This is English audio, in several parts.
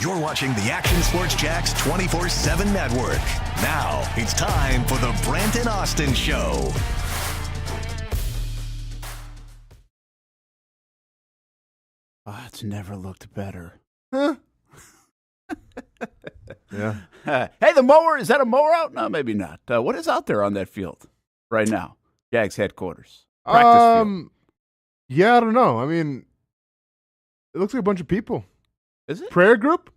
You're watching the Action Sports Jax 24/7 network. Now it's time for the Brent Austen Show. It's never looked better. Huh? Yeah. Hey, the mower, is that a mower out? No, maybe not. What is out there on that field right now? Jags headquarters. Practice field. Yeah, I don't know. I mean, it looks like a bunch of people. Is it? Prayer group?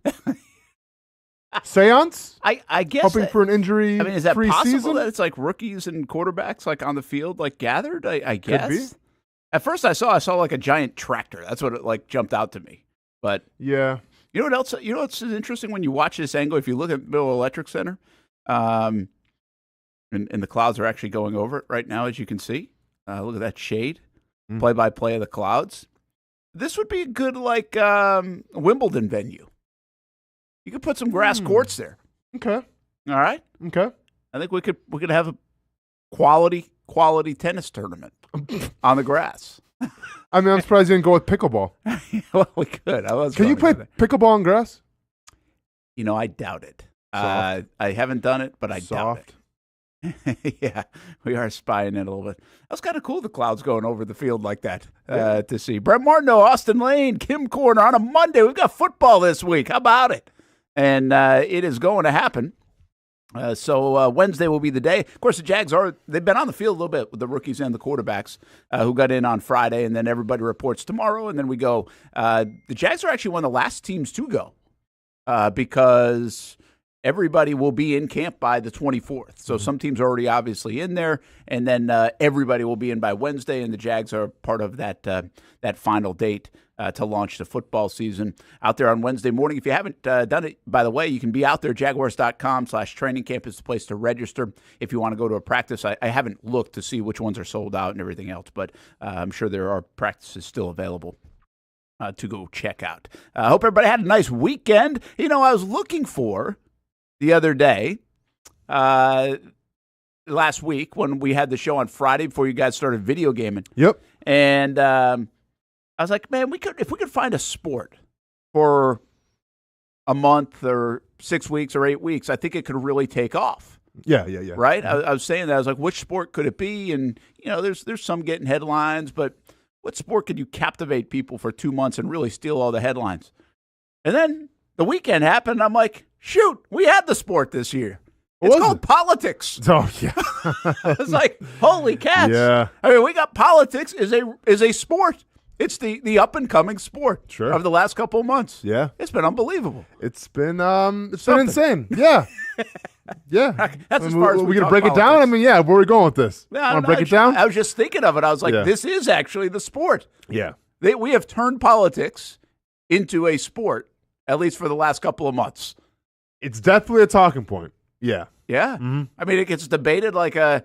Seance? I guess. Hoping for an injury. I mean, is that possible season? that it's like rookies and quarterbacks like on the field, like gathered? I guess. Could be. At first, I saw like a giant tractor. That's what it like jumped out to me. But yeah, you know what else? You know what's interesting when you watch this angle? If you look at Middle Electric Center, and the clouds are actually going over it right now, as you can see. Look at that shade. Play-by-play of the clouds. This would be a good like Wimbledon venue. You could put some grass courts there. Okay. All right. Okay. I think we could have a quality tennis tournament on the grass. I mean, I'm surprised you didn't go with pickleball. Well, we could. Can you play pickleball on grass? You know, I doubt it. Soft. I haven't done it, but I Soft. doubt it. Yeah, we are spying in a little bit. That was kind of cool, the clouds going over the field like that to see. Brett Martineau, Austin Lane, Kim Corner on a Monday. We've got football this week. How about it? And it is going to happen. So Wednesday will be the day. Of course, the Jags they've been on the field a little bit with the rookies and the quarterbacks who got in on Friday, and then everybody reports tomorrow, and then we go. The Jags are actually one of the last teams to go because everybody will be in camp by the 24th. So some teams are already obviously in there, and then everybody will be in by Wednesday, and the Jags are part of that final date to launch the football season out there on Wednesday morning. If you haven't done it, by the way, you can be out there. Jaguars.com/training camp is the place to register if you want to go to a practice. I haven't looked to see which ones are sold out and everything else, but I'm sure there are practices still available to go check out. I hope everybody had a nice weekend. You know, I was looking for the other day, last week when we had the show on Friday before you guys started video gaming. Yep. And I was like, man, if we could find a sport for a month or 6 weeks or 8 weeks, I think it could really take off. Yeah. Right? I was saying that. I was like, which sport could it be? And, you know, there's some getting headlines, but what sport could you captivate people for 2 months and really steal all the headlines? And then the weekend happened, and I'm like, shoot, we had the sport this year. It's called politics. Oh, yeah. It's like, holy cats. Yeah. I mean, we got politics is a sport. It's the up-and-coming sport of the last couple of months. Yeah. It's been unbelievable. It's been insane. Yeah. Yeah. That's as far as we're going to break it down? I mean, yeah, where are we going with this? Yeah, Want to break it down? I was just thinking of it. I was like, this is actually the sport. Yeah. We have turned politics into a sport, at least for the last couple of months. It's definitely a talking point. Yeah. Yeah. Mm-hmm. I mean, it gets debated like a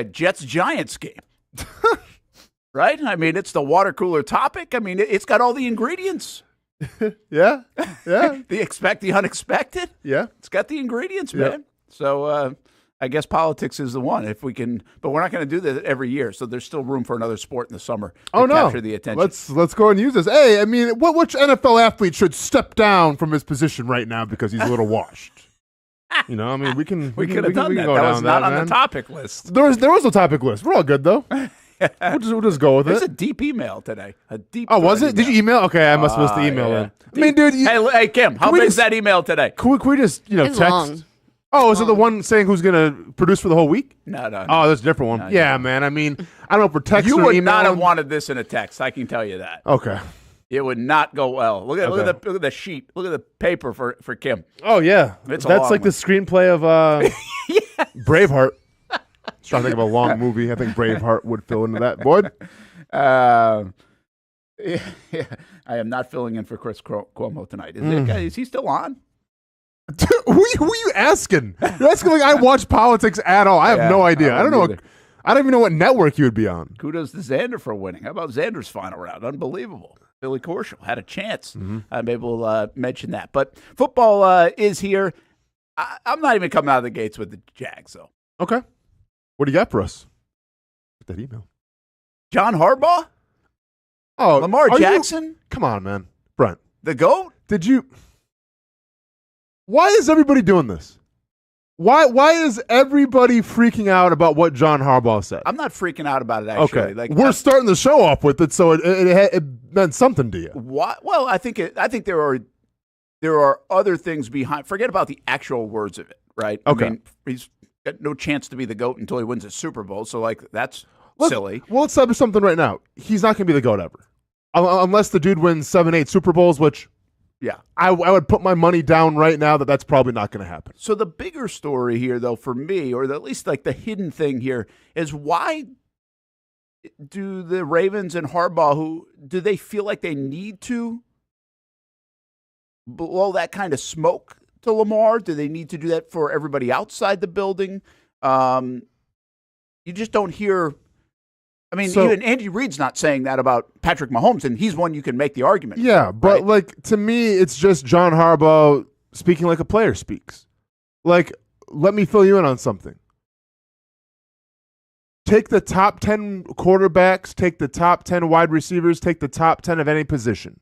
Jets-Giants game. Right? I mean, it's the water cooler topic. I mean, it's got all the ingredients. Yeah. Yeah. The expect the unexpected. Yeah. It's got the ingredients, man. So I guess politics is the one if we can, but we're not going to do that every year. So there's still room for another sport in the summer to capture the attention. Let's go and use this. Hey, I mean, which NFL athlete should step down from his position right now because he's a little washed? You know, I mean, we could have done that. That was not on the topic list. There was no topic list. We're all good though. We'll just go with it. There's a deep email today. Oh, was it? Did you email? Okay, I must have missed the email then. I mean, dude. Hey, Kim, how big is that email today? Can we just, text? Long. Oh, is it the one saying who's going to produce for the whole week? No. Oh, that's a different one. No, man. I mean, I don't know for text you or email. You would not have wanted this in a text. I can tell you that. Okay. It would not go well. Look at the sheet. Look at the paper for Kim. Oh yeah, that's like the screenplay of Braveheart. Trying to think of a long movie. I think Braveheart would fill into that. Boyd? Yeah. I am not filling in for Chris Cuomo tonight. Is he still on? Dude, who are you asking? You're asking like I watch politics at all. I have no idea. I don't know. I don't even know what network you would be on. Kudos to Xander for winning. How about Xander's final round? Unbelievable. Billy Horschel had a chance. Maybe we'll mention that. But football is here. I'm not even coming out of the gates with the Jags, though. Okay. What do you got for us? Get that email. John Harbaugh? Oh, Lamar Jackson? Come on, man. Brent. The GOAT? Did you? Why is everybody doing this? Why is everybody freaking out about what John Harbaugh said? I'm not freaking out about it, actually. Okay. We're starting the show off with it, so it meant something to you. What? Well, I think there are other things behind. Forget about the actual words of it, right? Okay. I mean, he's got no chance to be the GOAT until he wins a Super Bowl, so, that's silly. Well, let's establish something right now. He's not going to be the GOAT ever. Unless the dude wins 7-8 Super Bowls, which... Yeah. I would put my money down right now that that's probably not going to happen. So the bigger story here, though, for me, or at least the hidden thing here, is why do the Ravens and Harbaugh, do they feel like they need to blow that kind of smoke to Lamar? Do they need to do that for everybody outside the building? You just don't hear... I mean, even Andy Reid's not saying that about Patrick Mahomes, and he's one you can make the argument. Yeah, but right? to me, it's just John Harbaugh speaking like a player speaks. Let me fill you in on something. Take the top 10 quarterbacks, take the top 10 wide receivers, take the top 10 of any position.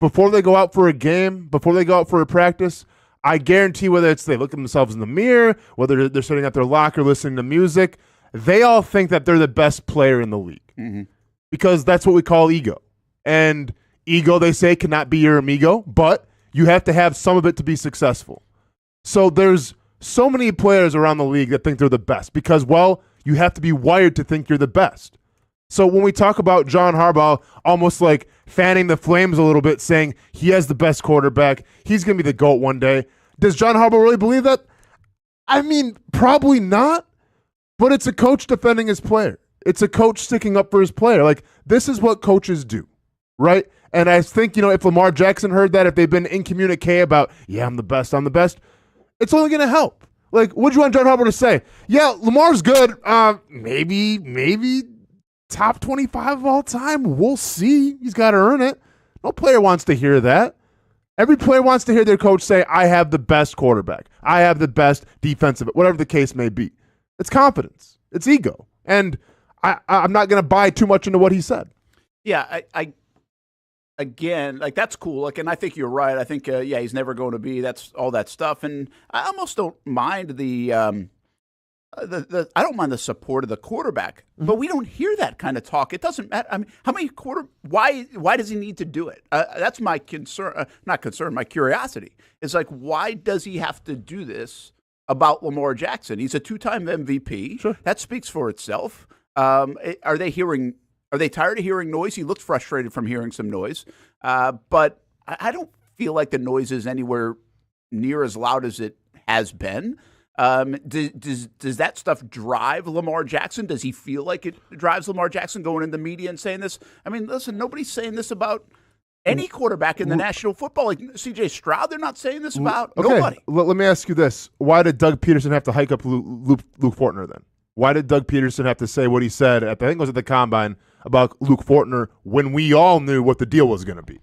Before they go out for a game, before they go out for a practice, I guarantee whether it's they look at themselves in the mirror, whether they're sitting at their locker listening to music, they all think that they're the best player in the league because that's what we call ego. And ego, they say, cannot be your amigo, but you have to have some of it to be successful. So there's so many players around the league that think they're the best because, well, you have to be wired to think you're the best. So when we talk about John Harbaugh almost like fanning the flames a little bit, saying he has the best quarterback, he's going to be the GOAT one day, does John Harbaugh really believe that? I mean, probably not. But it's a coach defending his player. It's a coach sticking up for his player. This is what coaches do, right? And I think, if Lamar Jackson heard that, if they've been in communique about, yeah, I'm the best, it's only going to help. What'd you want John Harbaugh to say? Yeah, Lamar's good. Maybe top 25 of all time. We'll see. He's got to earn it. No player wants to hear that. Every player wants to hear their coach say, I have the best quarterback. I have the best defensive, whatever the case may be. It's confidence. It's ego. And I'm not going to buy too much into what he said. Yeah, I again, that's cool. And I think you're right. I think, he's never going to be. That's all that stuff. And I almost don't mind I don't mind the support of the quarterback, but we don't hear that kind of talk. It doesn't matter. I mean, why does he need to do it? That's my concern. Not concern. My curiosity is why does he have to do this about Lamar Jackson? He's a 2-time MVP. Sure. That speaks for itself. Are they tired of hearing noise? He looked frustrated from hearing some noise. But I don't feel like the noise is anywhere near as loud as it has been. Does that stuff drive Lamar Jackson? Does he feel like it drives Lamar Jackson going in the media and saying this? I mean, listen, nobody's saying this about any quarterback in the National Football League. C.J. Stroud, they're not saying this about nobody. Let me ask you this. Why did Doug Peterson have to hike up Luke Fortner then? Why did Doug Peterson have to say what he said, I think it was at the Combine, about Luke Fortner when we all knew what the deal was going to be?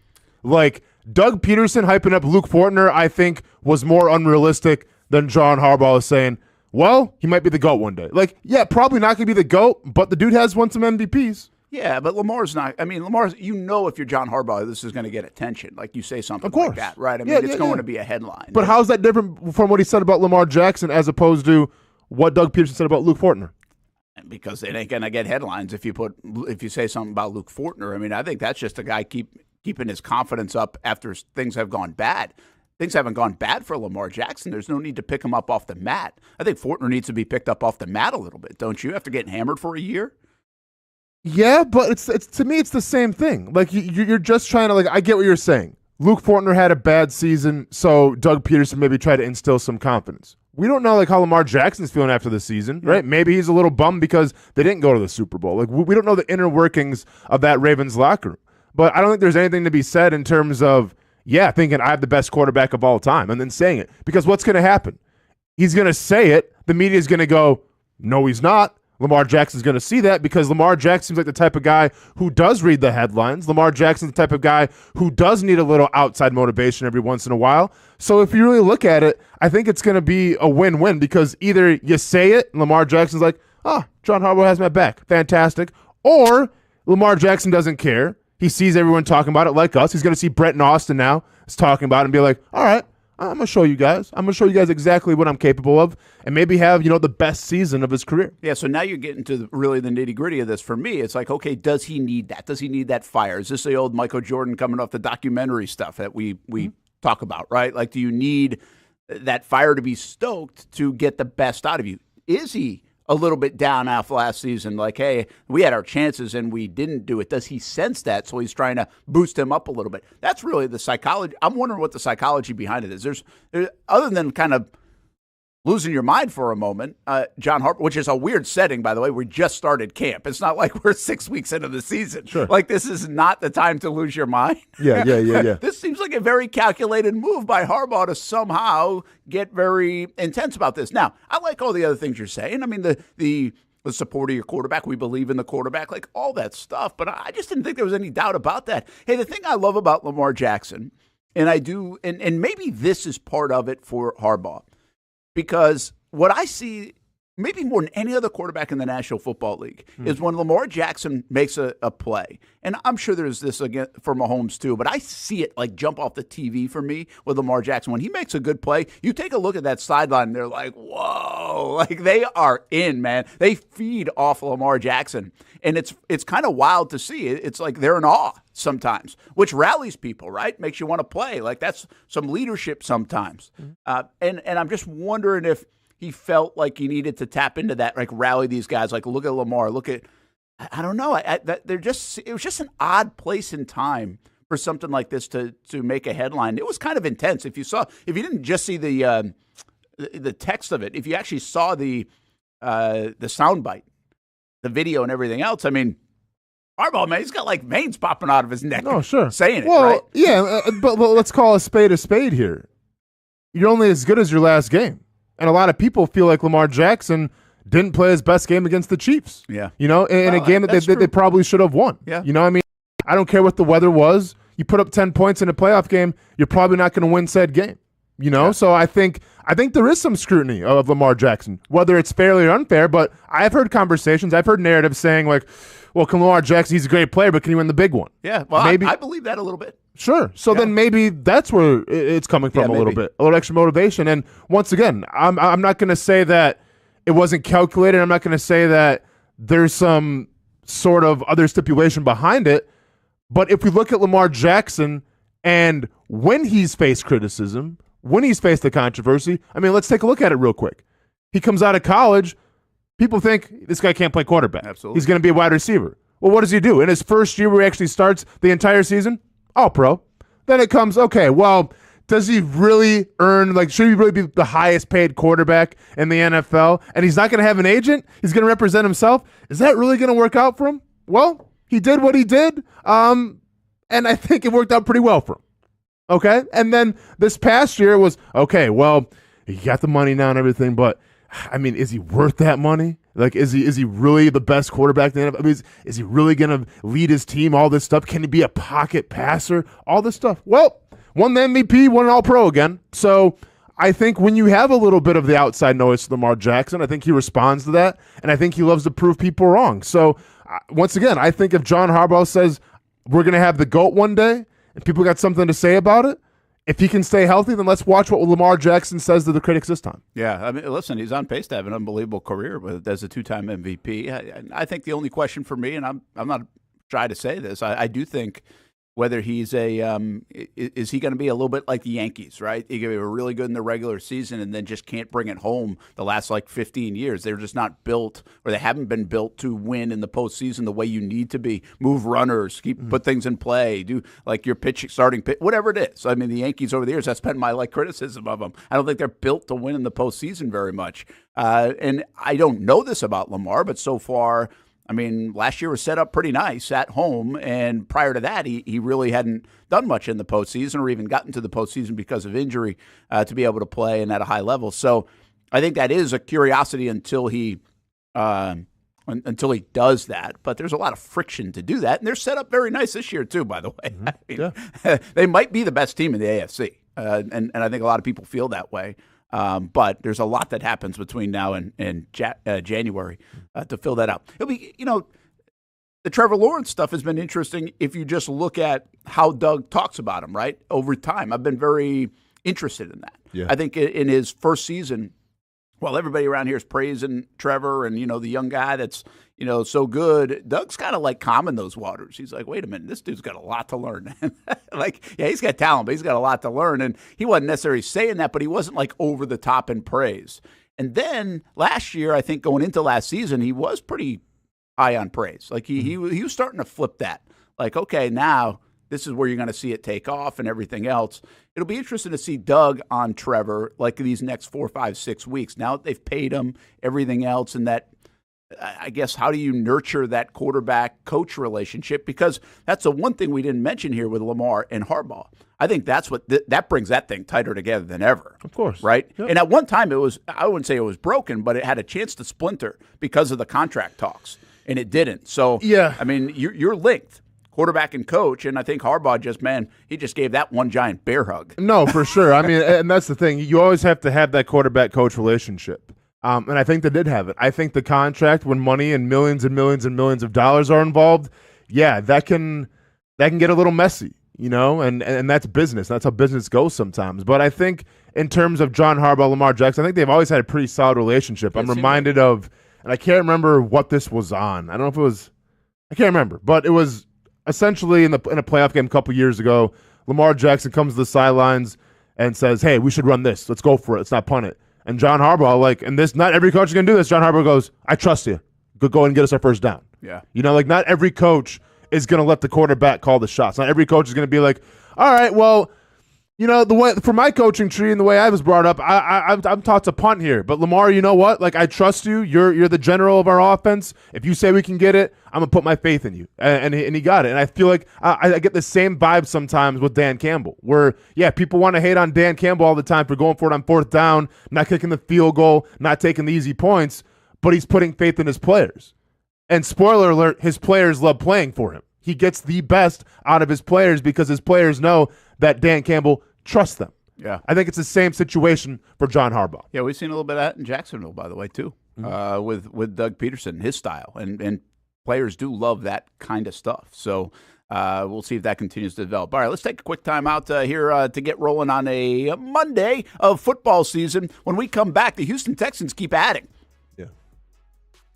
Doug Peterson hyping up Luke Fortner, I think, was more unrealistic than John Harbaugh is saying, well, he might be the GOAT one day. Probably not going to be the GOAT, but the dude has won some MVPs. Yeah, but Lamar's not. I mean, Lamar's, if you're John Harbaugh, this is going to get attention. You say something like that, right? I mean, it's going to be a headline. But how's that different from what he said about Lamar Jackson as opposed to what Doug Peterson said about Luke Fortner? Because it ain't going to get headlines if you say something about Luke Fortner. I mean, I think that's just a guy keeping his confidence up after things have gone bad. Things haven't gone bad for Lamar Jackson. There's no need to pick him up off the mat. I think Fortner needs to be picked up off the mat a little bit, don't you? After getting hammered for a year? Yeah, but it's to me, it's the same thing. You're just trying to, I get what you're saying. Luke Fortner had a bad season, so Doug Peterson maybe tried to instill some confidence. We don't know how Lamar Jackson's feeling after the season, right? Maybe he's a little bummed because they didn't go to the Super Bowl. We don't know the inner workings of that Ravens locker room. But I don't think there's anything to be said in terms of, thinking I have the best quarterback of all time and then saying it. Because what's going to happen? He's going to say it. The media is going to go, no, he's not. Lamar Jackson's going to see that because Lamar Jackson seems like the type of guy who does read the headlines. Lamar Jackson's the type of guy who does need a little outside motivation every once in a while. So if you really look at it, I think it's going to be a win-win because either you say it, and Lamar Jackson's like, John Harbaugh has my back. Fantastic. Or Lamar Jackson doesn't care. He sees everyone talking about it like us. He's going to see Brent Austen now is talking about it and be like, all right, I'm going to show you guys. I'm going to show you guys exactly what I'm capable of and maybe have, the best season of his career. Yeah, so now you're getting to really the nitty-gritty of this. For me, it's like, okay, does he need that? Does he need that fire? Is this the old Michael Jordan coming off the documentary stuff that we talk about, right? Like, do you need that fire to be stoked to get the best out of you? Is he a little bit down after last season? Like, hey, we had our chances and we didn't do it. Does he sense that? So he's trying to boost him up a little bit. That's really the psychology. I'm wondering what the psychology behind it is. There's other than kind of losing your mind for a moment, John Harbaugh, which is a weird setting, by the way. We just started camp. It's not like we're 6 weeks into the season. Sure. Like, this is not the time to lose your mind. Yeah. This seems like a very calculated move by Harbaugh to somehow get very intense about this. Now, I like all the other things you're saying. I mean, the support of your quarterback, we believe in the quarterback, like all that stuff. But I just didn't think there was any doubt about that. Hey, the thing I love about Lamar Jackson, and I do, and maybe this is part of it for Harbaugh, because what I see, maybe more than any other quarterback in the National Football League, is when Lamar Jackson makes a play. And I'm sure there's this again for Mahomes too, but I see it like jump off the TV for me with Lamar Jackson. When he makes a good play, you take a look at that sideline, and they're like, whoa, like they are in, man. They feed off Lamar Jackson. And it's kind of wild to see. It's like they're in awe sometimes, which rallies people, right? Makes you want to play. Like, that's some leadership sometimes. And I'm just wondering if he felt like he needed to tap into that, like rally these guys. Like, look at Lamar. Look at, I don't know. It was just an odd place in time for something like this to make a headline. It was kind of intense. If you didn't just see the text of it, if you actually saw the soundbite, the video and everything else, I mean, Harbaugh, man, he's got like veins popping out of his neck. Oh, sure. Saying it, well, right? Yeah, but let's call a spade here. You're only as good as your last game. And a lot of people feel like Lamar Jackson didn't play his best game against the Chiefs. Yeah. In a game that they probably should have won. Yeah. I mean, I don't care what the weather was. You put up 10 points in a playoff game, you're probably not going to win said game. Yeah. So I think there is some scrutiny of Lamar Jackson, whether it's fairly or unfair. But I've heard conversations, I've heard narratives saying like, well, can Lamar Jackson, he's a great player, but can he win the big one? Yeah, well, maybe I believe that a little bit. Sure. So then maybe that's where it's coming from a little bit, a little extra motivation. And once again, I'm not going to say that it wasn't calculated. I'm not going to say that there's some sort of other stipulation behind it. But if we look at Lamar Jackson and when he's faced criticism, when he's faced the controversy, I mean, let's take a look at it real quick. He comes out of college. People think this guy can't play quarterback. Absolutely. He's going to be a wide receiver. Well, what does he do? In his first year where he actually starts the entire season, all pro. Then it comes, okay, well, does he really earn, like, should he really be the highest paid quarterback in the NFL? And he's not going to have an agent? He's going to represent himself? Is that really going to work out for him? Well, he did what he did, and I think it worked out pretty well for him. Okay? And then this past year was, okay, well, he got the money now and everything, but I mean, is he worth that money? Like, is he really the best quarterback in the NFL? I mean, is he really going to lead his team, all this stuff? Can he be a pocket passer? All this stuff. Well, won the MVP, won an All-Pro again. So I think when you have a little bit of the outside noise to Lamar Jackson, I think he responds to that, and I think he loves to prove people wrong. So once again, I think if John Harbaugh says we're going to have the GOAT one day and people got something to say about it, if he can stay healthy, then let's watch what Lamar Jackson says to the critics this time. Yeah, I mean, listen, he's on pace to have an unbelievable career as a two-time MVP. I think the only question for me, and I'm not shy to say this, I do think whether he's is he going to be a little bit like the Yankees, right? He can be really good in the regular season and then just can't bring it home the last like 15 years. They're just not built, or they haven't been built to win in the postseason the way you need to be. Move runners, put things in play, do like your pitching, starting pitch, whatever it is. I mean, the Yankees over the years, that's been my criticism of them. I don't think they're built to win in the postseason very much. And I don't know this about Lamar, but so far, I mean, last year was set up pretty nice at home, and prior to that, he really hadn't done much in the postseason or even gotten to the postseason because of injury to be able to play and at a high level. So I think that is a curiosity until he does that. But there's a lot of friction to do that, and they're set up very nice this year too, by the way. Mm-hmm. I mean, they might be the best team in the AFC, and I think a lot of people feel that way. But there's a lot that happens between now and January to fill that out. It'll be, the Trevor Lawrence stuff has been interesting if you just look at how Doug talks about him, right, over time. I've been very interested in that. Yeah. I think in his first season, while everybody around here is praising Trevor and, the young guy that's, so good, Doug's kind of like calming those waters. He's like, wait a minute, this dude's got a lot to learn. He's got talent, but he's got a lot to learn. And he wasn't necessarily saying that, but he wasn't like over the top in praise. And then last year, I think going into last season, he was pretty high on praise. Like he was starting to flip that. Like, okay, now this is where you're going to see it take off and everything else. It'll be interesting to see Doug on Trevor like these next 4, 5, 6 weeks. Now that they've paid him, everything else, and that, I guess, how do you nurture that quarterback-coach relationship? Because that's the one thing we didn't mention here with Lamar and Harbaugh. I think that's what that brings that thing tighter together than ever. Of course. Right? Yep. And at one time, I wouldn't say it was broken, but it had a chance to splinter because of the contract talks, and it didn't. So, yeah. I mean, you're linked. Quarterback and coach, and I think Harbaugh he just gave that one giant bear hug. No, for sure. I mean, and that's the thing. You always have to have that quarterback-coach relationship. And I think they did have it. I think the contract, when money and millions and millions and millions of dollars are involved, yeah, that can get a little messy, and that's business. That's how business goes sometimes. But I think in terms of John Harbaugh, Lamar Jackson, I think they've always had a pretty solid relationship. Yes, I'm reminded of, and I can't remember what this was on. I don't know if it was, I can't remember, but it was essentially in a playoff game a couple years ago. Lamar Jackson comes to the sidelines and says, hey, we should run this. Let's go for it. Let's not punt it. And John Harbaugh, and this, not every coach is going to do this. John Harbaugh goes, I trust you. Go ahead and get us our first down. Yeah. Not every coach is going to let the quarterback call the shots. Not every coach is going to be like, all right, well, the way for my coaching tree and the way I was brought up, I'm taught to punt here. But Lamar, you know what? I trust you. You're the general of our offense. If you say we can get it, I'm gonna put my faith in you. And he got it. And I feel like I get the same vibe sometimes with Dan Campbell, where people want to hate on Dan Campbell all the time for going for it on fourth down, not kicking the field goal, not taking the easy points, but he's putting faith in his players. And spoiler alert, his players love playing for him. He gets the best out of his players because his players know that Dan Campbell trusts them. Yeah. I think it's the same situation for John Harbaugh. Yeah, we've seen a little bit of that in Jacksonville, by the way, too, with Doug Peterson, his style. And players do love that kind of stuff. So we'll see if that continues to develop. All right, let's take a quick time out here to get rolling on a Monday of football season. When we come back, the Houston Texans keep adding. Yeah.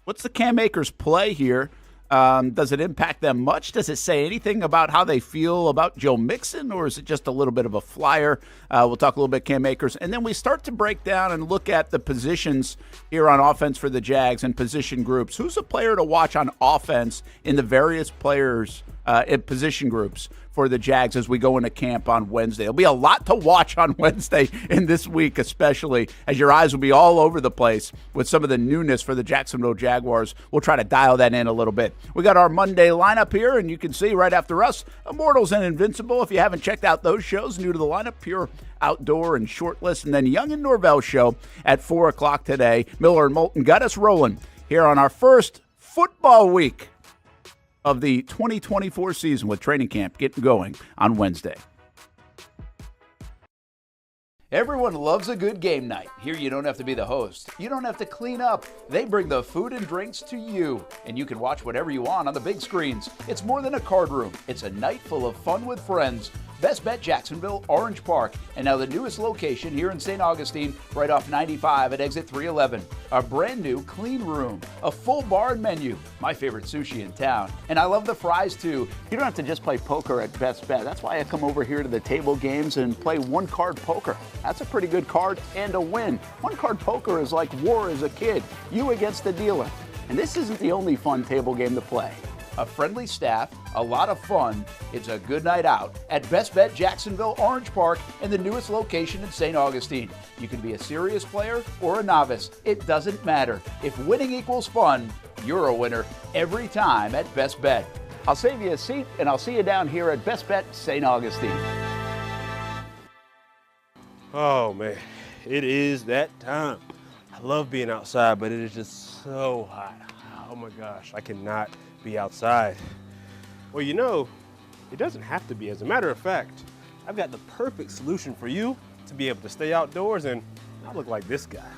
What's the Cam Akers play here? Does it impact them much? Does it say anything about how they feel about Joe Mixon, or is it just a little bit of a flyer? We'll talk a little bit Cam Akers. And then we start to break down and look at the positions here on offense for the Jags and position groups. Who's a player to watch on offense in the various players in position groups for the Jags as we go into camp on Wednesday? There'll be a lot to watch on Wednesday in this week, especially as your eyes will be all over the place with some of the newness for the Jacksonville Jaguars. We'll try to dial that in a little bit. We got our Monday lineup here, and you can see right after us, Immortals and Invincible. If you haven't checked out those shows, new to the lineup, Pure Outdoor and Short List, and then Young and Norvell show at 4 o'clock today. Miller and Moulton got us rolling here on our first football week of the 2024 season with training camp getting going on Wednesday. Everyone loves a good game night. Here you don't have to be the host. You don't have to clean up. They bring the food and drinks to you, and you can watch whatever you want on the big screens. It's more than a card room. It's a night full of fun with friends. Best Bet Jacksonville, Orange Park, and now the newest location here in St. Augustine, right off 95 at exit 311. A brand new clean room, a full bar and menu, my favorite sushi in town. And I love the fries too. You don't have to just play poker at Best Bet. That's why I come over here to the table games and play one card poker. That's a pretty good card and a win. One card poker is like war as a kid, you against the dealer. And this isn't the only fun table game to play. A friendly staff, a lot of fun. It's a good night out at Best Bet Jacksonville, Orange Park, and the newest location in St. Augustine. You can be a serious player or a novice. It doesn't matter. If winning equals fun, you're a winner every time at Best Bet. I'll save you a seat, and I'll see you down here at Best Bet St. Augustine. Oh, man, it is that time. I love being outside, but it is just so hot. Oh, my gosh, I cannot be outside. Well, it doesn't have to be. As a matter of fact, I've got the perfect solution for you to be able to stay outdoors and not look like this guy.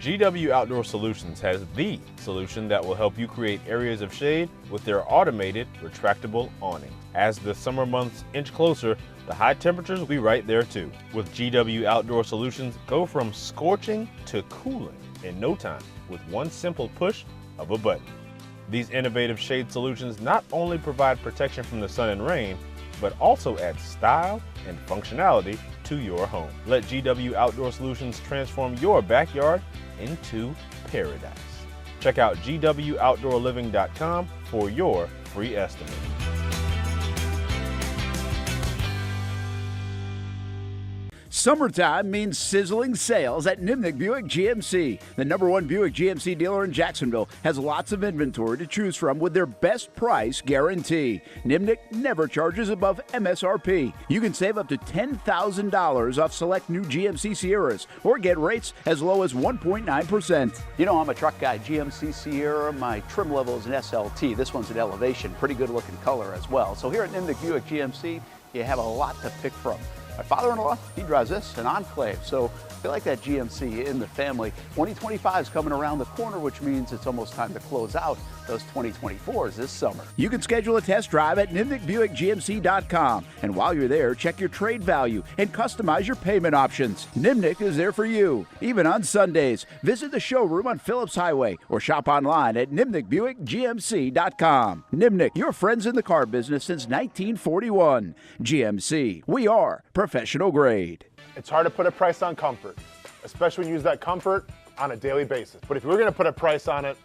GW Outdoor Solutions has the solution that will help you create areas of shade with their automated retractable awning. As the summer months inch closer, the high temperatures will be right there too. With GW Outdoor Solutions, go from scorching to cooling in no time with one simple push of a button. These innovative shade solutions not only provide protection from the sun and rain, but also add style and functionality to your home. Let GW Outdoor Solutions transform your backyard into paradise. Check out GWOutdoorLiving.com for your free estimate. Summertime means sizzling sales at Nimnick Buick GMC. The #1 Buick GMC dealer in Jacksonville has lots of inventory to choose from with their best price guarantee. Nimnick never charges above MSRP. You can save up to $10,000 off select new GMC Sierras or get rates as low as 1.9%. You know, I'm a truck guy. GMC Sierra, my trim level is an SLT. This one's an Elevation. Pretty good looking color as well. So here at Nimnick Buick GMC, you have a lot to pick from. My father-in-law, he drives this, an Enclave, so I feel like that GMC in the family. 2025 is coming around the corner, which means it's almost time to close out those 2024s this summer. You can schedule a test drive at NimnickBuickGMC.com, and while you're there, check your trade value and customize your payment options. Nimnick is there for you, even on Sundays. Visit the showroom on Phillips Highway or shop online at NimnickBuickGMC.com. Nimnick, your friends in the car business since 1941. GMC, we are professional grade. It's hard to put a price on comfort, especially when you use that comfort on a daily basis. But if we're going to put a price on it,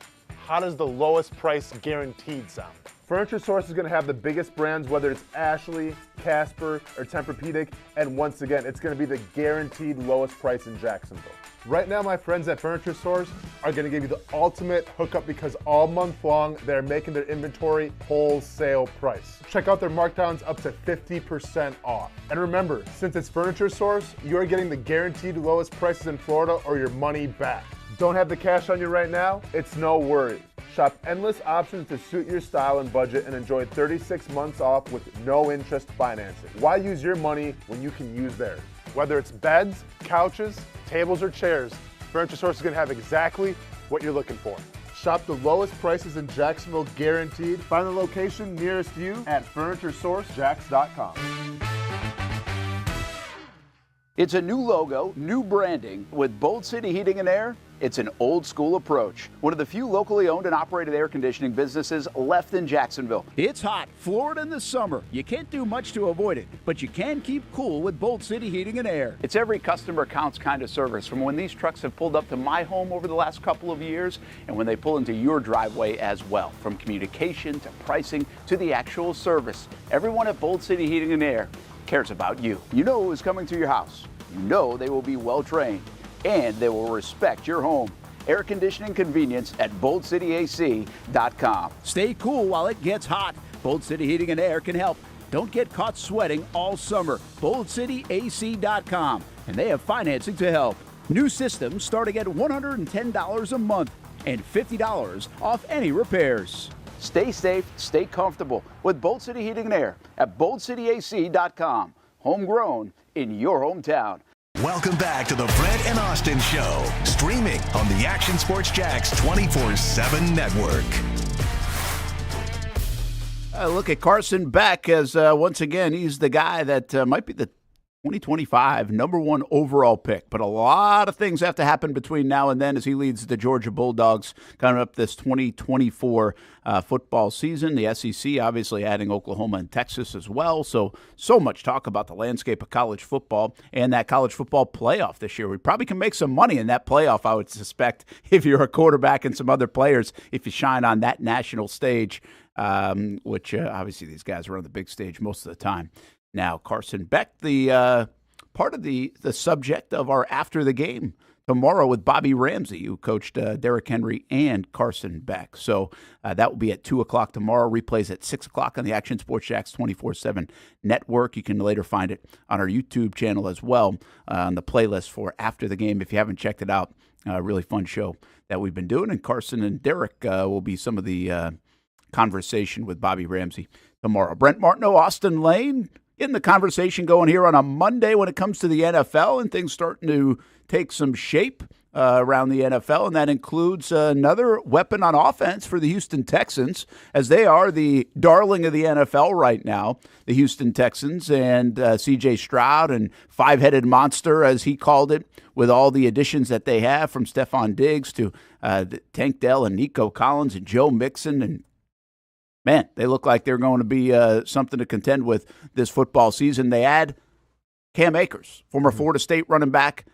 how does the lowest price guaranteed sound? Furniture Source is going to have the biggest brands, whether it's Ashley, Casper, or Tempur-Pedic, and once again, it's going to be the guaranteed lowest price in Jacksonville. Right now, my friends at Furniture Source are going to give you the ultimate hookup because all month long, they're making their inventory wholesale price. Check out their markdowns up to 50% off. And remember, since it's Furniture Source, you're getting the guaranteed lowest prices in Florida or your money back. Don't have the cash on you right now? It's no worry. Shop endless options to suit your style and budget and enjoy 36 months off with no interest financing. Why use your money when you can use theirs? Whether it's beds, couches, tables, or chairs, Furniture Source is going to have exactly what you're looking for. Shop the lowest prices in Jacksonville guaranteed. Find the location nearest you at FurnitureSourceJacks.com. It's a new logo, new branding. With Bold City Heating and Air, it's an old school approach. One of the few locally owned and operated air conditioning businesses left in Jacksonville. It's hot, Florida in the summer. You can't do much to avoid it, but you can keep cool with Bold City Heating and Air. It's every customer counts kind of service, from when these trucks have pulled up to my home over the last couple of years and when they pull into your driveway as well. From communication to pricing to the actual service, everyone at Bold City Heating and Air cares about you. You know who's coming to your house. You know they will be well trained and they will respect your home. Air conditioning convenience at BoldCityAC.com. Stay cool while it gets hot. Bold City Heating and Air can help. Don't get caught sweating all summer. BoldCityAC.com. And they have financing to help. New systems starting at $110 a month and $50 off any repairs. Stay safe, stay comfortable with Bold City Heating and Air at BoldCityAC.com. Homegrown in your hometown. Welcome back to the Brent and Austen Show, streaming on the Action Sports Jax 24/7 network. Look at Carson Beck as once again he's the guy that might be the 2025 #1 overall pick, but a lot of things have to happen between now and then as he leads the Georgia Bulldogs coming up this 2024 football season. The SEC obviously adding Oklahoma and Texas as well, so much talk about the landscape of college football and that college football playoff this year. We probably can make some money in that playoff, I would suspect, if you're a quarterback and some other players, if you shine on that national stage, which obviously these guys are on the big stage most of the time. Now, Carson Beck, the part of the subject of our After the Game tomorrow with Bobby Ramsey, who coached Derrick Henry and Carson Beck. So that will be at 2 o'clock tomorrow. Replays at 6 o'clock on the Action Sports Jax 24/7 network. You can later find it on our YouTube channel as well on the playlist for After the Game if you haven't checked it out. Really fun show that we've been doing. And Carson and Derrick will be some of the conversation with Bobby Ramsey tomorrow. Brent Martineau, Austin Lane, getting the conversation going here on a Monday when it comes to the NFL and things starting to take some shape. around the NFL, and that includes another weapon on offense for the Houston Texans, as they are the darling of the NFL right now, the Houston Texans, and C.J. Stroud and five-headed monster, as he called it, with all the additions that they have, from Stephon Diggs to Tank Dell and Nico Collins and Joe Mixon. And, man, they look like they're going to be something to contend with this football season. They add Cam Akers, former Florida State running back.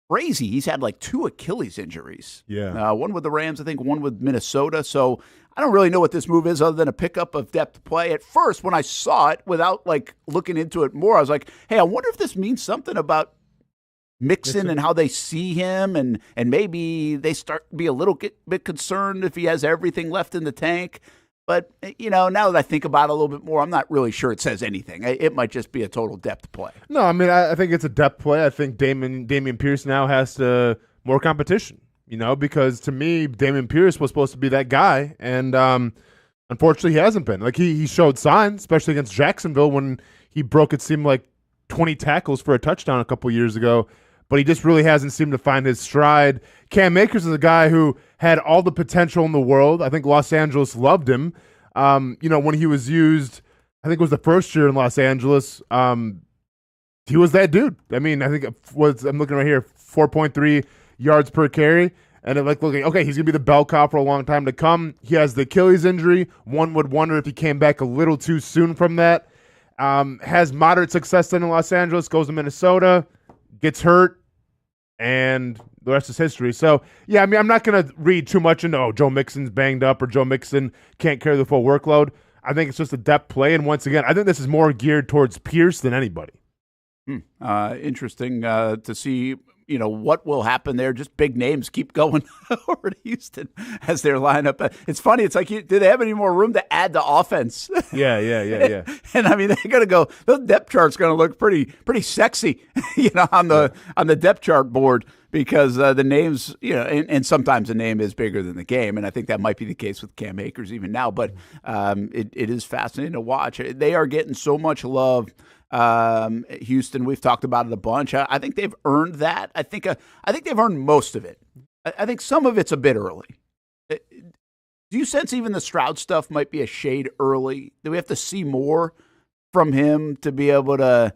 Crazy. He's had like 2 Achilles injuries. Yeah. One with the Rams, I think, one with Minnesota. So I don't really know what this move is other than a pickup of depth play. At first, when I saw it, without like looking into it more, I was like, hey, I wonder if this means something about Mixon and how they see him, and maybe they start to be a little bit concerned if he has everything left in the tank. But, now that I think about it a little bit more, I'm not really sure it says anything. It might just be a total depth play. No, I mean, I think it's a depth play. I think Dameon Pierce now has more competition, because to me, Dameon Pierce was supposed to be that guy, and unfortunately he hasn't been. Like, he showed signs, especially against Jacksonville when he broke, it seemed like, 20 tackles for a touchdown a couple years ago, but he just really hasn't seemed to find his stride. Cam Akers is a guy who had all the potential in the world. I think Los Angeles loved him. When he was used, I think it was the first year in Los Angeles, he was that dude. I mean, I think I'm looking right here, 4.3 yards per carry. And looking, okay, he's going to be the bell cow for a long time to come. He has the Achilles injury. One would wonder if he came back a little too soon from that. Has moderate success then in Los Angeles, goes to Minnesota, gets hurt, and the rest is history. So, yeah, I mean, I'm not going to read too much into, Joe Mixon's banged up or Joe Mixon can't carry the full workload. I think it's just a depth play. And once again, I think this is more geared towards Pierce than anybody. Interesting to see, what will happen there. Just big names keep going over to Houston as their lineup. It's funny. It's like, do they have any more room to add to offense? Yeah. And I mean, they're going to go. The depth chart's going to look pretty sexy, on the depth chart board, because the names, and sometimes the name is bigger than the game, and I think that might be the case with Cam Akers even now. But it is fascinating to watch. They are getting so much love. Houston, we've talked about it a bunch. I think they've earned that. I think they've earned most of it. I think some of it's a bit early. Do you sense even the Stroud stuff might be a shade early? Do we have to see more from him to be able to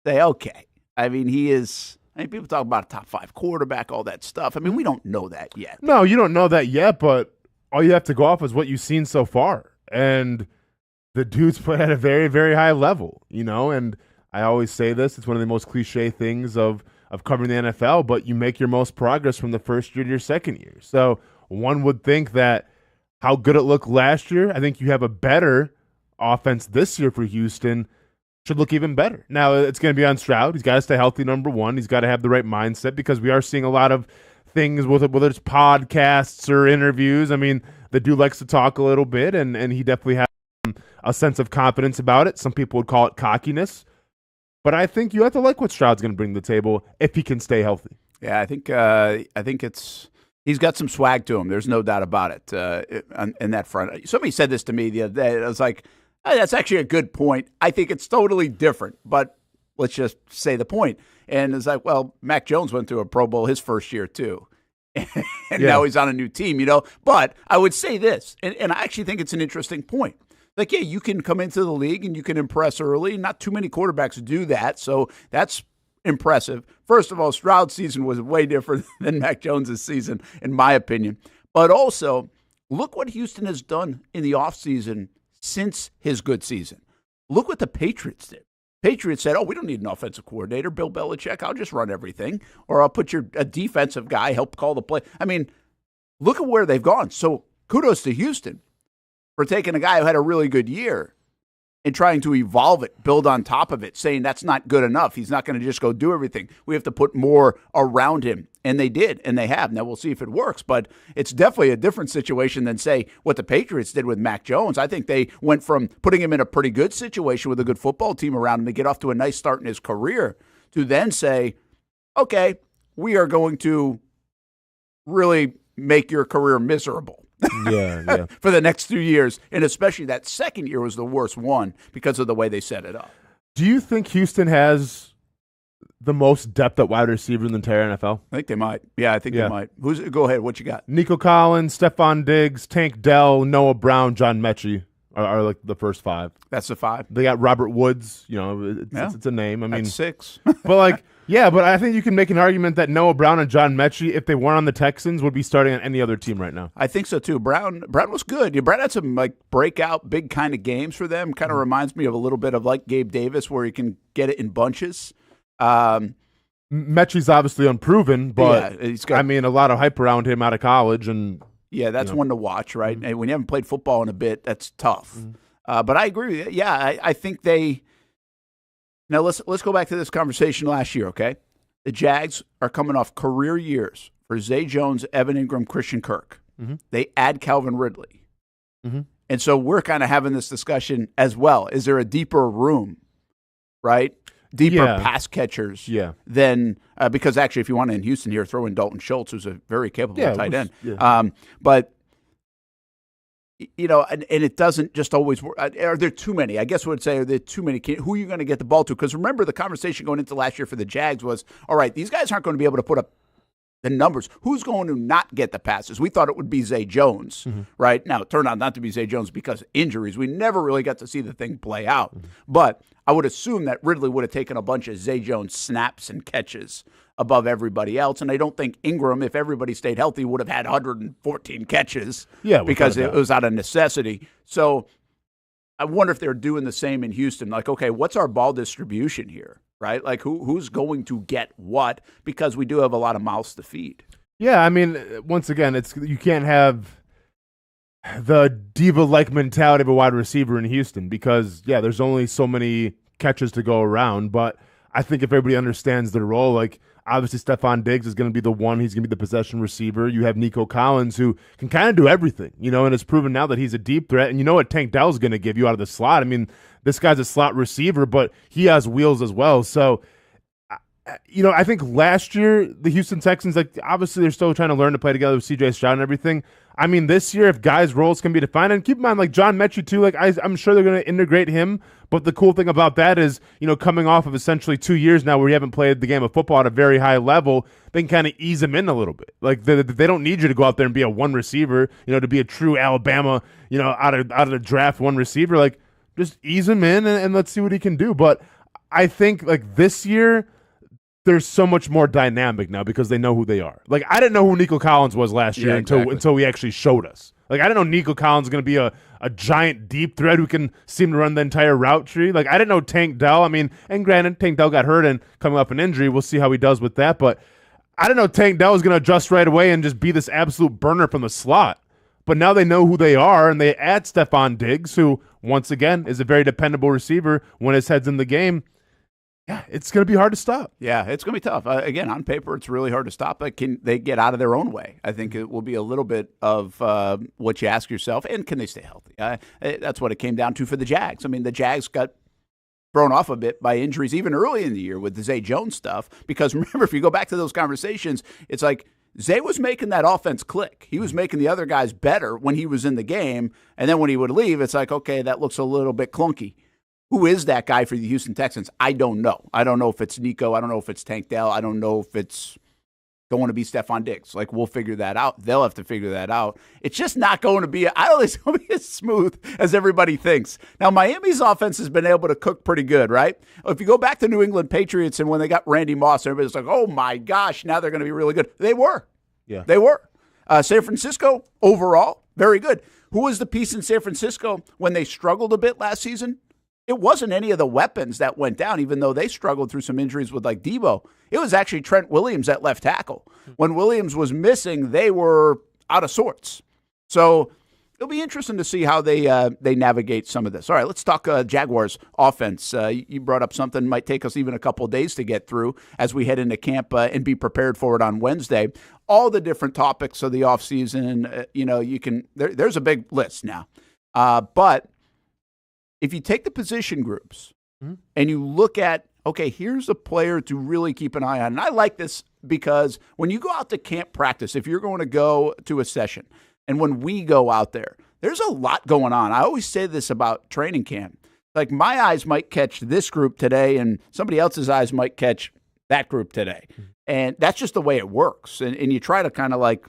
say, okay? I mean, people talk about a top 5 quarterback, all that stuff. I mean, we don't know that yet. No, you don't know that yet, but all you have to go off is what you've seen so far. And the dude's played at a very, very high level, and I always say this, it's one of the most cliche things of covering the NFL, but you make your most progress from the first year to your second year. So one would think that how good it looked last year, I think you have a better offense this year for Houston, should look even better. Now, it's going to be on Stroud. He's got to stay healthy, number one. He's got to have the right mindset, because we are seeing a lot of things, whether it's podcasts or interviews. I mean, the dude likes to talk a little bit, and he definitely has a sense of confidence about it. Some people would call it cockiness. But I think you have to like what Stroud's going to bring to the table if he can stay healthy. Yeah, I think he's got some swag to him. There's no doubt about it in that front. Somebody said this to me the other day. I was like, hey, that's actually a good point. I think it's totally different, but let's just say the point. And it's like, well, Mac Jones went through a Pro Bowl his first year too. And now he's on a new team, But I would say this, and I actually think it's an interesting point. Like, yeah, you can come into the league and you can impress early. Not too many quarterbacks do that, so that's impressive. First of all, Stroud's season was way different than Mac Jones' season, in my opinion. But also, look what Houston has done in the offseason since his good season. Look what the Patriots did. Patriots said, we don't need an offensive coordinator. Bill Belichick, I'll just run everything. Or I'll put a defensive guy, help call the play. I mean, look at where they've gone. So kudos to Houston for taking a guy who had a really good year and trying to evolve it, build on top of it, saying that's not good enough. He's not going to just go do everything. We have to put more around him. And they did, and they have. Now we'll see if it works, but it's definitely a different situation than, say, what the Patriots did with Mac Jones. I think they went from putting him in a pretty good situation with a good football team around him to get off to a nice start in his career to then say, okay, we are going to really make your career miserable. Yeah. For the next 2 years, and especially that second year was the worst one because of the way they set it up. Do you think Houston has the most depth at wide receiver in the entire NFL? I think they might. Yeah, I think they might. Go ahead. What you got? Nico Collins, Stephon Diggs, Tank Dell, Noah Brown, John Mechie are like the first 5. That's the 5. They got Robert Woods. It's a name. I mean, that's 6. but but I think you can make an argument that Noah Brown and John Mechie, if they weren't on the Texans, would be starting on any other team right now. I think so too. Brown was good. Brown had some breakout big kind of games for them. Kind of reminds me of a little bit of like Gabe Davis, where you can get it in bunches. Mechie's obviously unproven, but he's got, a lot of hype around him out of college, and that's one to watch, right? And when you haven't played football in a bit, that's tough. But I agree with you. Yeah, I think they. Now let's go back to this conversation last year, okay? The Jags are coming off career years for Zay Jones, Evan Ingram, Christian Kirk. They add Calvin Ridley. And so we're kind of having this discussion as well. Is there a deeper room, right? Deeper pass catchers than because actually, if you want to in Houston here, throw in Dalton Schultz, who's a very capable tight end. But and it doesn't just always work. Are there too many? I guess I would say, are there too many? Who are you going to get the ball to? Because remember, the conversation going into last year for the Jags was, all right, these guys aren't going to be able to put up the numbers. Who's going to not get the passes? We thought it would be Zay Jones, right? Now, it turned out not to be Zay Jones because of injuries. We never really got to see the thing play out. But I would assume that Ridley would have taken a bunch of Zay Jones snaps and catches above everybody else. And I don't think Ingram, if everybody stayed healthy, would have had 114 catches because it was out of necessity. So I wonder if they're doing the same in Houston. Like, okay, what's our ball distribution here, right? Like, who's going to get what? Because we do have a lot of mouths to feed. Yeah, I mean, once again, you can't have the diva-like mentality of a wide receiver in Houston because, there's only so many catches to go around. But I think if everybody understands their role, like, obviously Stephon Diggs is going to be the one. He's going to be the possession receiver. You have Nico Collins, who can kind of do everything, and has proven now that he's a deep threat. And you know what Tank Dell's going to give you out of the slot. I mean, this guy's a slot receiver, but he has wheels as well. So, I think last year, the Houston Texans, obviously they're still trying to learn to play together with C.J. Stroud and everything. I mean, this year, if guys' roles can be defined, and keep in mind, John Mechie too, I'm sure they're going to integrate him. But the cool thing about that is, coming off of essentially 2 years now where you haven't played the game of football at a very high level, they can kind of ease him in a little bit. They don't need you to go out there and be a one receiver, to be a true Alabama, out of the draft one receiver. Just ease him in and let's see what he can do. But I think this year, there's so much more dynamic now because they know who they are. I didn't know who Nico Collins was last year until he actually showed us. I didn't know Nico Collins was going to be a giant deep threat who can seem to run the entire route tree. I didn't know Tank Dell. I mean, and granted, Tank Dell got hurt and coming off an injury. We'll see how he does with that. But I didn't know Tank Dell was going to adjust right away and just be this absolute burner from the slot. But now they know who they are, and they add Stephon Diggs, who, once again, is a very dependable receiver when his head's in the game. Yeah, it's going to be hard to stop. Yeah, it's going to be tough. Again, on paper, it's really hard to stop. But can they get out of their own way? I think it will be a little bit of what you ask yourself, and can they stay healthy? That's what it came down to for the Jags. I mean, the Jags got thrown off a bit by injuries even early in the year with the Zay Jones stuff. Because remember, if you go back to those conversations, it's like Zay was making that offense click. He was making the other guys better when he was in the game. And then when he would leave, it's like, okay, that looks a little bit clunky. Who is that guy for the Houston Texans? I don't know. I don't know if it's Nico. I don't know if it's Tank Dell. I don't know if it's going to be Stephon Diggs. We'll figure that out. They'll have to figure that out. It's just not going to be, I don't think it's going to be as smooth as everybody thinks. Now, Miami's offense has been able to cook pretty good, right? If you go back to New England Patriots and when they got Randy Moss, everybody's like, oh my gosh, now they're going to be really good. They were. Yeah. They were. San Francisco, overall, very good. Who was the piece in San Francisco when they struggled a bit last season? It wasn't any of the weapons that went down, even though they struggled through some injuries with Debo. It was actually Trent Williams at left tackle. When Williams was missing, they were out of sorts. So it'll be interesting to see how they navigate some of this. All right, let's talk Jaguars offense. You brought up something might take us even a couple of days to get through as we head into camp and be prepared for it on Wednesday. All the different topics of the offseason, you can. There's a big list now, but if you take the position groups and you look at, okay, here's a player to really keep an eye on. And I like this because when you go out to camp practice, if you're going to go to a session, and when we go out there, there's a lot going on. I always say this about training camp. My eyes might catch this group today and somebody else's eyes might catch that group today. And that's just the way it works. And you try to kind of like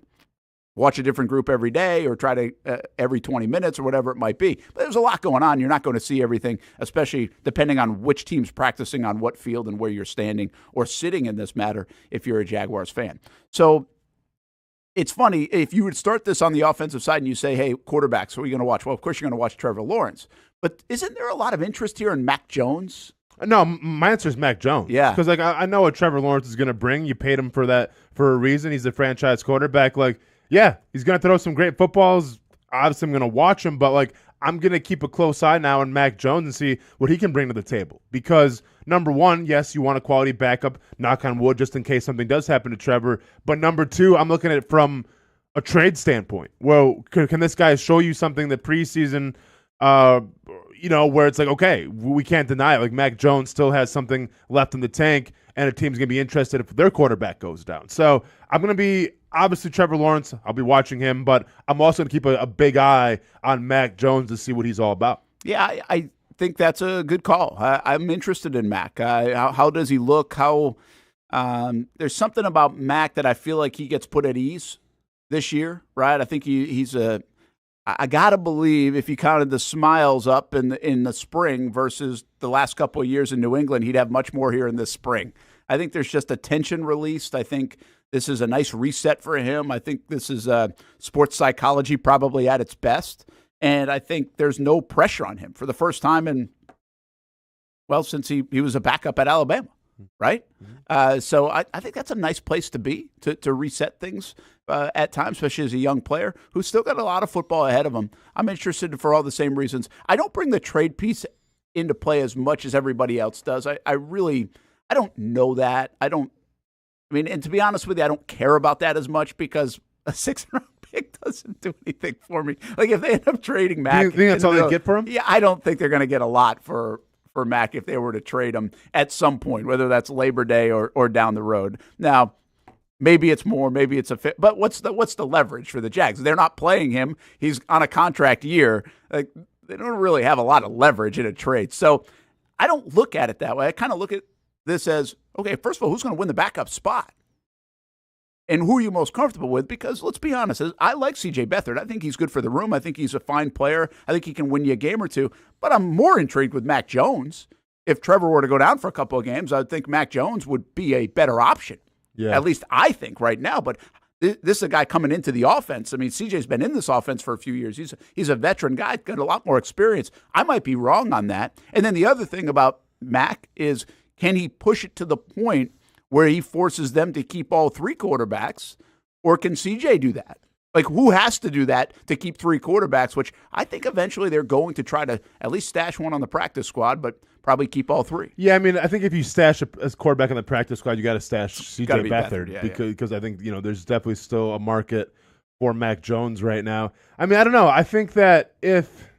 watch a different group every day or try to every 20 minutes or whatever it might be. But there's a lot going on. You're not going to see everything, especially depending on which team's practicing on what field and where you're standing or sitting in this matter if you're a Jaguars fan. So it's funny, if you would start this on the offensive side and you say, hey, quarterbacks, who are you going to watch? Well, of course you're going to watch Trevor Lawrence. But isn't there a lot of interest here in Mac Jones? No, my answer is Mac Jones. Yeah. Because like I know what Trevor Lawrence is going to bring. You paid him for that for a reason. He's a franchise quarterback. Like, yeah, he's going to throw some great footballs. Obviously, I'm going to watch him, but like I'm going to keep a close eye now on Mac Jones and see what he can bring to the table. Because number one, yes, you want a quality backup, knock on wood, just in case something does happen to Trevor. But number two, I'm looking at it from a trade standpoint. Well, can this guy show you something that preseason, where it's like, okay, we can't deny it. Like Mac Jones still has something left in the tank, and a team's going to be interested if their quarterback goes down. So I'm going to be, obviously, Trevor Lawrence. I'll be watching him, but I'm also going to keep a big eye on Mac Jones to see what he's all about. Yeah, I think that's a good call. I'm interested in Mac. How does he look? There's something about Mac that I feel like he gets put at ease this year, right? I think I got to believe if you counted the smiles up in the spring versus the last couple of years in New England, he'd have much more here in this spring. I think there's just a tension released. I think this is a nice reset for him. I think this is sports psychology probably at its best. And I think there's no pressure on him for the first time since he was a backup at Alabama, right? So I think that's a nice place to be, to reset things at times, especially as a young player who's still got a lot of football ahead of him. I'm interested for all the same reasons. I don't bring the trade piece into play as much as everybody else does. I don't know that. And to be honest with you, I don't care about that as much because a 6th-round pick doesn't do anything for me. Like if they end up trading Mac, you think that's all they get for him? Yeah, I don't think they're going to get a lot for Mac if they were to trade him at some point, whether that's Labor Day or down the road. Now, maybe it's more, maybe it's a fit. But what's the leverage for the Jags? They're not playing him. He's on a contract year. Like they don't really have a lot of leverage in a trade. So I don't look at it that way. I kind of look at this as, okay, first of all, who's going to win the backup spot? And who are you most comfortable with? Because let's be honest, I like C.J. Beathard. I think he's good for the room. I think he's a fine player. I think he can win you a game or two. But I'm more intrigued with Mac Jones. If Trevor were to go down for a couple of games, I would think Mac Jones would be a better option. Yeah. At least I think right now. But this is a guy coming into the offense. I mean, C.J.'s been in this offense for a few years. He's a veteran guy, got a lot more experience. I might be wrong on that. And then the other thing about Mac is, can he push it to the point where he forces them to keep all three quarterbacks, or can CJ do that? Like, who has to do that to keep three quarterbacks, which I think eventually they're going to try to at least stash one on the practice squad, but probably keep all three. Yeah, I mean, I think if you stash a quarterback on the practice squad, you got to stash CJ Beathard because I think, there's definitely still a market for Mac Jones right now. I mean, I don't know. I think that if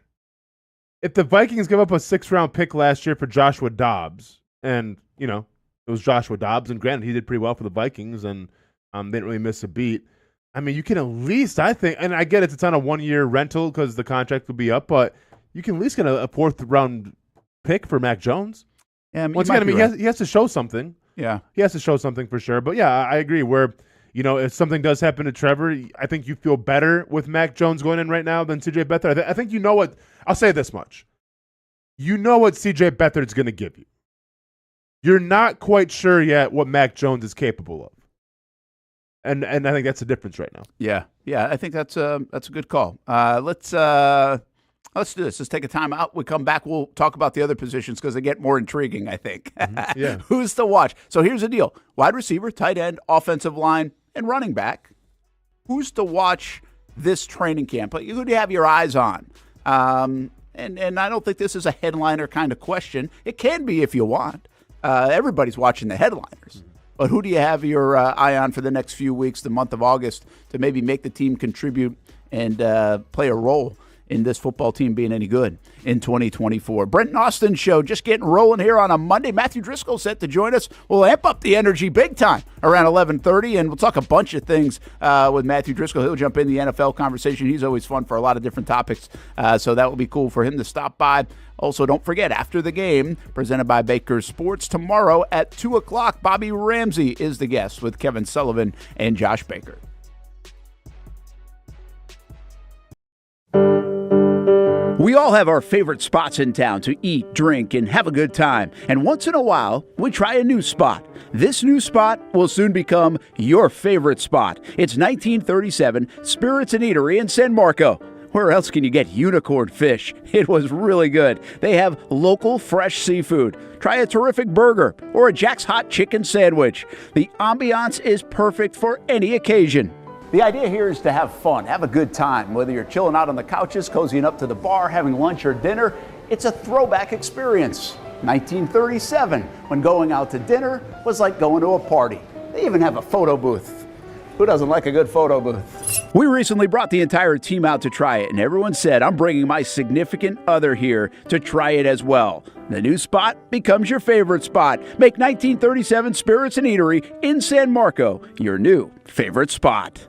the Vikings give up a 6th-round pick last year for Joshua Dobbs, and, it was Joshua Dobbs, and granted, he did pretty well for the Vikings, and didn't really miss a beat. I mean, you can at least, I think, and I get it's on a 1-year rental because the contract will be up, but you can at least get a 4th-round pick for Mac Jones. Yeah, once again, I mean, he has to show something. Yeah, he has to show something for sure. But yeah, I agree. Where if something does happen to Trevor, I think you feel better with Mac Jones going in right now than CJ Beathard. I think what. I'll say this much: what CJ Beathard's going to give you. You're not quite sure yet what Mac Jones is capable of. And I think that's the difference right now. Yeah, I think that's a good call. Let's do this. Let's take a time out. We come back. We'll talk about the other positions because they get more intriguing, I think. Mm-hmm. Yeah. Who's to watch? So here's the deal. Wide receiver, tight end, offensive line, and running back. Who's to watch this training camp? Who do you have your eyes on? And I don't think this is a headliner kind of question. It can be if you want. Everybody's watching the headliners. But who do you have your eye on for the next few weeks, the month of August, to maybe make the team contribute and play a role in this football team being any good in 2024. Brent Austen Show just getting rolling here on a Monday. Matthew Driscoll set to join us. We'll amp up the energy big time around 11:30, and we'll talk a bunch of things with Matthew Driscoll. He'll jump in the NFL conversation. He's always fun for a lot of different topics, so that will be cool for him to stop by. Also, don't forget, after the game, presented by Baker's Sports, tomorrow at 2 o'clock, Bobby Ramsey is the guest with Kevin Sullivan and Josh Baker. We all have our favorite spots in town to eat, drink, and have a good time. And once in a while, we try a new spot. This new spot will soon become your favorite spot. It's 1937 Spirits and Eatery in San Marco. Where else can you get unicorn fish? It was really good. They have local fresh seafood. Try a terrific burger or a Jack's Hot Chicken sandwich. The ambiance is perfect for any occasion. The idea here is to have fun, have a good time. Whether you're chilling out on the couches, cozying up to the bar, having lunch or dinner, it's a throwback experience. 1937, when going out to dinner was like going to a party. They even have a photo booth. Who doesn't like a good photo booth? We recently brought the entire team out to try it, and everyone said, I'm bringing my significant other here to try it as well. The new spot becomes your favorite spot. Make 1937 Spirits and Eatery in San Marco your new favorite spot.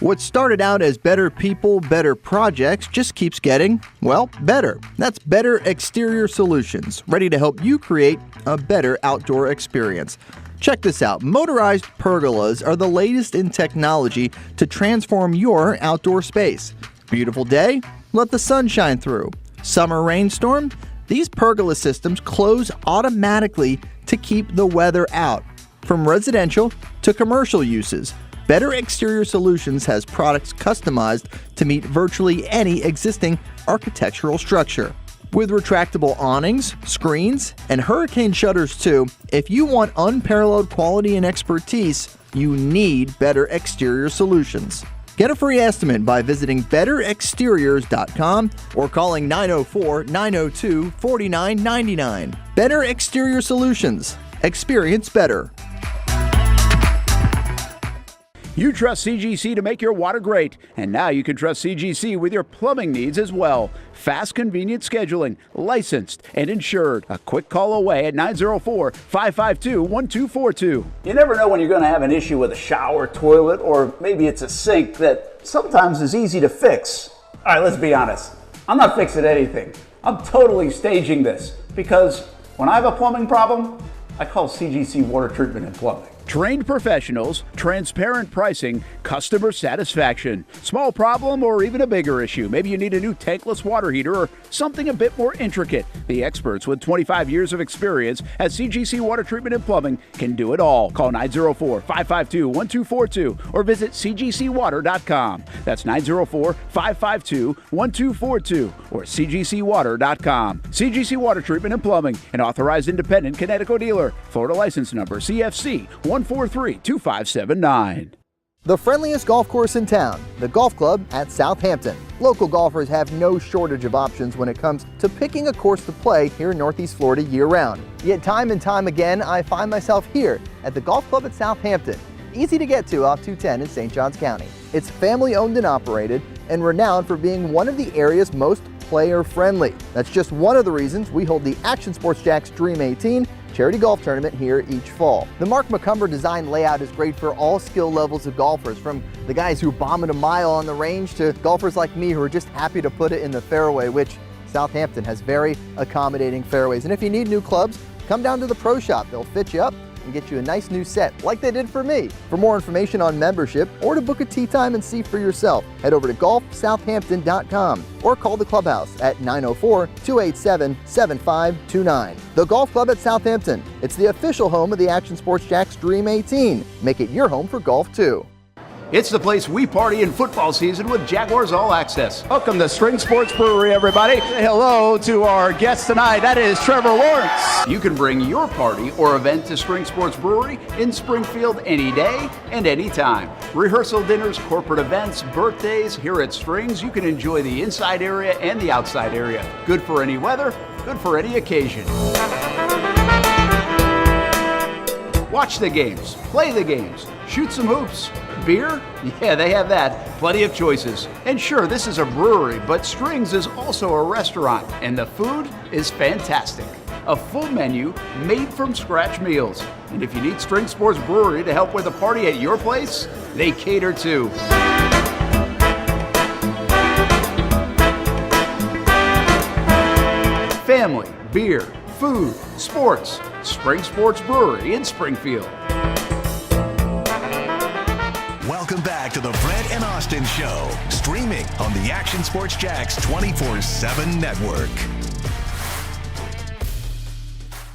What started out as better people, better projects just keeps getting, well, better. That's Better Exterior Solutions, ready to help you create a better outdoor experience. Check this out. Motorized pergolas are the latest in technology to transform your outdoor space. Beautiful day? Let the sun shine through. Summer rainstorm? These pergola systems close automatically to keep the weather out. From residential to commercial uses, Better Exterior Solutions has products customized to meet virtually any existing architectural structure. With retractable awnings, screens, and hurricane shutters too, if you want unparalleled quality and expertise, you need Better Exterior Solutions. Get a free estimate by visiting betterexteriors.com or calling 904-902-4999. Better Exterior Solutions. Experience better. You trust CGC to make your water great, and now you can trust CGC with your plumbing needs as well. Fast, convenient scheduling, licensed and insured. A quick call away at 904-552-1242. You never know when you're going to have an issue with a shower, toilet, or maybe it's a sink that sometimes is easy to fix. All right, let's be honest. I'm not fixing anything. I'm totally staging this because when I have a plumbing problem, I call CGC Water Treatment and Plumbing. Trained professionals, transparent pricing, customer satisfaction. Small problem or even a bigger issue. Maybe you need a new tankless water heater or something a bit more intricate. The experts with 25 years of experience at CGC Water Treatment and Plumbing can do it all. Call 904-552-1242 or visit cgcwater.com. That's 904-552-1242 or cgcwater.com. CGC Water Treatment and Plumbing, an authorized independent Connecticut dealer. Florida license number CFC 1432579. The friendliest golf course in town, the Golf Club at Southampton. Local golfers have no shortage of options when it comes to picking a course to play here in Northeast Florida year-round. Yet time and time again, I find myself here at the Golf Club at Southampton. Easy to get to off 210 in St. Johns County. It's family-owned and operated and renowned for being one of the area's most player-friendly. That's just one of the reasons we hold the Action Sports Jacks Dream 18 charity golf tournament here each fall. The Mark McCumber design layout is great for all skill levels of golfers, from the guys who bomb it a mile on the range to golfers like me who are just happy to put it in the fairway, which Southampton has very accommodating fairways. And if you need new clubs, come down to the pro shop. They'll fit you up and get you a nice new set like they did for me. For more information on membership or to book a tee time and see for yourself, head over to golfsouthampton.com or call the clubhouse at 904-287-7529. The Golf Club at Southampton. It's the official home of the Action Sports Jacks Dream 18. Make it your home for golf too. It's the place we party in football season with Jaguars All Access. Welcome to Spring Sports Brewery, everybody. Say hello to our guest tonight. That is Trevor Lawrence. You can bring your party or event to Spring Sports Brewery in Springfield any day and any time. Rehearsal dinners, corporate events, birthdays. Here at Strings, you can enjoy the inside area and the outside area. Good for any weather, good for any occasion. Watch the games, play the games, shoot some hoops, beer? Yeah, they have that. Plenty of choices. And sure, this is a brewery, but Strings is also a restaurant, and the food is fantastic. A full menu made from scratch meals. And if you need String Sports Brewery to help with a party at your place, they cater too. Family, beer, food, sports. Spring Sports Brewery in Springfield. Welcome back to the Brent and Austin Show, streaming on the Action Sports Jax 24/7 network.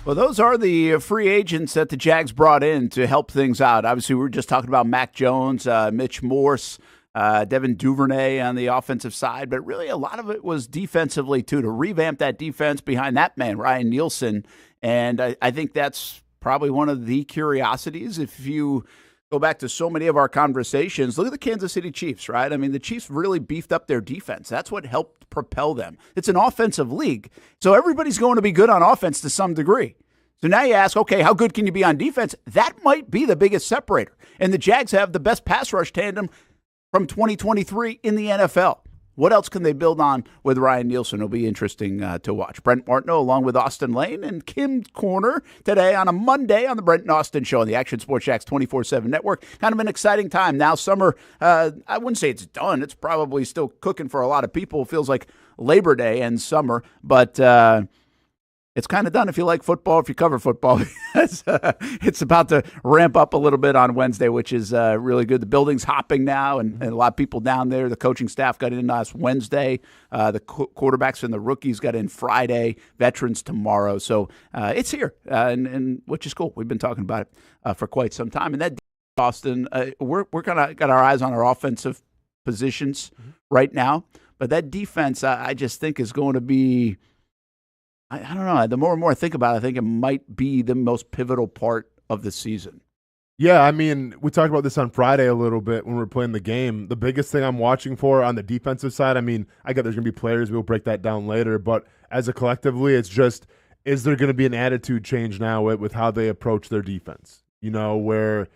Well, those are the free agents that the Jags brought in to help things out. Obviously, we were just talking about Mac Jones, Mitch Morse, Devin Duvernay on the offensive side, but really a lot of it was defensively, too, to revamp that defense behind that man, Ryan Nielsen. And I think that's probably one of the curiosities. If you go back to so many of our conversations, look at the Kansas City Chiefs, right? I mean, the Chiefs really beefed up their defense. That's what helped propel them. It's an offensive league, so everybody's going to be good on offense to some degree. So now you ask, okay, how good can you be on defense? That might be the biggest separator. And the Jags have the best pass rush tandem from 2023 in the NFL. What else can they build on with Ryan Nielsen? It'll be interesting to watch. Brent Martineau along with Austin Lane and Kim Corner today on a Monday on the Brent and Austin Show on the Action Sports Jax 24/7 network. Kind of an exciting time. Now summer, I wouldn't say it's done. It's probably still cooking for a lot of people. It feels like Labor Day and summer, but it's kind of done if you like football, if you cover football. It's about to ramp up a little bit on Wednesday, which is really good. The building's hopping now, and a lot of people down there. The coaching staff got in last Wednesday. The quarterbacks and the rookies got in Friday. Veterans tomorrow. So it's here, and which is cool. We've been talking about it for quite some time. And that, Austin, we're got our eyes on our offensive positions right now. But that defense, I just think, is going to be – I don't know. The more and more I think about it, I think it might be the most pivotal part of the season. Yeah, I mean, we talked about this on Friday a little bit when we were playing the game. The biggest thing I'm watching for on the defensive side, I mean, I get there's going to be players. We'll break that down later. But as a collectively, it's just, is there going to be an attitude change now with how they approach their defense? You know, where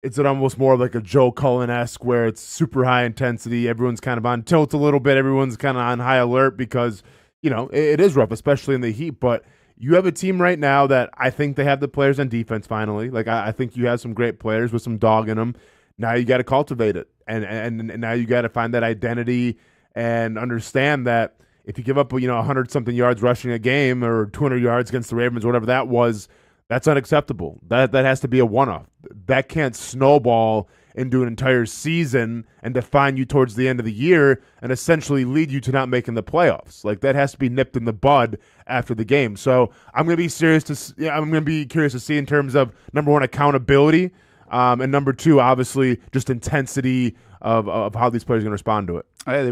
it's almost more like a Joe Cullen-esque where it's super high intensity. Everyone's kind of on tilt a little bit. Everyone's kind of on high alert because – you know, it is rough, especially in the heat, but you have a team right now that I think they have the players on defense finally. Like, I think you have some great players with some dog in them. Now you got to cultivate it, and now you got to find that identity and understand that if you give up, 100-something yards rushing a game or 200 yards against the Ravens, whatever that was, that's unacceptable. That has to be a one-off. That can't snowball into an entire season and define you towards the end of the year and essentially lead you to not making the playoffs. Like, that has to be nipped in the bud after the game. So I'm going to be curious to see in terms of, number one, accountability, and number two, obviously, just intensity of how these players are going to respond to it.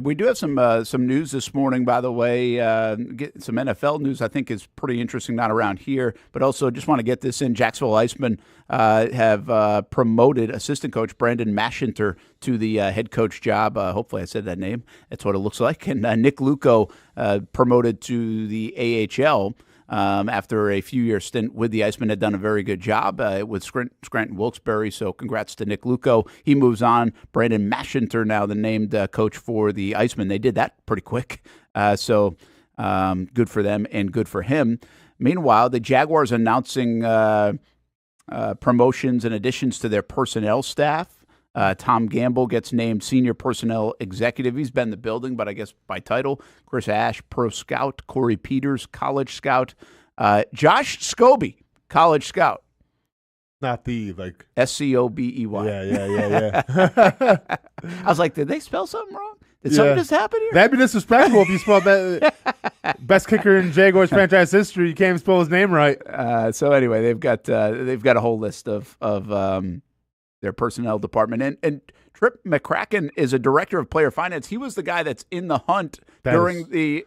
We do have some news this morning, by the way. Get some NFL news I think is pretty interesting, not around here, but also just want to get this in. Jacksonville Icemen have promoted assistant coach Brandon Mashinter to the head coach job. Hopefully I said that name. That's what it looks like. And Nick Luco promoted to the AHL. After a few-year stint with the Icemen, had done a very good job with Scranton Wilkes-Barre, so congrats to Nick Luco. He moves on. Brandon Mashinter now the named coach for the Icemen. They did that pretty quick, so good for them and good for him. Meanwhile, the Jaguars announcing promotions and additions to their personnel staff. Tom Gamble gets named Senior Personnel Executive. He's been in the building, but I guess by title. Chris Ash, Pro Scout. Corey Peters, College Scout. Josh Scobey, College Scout. Not the, like... Scobey. Yeah. I was like, did they spell something wrong? Did something just happen here? That'd be disrespectful if you spelled that. Best kicker in Jaguars franchise history. You can't even spell his name right. So anyway, they've got a whole list of their personnel department. And Trip McCracken is a director of player finance. He was the guy that's in the hunt during the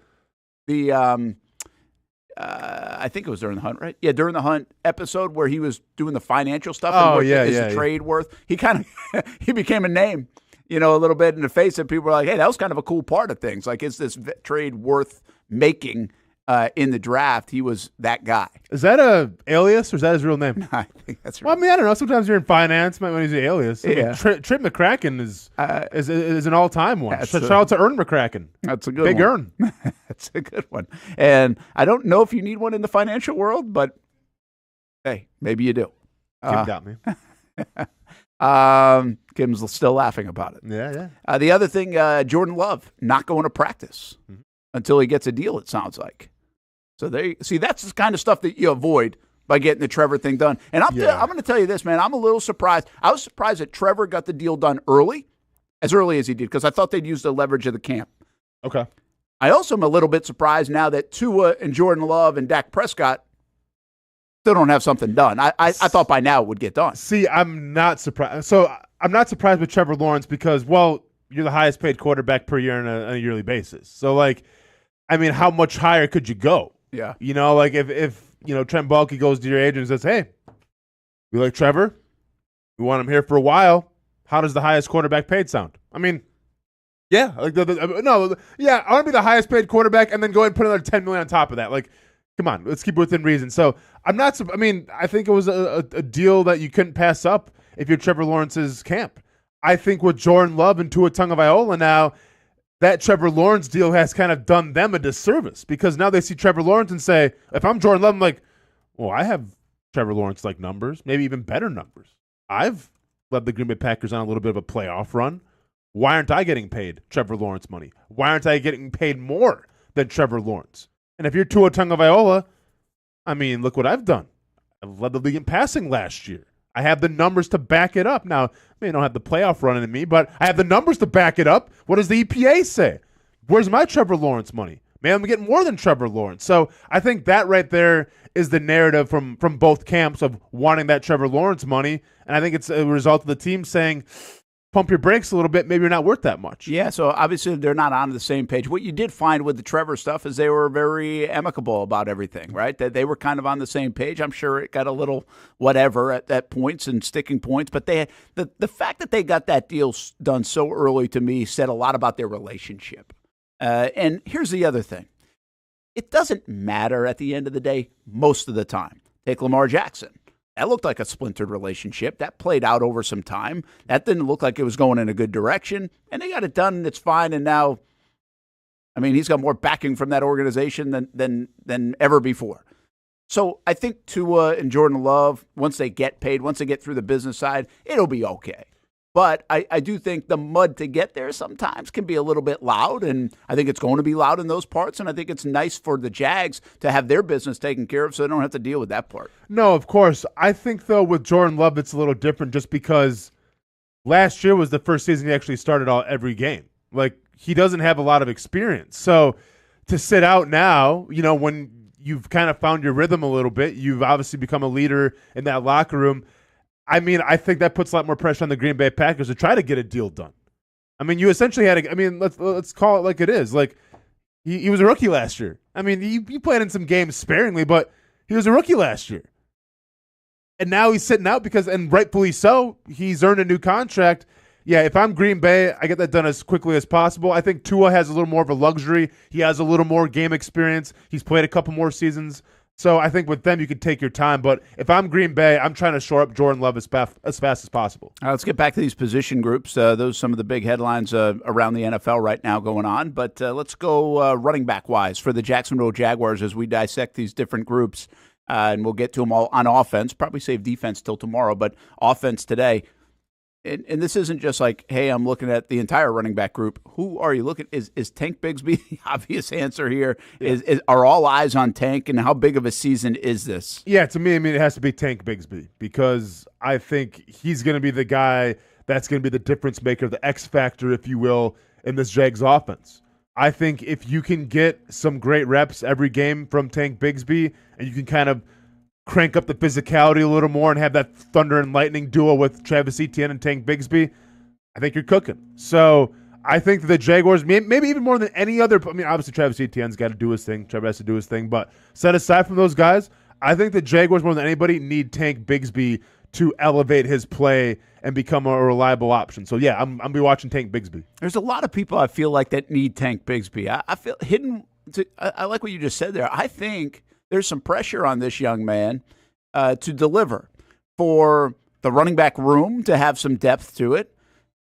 I think it was during the hunt, right? Yeah, during the hunt episode where he was doing the financial stuff. And trade worth. He kind of he became a name, a little bit in the face, and people were like, hey, that was kind of a cool part of things. Like, is this trade worth making in the draft, he was that guy. Is that a alias or is that his real name? I think that's right. Well, I mean, I don't know. Sometimes you're in finance, might want to use an alias. I mean, Trip McCracken is an all-time one. Shout out to Ern McCracken. That's a good Big one. Ern. That's a good one. And I don't know if you need one in the financial world, but hey, maybe you do. Kim got me. Kim's still laughing about it. Yeah. The other thing, Jordan Love not going to practice until he gets a deal, it sounds like. So that's the kind of stuff that you avoid by getting the Trevor thing done. And I'm going to tell you this, man. I'm a little surprised. I was surprised that Trevor got the deal done as early as he did, because I thought they'd use the leverage of the camp. Okay. I also am a little bit surprised now that Tua and Jordan Love and Dak Prescott still don't have something done. I thought by now it would get done. See, I'm not surprised. So I'm not surprised with Trevor Lawrence because, well, you're the highest paid quarterback per year on a yearly basis. So, like, I mean, how much higher could you go? Yeah. You know, like if Trent Baalke goes to your agent and says, hey, we like Trevor. We want him here for a while. How does the highest quarterback paid sound? I mean, yeah. I want to be the highest paid quarterback and then go ahead and put another $10 million on top of that. Like, come on, let's keep it within reason. So I think it was a deal that you couldn't pass up if you're Trevor Lawrence's camp. I think with Jordan Love and Tua Tagovailoa now, that Trevor Lawrence deal has kind of done them a disservice because now they see Trevor Lawrence and say, if I'm Jordan Love, I'm like, well, I have Trevor Lawrence-like numbers, maybe even better numbers. I've led the Green Bay Packers on a little bit of a playoff run. Why aren't I getting paid Trevor Lawrence money? Why aren't I getting paid more than Trevor Lawrence? And if you're Tua Tagovailoa, I mean, look what I've done. I've led the league in passing last year. I have the numbers to back it up. Now, I mean, I don't have the playoff running in me, but I have the numbers to back it up. What does the EPA say? Where's my Trevor Lawrence money? Man, I'm getting more than Trevor Lawrence. So I think that right there is the narrative from both camps of wanting that Trevor Lawrence money. And I think it's a result of the team saying, pump your brakes a little bit. Maybe you're not worth that much. Yeah, so obviously they're not on the same page. What you did find with the Trevor stuff is they were very amicable about everything, right? That they were kind of on the same page. I'm sure it got a little whatever at points and sticking points, but they the fact that they got that deal done so early to me said a lot about their relationship. And here's the other thing. It doesn't matter at the end of the day most of the time. Take Lamar Jackson. That looked like a splintered relationship. That played out over some time. That didn't look like it was going in a good direction. And they got it done, and it's fine. And now, I mean, he's got more backing from that organization than ever before. So I think Tua and Jordan Love, once they get paid, once they get through the business side, it'll be okay. But I do think the mud to get there sometimes can be a little bit loud, and I think it's going to be loud in those parts, and I think it's nice for the Jags to have their business taken care of so they don't have to deal with that part. No, of course. I think, though, with Jordan Love, it's a little different just because last year was the first season he actually started every game. Like, he doesn't have a lot of experience. So to sit out now, you know, when you've kind of found your rhythm a little bit, you've obviously become a leader in that locker room. I mean, I think that puts a lot more pressure on the Green Bay Packers to try to get a deal done. I mean, you essentially had let's call it like it is. Like, he was a rookie last year. I mean, he played in some games sparingly, but he was a rookie last year. And now he's sitting out and rightfully so, he's earned a new contract. Yeah, if I'm Green Bay, I get that done as quickly as possible. I think Tua has a little more of a luxury. He has a little more game experience. He's played a couple more seasons. So I think with them, you can take your time. But if I'm Green Bay, I'm trying to shore up Jordan Love as fast as possible. All right, let's get back to these position groups. Those are some of the big headlines around the NFL right now going on. But let's go running back-wise for the Jacksonville Jaguars as we dissect these different groups. And we'll get to them all on offense. Probably save defense till tomorrow, but offense today. And this isn't just like, hey, I'm looking at the entire running back group. Who are you looking? Is Tank Bigsby the obvious answer here? Yeah. Are all eyes on Tank, and how big of a season is this? Yeah, to me, I mean, it has to be Tank Bigsby because I think he's going to be the guy that's going to be the difference maker, the X factor, if you will, in this Jags offense. I think if you can get some great reps every game from Tank Bigsby and you can kind of crank up the physicality a little more and have that thunder and lightning duo with Travis Etienne and Tank Bigsby, I think you're cooking. So I think that the Jaguars, maybe even more than any other, I mean, obviously Travis Etienne's got to do his thing. Trevor has to do his thing. But set aside from those guys, I think the Jaguars more than anybody need Tank Bigsby to elevate his play and become a reliable option. So, yeah, I'm going to be watching Tank Bigsby. There's a lot of people I feel like that need Tank Bigsby. I feel hidden I like what you just said there. I think there's some pressure on this young man to deliver, for the running back room to have some depth to it,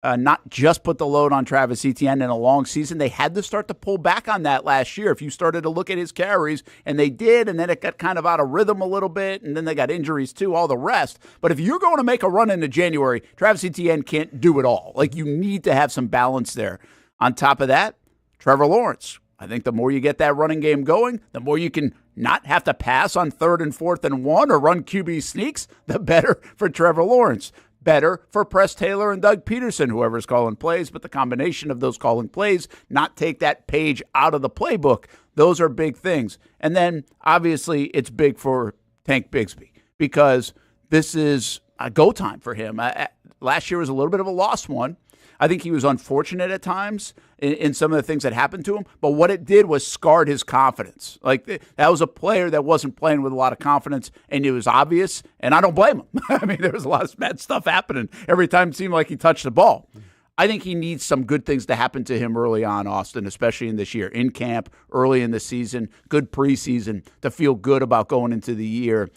not just put the load on Travis Etienne in a long season. They had to start to pull back on that last year. If you started to look at his carries, and they did, and then it got kind of out of rhythm a little bit, and then they got injuries too, all the rest. But if you're going to make a run into January, Travis Etienne can't do it all. Like, you need to have some balance there. On top of that, Trevor Lawrence. I think the more you get that running game going, the more you can not have to pass on 3rd and 4th and 1 or run QB sneaks, the better for Trevor Lawrence. Better for Press Taylor and Doug Peterson, whoever's calling plays, but the combination of those calling plays, not take that page out of the playbook, those are big things. And then, obviously, it's big for Tank Bigsby, because this is a go time for him. Last year was a little bit of a lost one. I think he was unfortunate at times in some of the things that happened to him, but what it did was scarred his confidence. Like, that was a player that wasn't playing with a lot of confidence, and it was obvious, and I don't blame him. I mean, there was a lot of bad stuff happening every time it seemed like he touched the ball. I think he needs some good things to happen to him early on, Austin, especially in this year, in camp, early in the season, good preseason, to feel good about going into the year,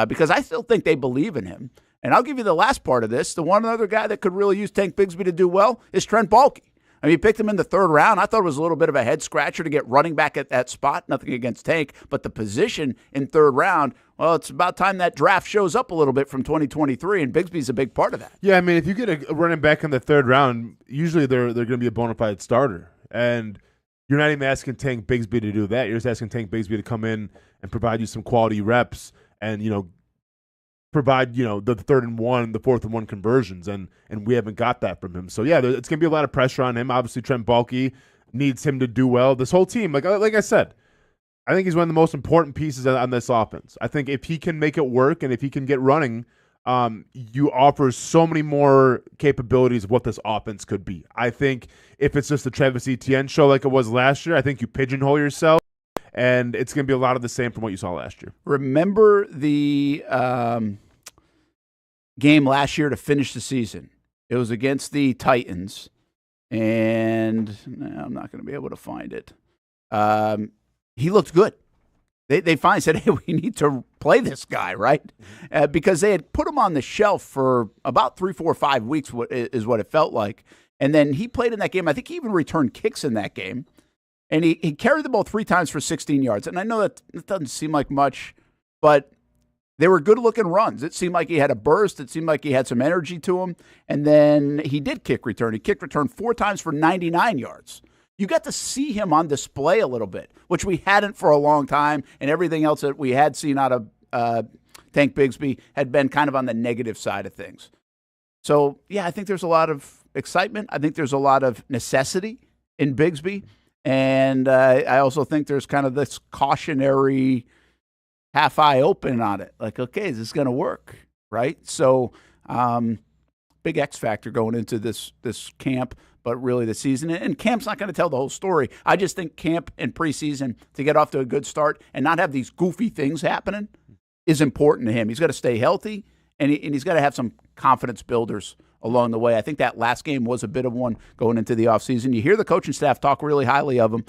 because I still think they believe in him. And I'll give you the last part of this. The one other guy that could really use Tank Bigsby to do well is Trent Baalke. I mean, you picked him in the 3rd round. I thought it was a little bit of a head-scratcher to get running back at that spot. Nothing against Tank, but the position in 3rd round, well, it's about time that draft shows up a little bit from 2023, and Bigsby's a big part of that. Yeah, I mean, if you get a running back in the 3rd round, usually they're going to be a bona fide starter. And you're not even asking Tank Bigsby to do that. You're just asking Tank Bigsby to come in and provide you some quality reps and, provide, the 3rd and 1, the 4th and 1 conversions, and we haven't got that from him. So, yeah, it's going to be a lot of pressure on him. Obviously, Trent Baalke needs him to do well. This whole team, like I said, I think he's one of the most important pieces on this offense. I think if he can make it work and if he can get running, you offer so many more capabilities of what this offense could be. I think if it's just the Travis Etienne show like it was last year, I think you pigeonhole yourself. And it's going to be a lot of the same from what you saw last year. Remember the game last year to finish the season? It was against the Titans, and I'm not going to be able to find it. He looked good. They finally said, hey, we need to play this guy, right? Because they had put him on the shelf for about 3, 4, 5 weeks is what it felt like. And then he played in that game. I think he even returned kicks in that game. And he carried the ball 3 times for 16 yards. And I know that it doesn't seem like much, but they were good-looking runs. It seemed like he had a burst. It seemed like he had some energy to him. And then he did kick return. He kicked return 4 times for 99 yards. You got to see him on display a little bit, which we hadn't for a long time, and everything else that we had seen out of Tank Bigsby had been kind of on the negative side of things. So, yeah, I think there's a lot of excitement. I think there's a lot of necessity in Bigsby. And I also think there's kind of this cautionary half eye open on it. Like, okay, is this going to work? Right? So big X factor going into this camp, but really the season. And camp's not going to tell the whole story. I just think camp and preseason to get off to a good start and not have these goofy things happening is important to him. He's got to stay healthy, and he's got to have some confidence builders along the way. I think that last game was a bit of one going into the offseason. You hear the coaching staff talk really highly of him,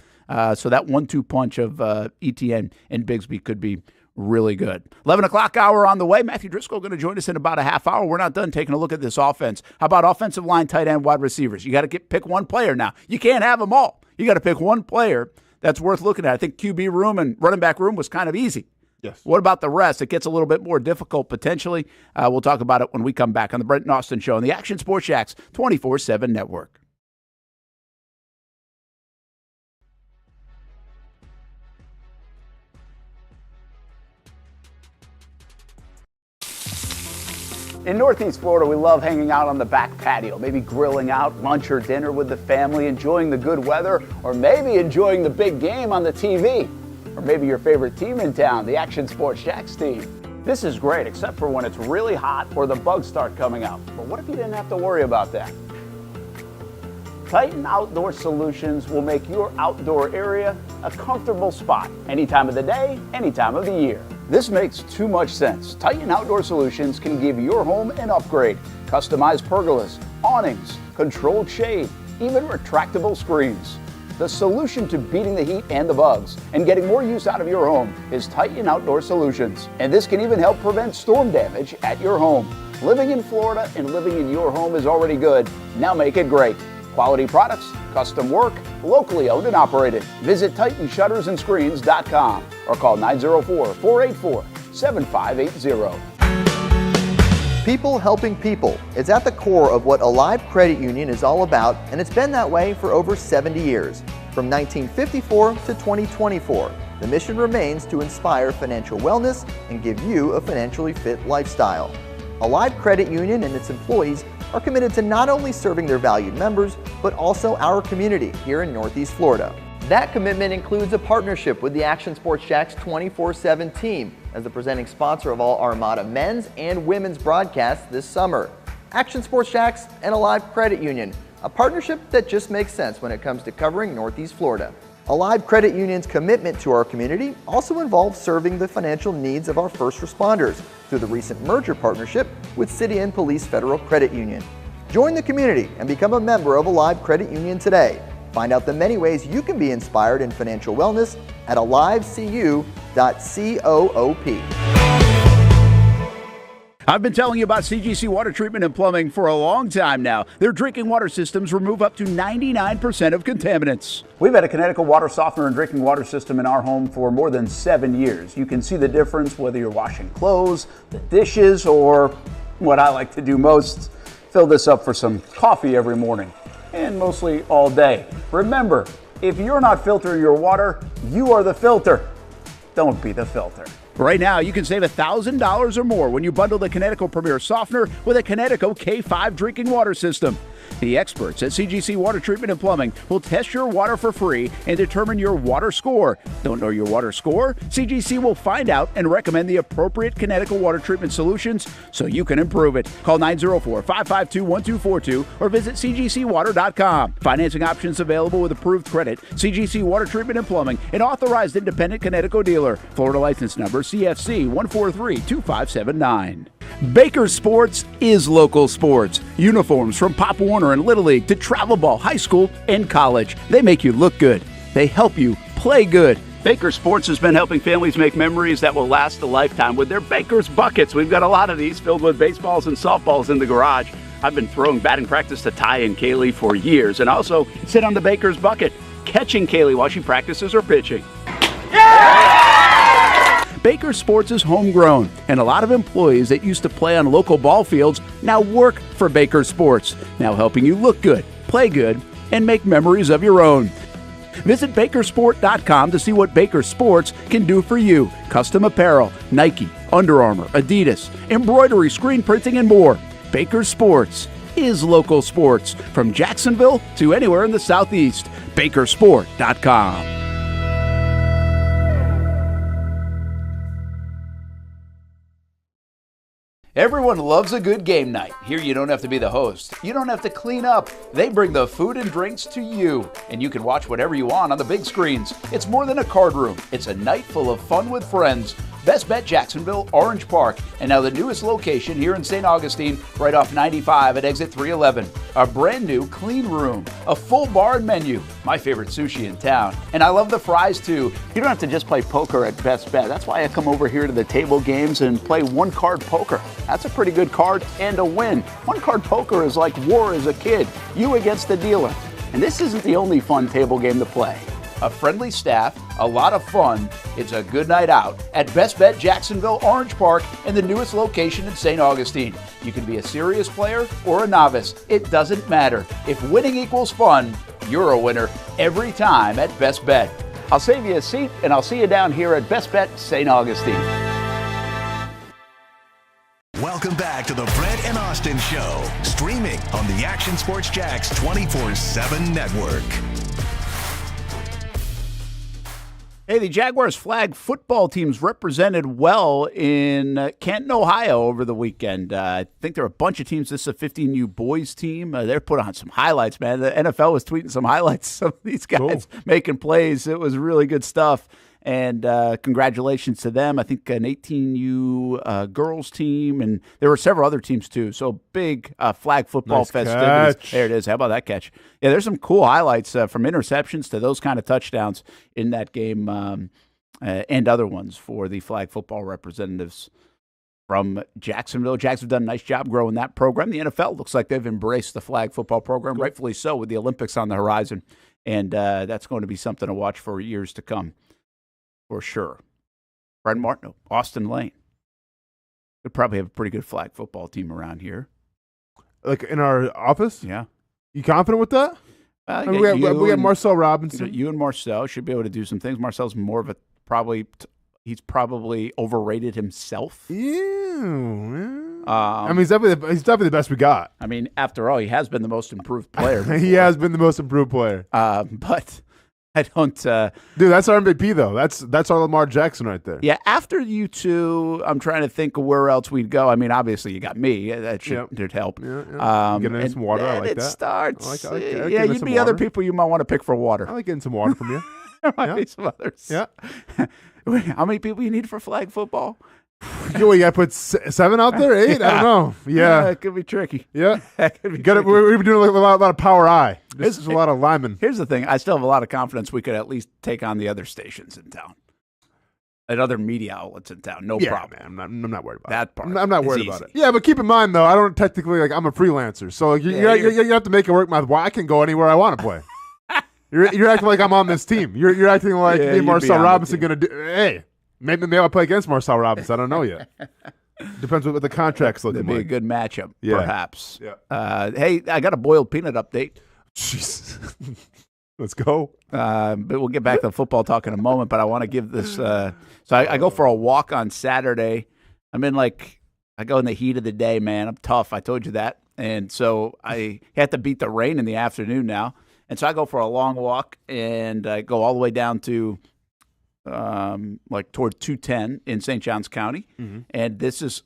so that 1-2 punch of Etienne and Bigsby could be really good. 11 o'clock hour on the way. Matthew Driscoll going to join us in about a half hour. We're not done taking a look at this offense. How about offensive line, tight end, wide receivers? You got to pick one player now. You can't have them all. You got to pick one player that's worth looking at. I think QB room and running back room was kind of easy. Yes. What about the rest? It gets a little bit more difficult potentially. We'll talk about it when we come back on the Brent Austen Show on the Action Sports Jacks 24/7 Network. In Northeast Florida, we love hanging out on the back patio, maybe grilling out lunch or dinner with the family, enjoying the good weather, or maybe enjoying the big game on the TV. Or maybe your favorite team in town, the Action Sports Jacks team. This is great, except for when it's really hot or the bugs start coming out. But what if you didn't have to worry about that? Titan Outdoor Solutions will make your outdoor area a comfortable spot any time of the day, any time of the year. This makes too much sense. Titan Outdoor Solutions can give your home an upgrade. Customized pergolas, awnings, controlled shade, even retractable screens. The solution to beating the heat and the bugs and getting more use out of your home is Titan Outdoor Solutions. And this can even help prevent storm damage at your home. Living in Florida and living in your home is already good. Now make it great. Quality products, custom work, locally owned and operated. Visit TitanShuttersAndScreens.com or call 904-484-7580. People helping people is at the core of what Alive Credit Union is all about, and it's been that way for over 70 years. From 1954 to 2024, the mission remains to inspire financial wellness and give you a financially fit lifestyle. Alive Credit Union and its employees are committed to not only serving their valued members, but also our community here in Northeast Florida. That commitment includes a partnership with the Action Sports Jax 24/7 team as the presenting sponsor of all Armada men's and women's broadcasts this summer. Action Sports Jax and Alive Credit Union, a partnership that just makes sense when it comes to covering Northeast Florida. Alive Credit Union's commitment to our community also involves serving the financial needs of our first responders through the recent merger partnership with City and Police Federal Credit Union. Join the community and become a member of Alive Credit Union today. Find out the many ways you can be inspired in financial wellness at alivecu.coop. I've been telling you about CGC Water Treatment and Plumbing for a long time now. Their drinking water systems remove up to 99% of contaminants. We've had a Connecticut water softener and drinking water system in our home for more than 7 years. You can see the difference whether you're washing clothes, the dishes, or what I like to do most, fill this up for some coffee every morning, and mostly all day. Remember, if you're not filtering your water, you are the filter. Don't be the filter. Right now, you can save $1,000 or more when you bundle the Connecticut Premier Softener with a Connecticut K5 drinking water system. The experts at CGC Water Treatment and Plumbing will test your water for free and determine your water score. Don't know your water score? CGC will find out and recommend the appropriate Connecticut water treatment solutions so you can improve it. Call 904-552-1242 or visit cgcwater.com. Financing options available with approved credit. CGC Water Treatment and Plumbing, an authorized independent Connecticut dealer. Florida license number CFC 1432579. Baker Sports is local sports. Uniforms from Pop Warner and Little League to travel ball, high school, and college. They make you look good. They help you play good. Baker Sports has been helping families make memories that will last a lifetime with their Baker's Buckets. We've got a lot of these filled with baseballs and softballs in the garage. I've been throwing batting practice to Ty and Kaylee for years and also sit on the Baker's Bucket, catching Kaylee while she practices her pitching. Baker Sports is homegrown, and a lot of employees that used to play on local ball fields now work for Baker Sports, now helping you look good, play good, and make memories of your own. Visit Bakersport.com to see what Baker Sports can do for you. Custom apparel, Nike, Under Armour, Adidas, embroidery, screen printing, and more. Baker Sports is local sports from Jacksonville to anywhere in the Southeast. Bakersport.com. Everyone loves a good game night. Here you don't have to be the host. You don't have to clean up. They bring the food and drinks to you, and you can watch whatever you want on the big screens. It's more than a card room. It's a night full of fun with friends. Best Bet Jacksonville, Orange Park, and now the newest location here in St. Augustine, right off 95 at exit 311. A brand new clean room, a full bar and menu, my favorite sushi in town. And I love the fries too. You don't have to just play poker at Best Bet. That's why I come over here to the table games and play one-card poker. That's a pretty good card and a win. One-card poker is like war as a kid, you against the dealer. And this isn't the only fun table game to play. A friendly staff, a lot of fun. It's a good night out at Best Bet Jacksonville, Orange Park, and the newest location in St. Augustine. You can be a serious player or a novice. It doesn't matter. If winning equals fun, you're a winner every time at Best Bet. I'll save you a seat, and I'll see you down here at Best Bet St. Augustine. Welcome back to the Brent and Austen Show, streaming on the Action Sports Jax 24/7 network. Hey, the Jaguars flag football teams represented well in Canton, Ohio over the weekend. I think there are a bunch of teams. This is a 15U boys team. They're put on some highlights, man. The NFL was tweeting some highlights. Some of these guys making plays. It was really good stuff. And congratulations to them. I think an 18U girls team, and there were several other teams too. So big flag football Nice festivities. catch. There it is. How about that catch? Yeah, there's some cool highlights from interceptions to those kind of touchdowns in that game and other ones for the flag football representatives from Jacksonville. Jacksonville done a nice job growing that program. The NFL looks like they've embraced the flag football program, rightfully so, with the Olympics on the horizon. And that's going to be something to watch for years to come, for sure. Brent Martineau, Austen Lane. We'd probably have a pretty good flag football team around here. Like in our office? Yeah. You confident with that? We got Marcel Robinson. You and Marcel should be able to do some things. Marcel's more of a he's probably overrated himself. I mean, he's definitely the best we got. I mean, after all, he has been the most improved player. He has been the most improved player. But I don't. Dude, that's our MVP though. That's our Lamar Jackson right there. Yeah. After you two, I'm trying to think of where else we'd go. I mean, obviously you got me. That should help. Yeah. Getting some water. I like it that. Starts. I like yeah, you'd be other people you might want to pick for water. I like getting some water from you. There might be some others. Yeah. Wait, how many people you need for flag football? You got to put 7 out there? 8? Yeah. I don't know. Yeah. It could be tricky. Yeah. That could be We've been doing a lot of power eye. This is a lot of linemen. Here's the thing. I still have a lot of confidence we could at least take on the other stations in town. And other media outlets in town. No problem. Man, I'm not worried about that part. I'm not worried about it. Yeah, but keep in mind, though, I don't technically, I'm a freelancer. So you have to make it work. I can go anywhere I want to play. You're acting like I'm on this team. You're acting like me and Marcel Robinson going to do. Hey, maybe I'll play against Marcel Robinson. I don't know yet. Depends what the contract's looking like. It'd be a good matchup, perhaps. Yeah. Hey, I got a boiled peanut update. Jeez. Let's go. But we'll get back to football talk in a moment. But I want to give this. So I go for a walk on Saturday. I go in the heat of the day, man. I'm tough. I told you that. And so I had to beat the rain in the afternoon now. And so I go for a long walk, and I go all the way down to toward 210 in St. Johns County. Mm-hmm. And this is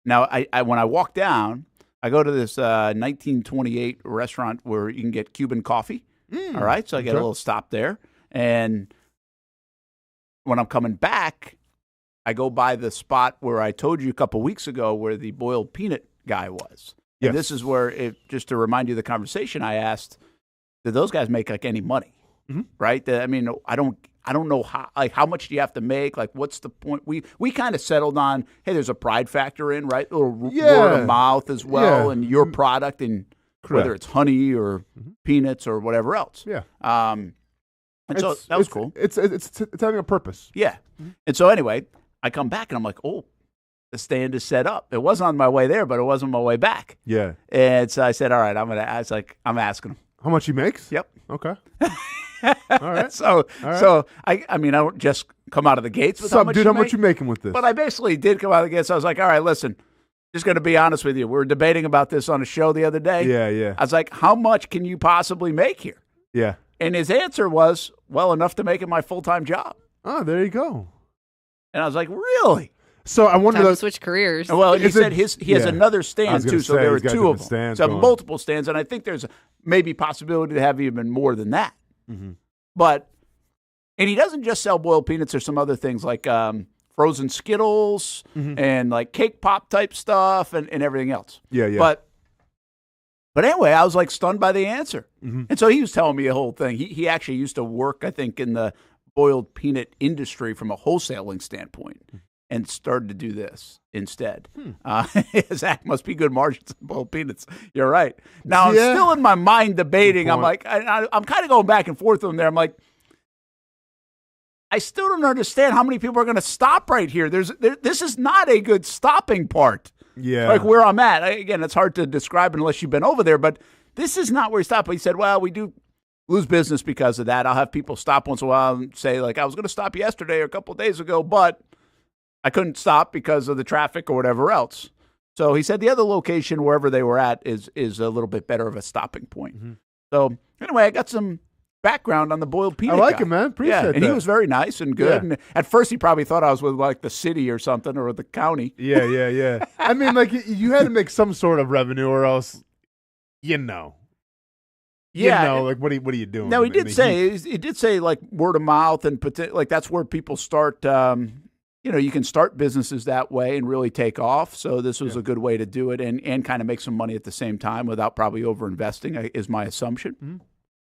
now I when I walk down, I go to this 1928 restaurant where you can get Cuban coffee. All right, so I get a little stop there, and when I'm coming back, I go by the spot where I told you a couple weeks ago where the boiled peanut guy was. Yes. And this is where, just to remind you of the conversation, I asked, did those guys make any money? Mm-hmm. Right? I mean, I don't know how much do you have to make? What's the point? We kind of settled on, hey, there's a pride factor in, right? A little word of mouth as well, and your product, and whether it's honey or peanuts or whatever else. Yeah. And so that was cool. It's having a purpose. Yeah. Mm-hmm. And so anyway, I come back and I'm like, oh, the stand is set up. It wasn't on my way there, but it was on my way back. Yeah. And so I said, all right, I'm asking him. How much he makes? Yep. Okay. All right. So I don't just come out of the gates with how much how much you making with this? But I basically did come out of the gates. I was like, all right, listen, just going to be honest with you. We were debating about this on a show the other day. Yeah. I was like, how much can you possibly make here? Yeah. And his answer was, well, enough to make it my full-time job. Oh, there you go. And I was like, really? So I wonder to switch careers. Well, he said he has another stand too, so there are 2 of them. So multiple stands, and I think there's maybe possibility to have even more than that. Mm-hmm. And he doesn't just sell boiled peanuts. There's some other things like frozen Skittles and cake pop type stuff and everything else. Yeah. But anyway, I was stunned by the answer. Mm-hmm. And so he was telling me a whole thing. He actually used to work, I think, in the boiled peanut industry from a wholesaling standpoint. And started to do this instead. Zach, must be good margins on boiled peanuts. You're right. Now, I'm still in my mind debating. I'm like, I'm kind of going back and forth with him there. I'm like, I still don't understand how many people are going to stop right here. This is not a good stopping part. Yeah. Where I'm at. Again, it's hard to describe unless you've been over there, but this is not where he stopped. But he said, well, we do lose business because of that. I'll have people stop once in a while and say, I was going to stop yesterday or a couple of days ago, but I couldn't stop because of the traffic or whatever else. So he said the other location, wherever they were at, is a little bit better of a stopping point. Mm-hmm. So anyway, I got some background on the boiled peanut I like guy. him, man. Appreciate that. And he was very nice and good. Yeah. And at first he probably thought I was with the city or something or the county. Yeah. I mean, you had to make some sort of revenue or else, Yeah. like what are you doing? No, he in the did say like word of mouth and like that's where people start. You can start businesses that way and really take off. So this was a good way to do it and kind of make some money at the same time without probably over-investing, is my assumption. Mm-hmm.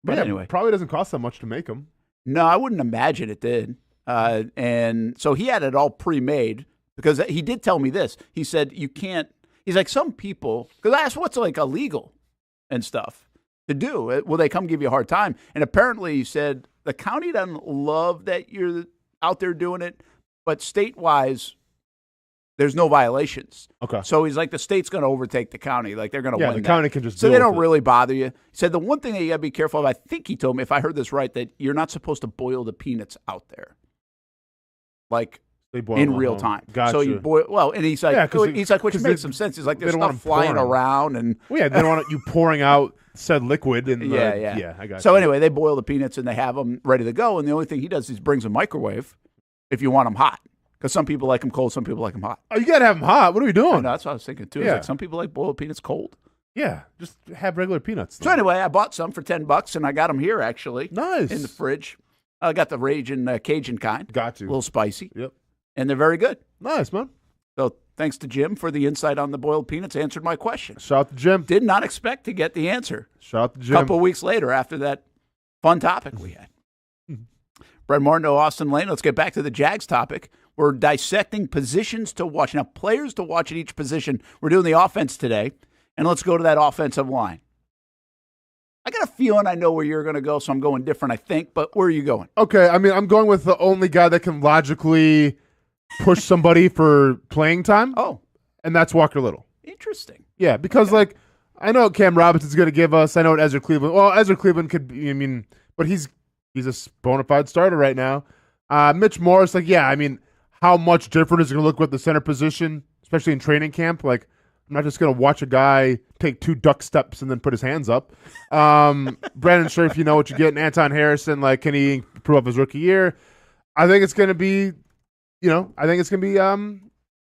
But anyway. Probably doesn't cost that much to make them. No, I wouldn't imagine it did. And so he had it all pre-made because he did tell me this. He said you can't – he's like some people – because I asked what's like illegal and stuff to do. Will they come give you a hard time? And apparently he said the county doesn't love that you're out there doing it, but state-wise, there's no violations. Okay. So he's like, the state's going to overtake the county. Like, they're going to win. The county can just so deal they don't with it. really bother you. He said the one thing that you got to be careful of, I think he told me, if I heard this right, that you're not supposed to boil the peanuts out there. Like, in real time. Gotcha. So you boil, and he's like, which makes some sense. He's like, there's stuff flying around. And they don't want you pouring out said liquid. And yeah, I got So you. anyway, they boil the peanuts and they have them ready to go. And the only thing he does is brings a microwave if you want them hot. Because some people like them cold, some people like them hot. Oh, you got to have them hot. What are we doing? No, that's what I was thinking, too. It's like some people like boiled peanuts cold. Yeah, just have regular peanuts. So anyway, I bought some for $10, and I got them here, actually. Nice. In the fridge. I got the Ragin' Cajun kind. Got you. A little spicy. Yep. And they're very good. Nice, man. So thanks to Jim for the insight on the boiled peanuts. Answered my question. Shout out to Jim. Did not expect to get the answer. Shout out to Jim. A couple of weeks later after that fun topic we had. Brent Martin, Austin Lane. Let's get back to the Jags topic. We're dissecting positions to watch. Now, players to watch at each position. We're doing the offense today, and let's go to that offensive line. I got a feeling I know where you're going to go, so I'm going different, I think, but where are you going? Okay, I mean, I'm going with the only guy that can logically push somebody for playing time. Oh. And that's Walker Little. Interesting. Yeah, because, I know what Cam Robinson's going to give us. I know what Ezra Cleveland. Well, Ezra Cleveland could be, but he's a bona fide starter right now. Mitch Morris, how much different is it going to look with the center position, especially in training camp? I'm not just going to watch a guy take 2 duck steps and then put his hands up. Brandon Scherf, you know what you get. And Anton Harrison, can he improve up his rookie year? I think it's going to be,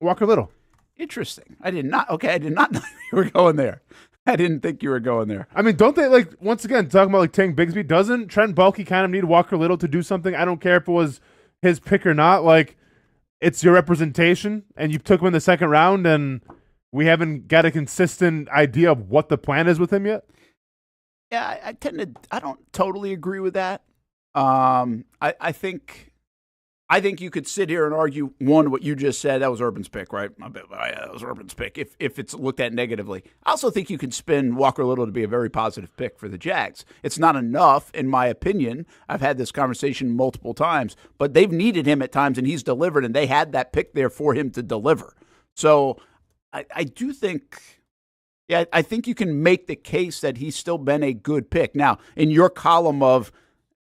Walker Little. Interesting. I did not know you were going there. I didn't think you were going there. I mean, don't they, once again, talking about, Tank Bigsby, doesn't Trent Baalke kind of need Walker Little to do something? I don't care if it was his pick or not. It's your representation, and you took him in the second round, and we haven't got a consistent idea of what the plan is with him yet? Yeah, I don't totally agree with that. I think you could sit here and argue, one, what you just said, that was Urban's pick, right? That was Urban's pick, if it's looked at negatively. I also think you can spin Walker Little to be a very positive pick for the Jags. It's not enough, in my opinion. I've had this conversation multiple times, but they've needed him at times, and he's delivered, and they had that pick there for him to deliver. So I do think, I think you can make the case that he's still been a good pick. Now, in your column of,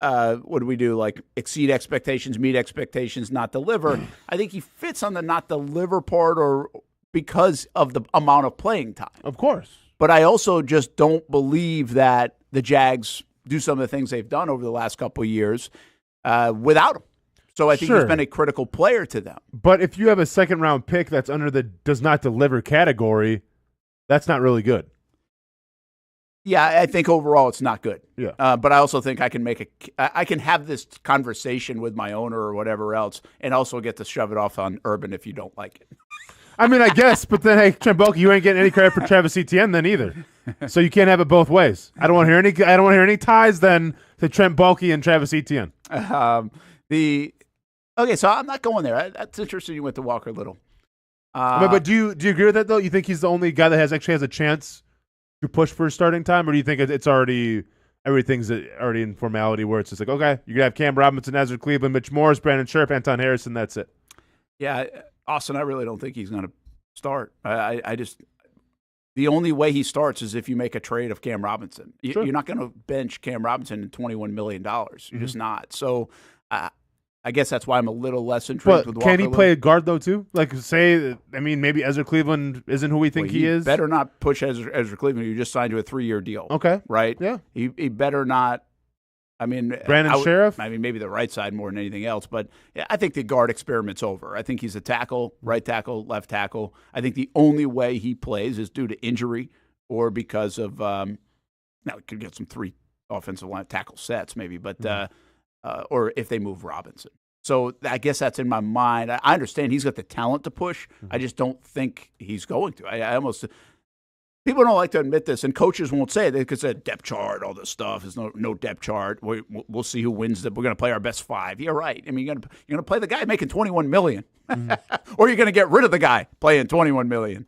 what do we do? Exceed expectations, meet expectations, not deliver. I think he fits on the not deliver part, or because of the amount of playing time. Of course. But I also just don't believe that the Jags do some of the things they've done over the last couple of years without him. So I think he's been a critical player to them. But if you have a second-round pick that's under the does not deliver category, that's not really good. Yeah, I think overall it's not good. Yeah. But I also think I can have this conversation with my owner or whatever else, and also get to shove it off on Urban if you don't like it. I mean, I guess, but then, hey, Trent Baalke, you ain't getting any credit for Travis Etienne then either. So you can't have it both ways. I don't want to hear any ties then to Trent Baalke and Travis Etienne. Okay, so I'm not going there. That's interesting. You went to Walker Little. But do you agree with that though? You think he's the only guy that actually has a chance to push for starting time, or do you think it's already everything's already in formality where it's just okay, you're gonna have Cam Robinson, Ezra Cleveland, Mitch Morris, Brandon Scherf, Anton Harrison, that's it? Yeah, Austin, I really don't think he's gonna start. I just the only way he starts is if you make a trade of Cam Robinson. Sure. You're not going to bench Cam Robinson in $21 million. You're just not. So I guess that's why I'm a little less intrigued with Walker. Can he play a guard, though, too? Maybe Ezra Cleveland isn't who we think he is? Better not push Ezra Cleveland. You just signed to a 3-year deal. Okay. Right? Yeah. He better not. Brandon Scherf? Maybe the right side more than anything else. But I think the guard experiment's over. I think he's a tackle, right tackle, left tackle. I think the only way he plays is due to injury or because of he could get some offensive line tackle sets, maybe, but or if they move Robinson. So I guess that's in my mind. I understand he's got the talent to push. I just don't think he's going to. I almost people don't like to admit this, and coaches won't say it. They could say depth chart, all this stuff. There's no depth chart. We'll see who wins. We're going to play our best 5. Yeah, right. I mean, you're going to play the guy making $21 million, or you're going to get rid of the guy playing $21 million.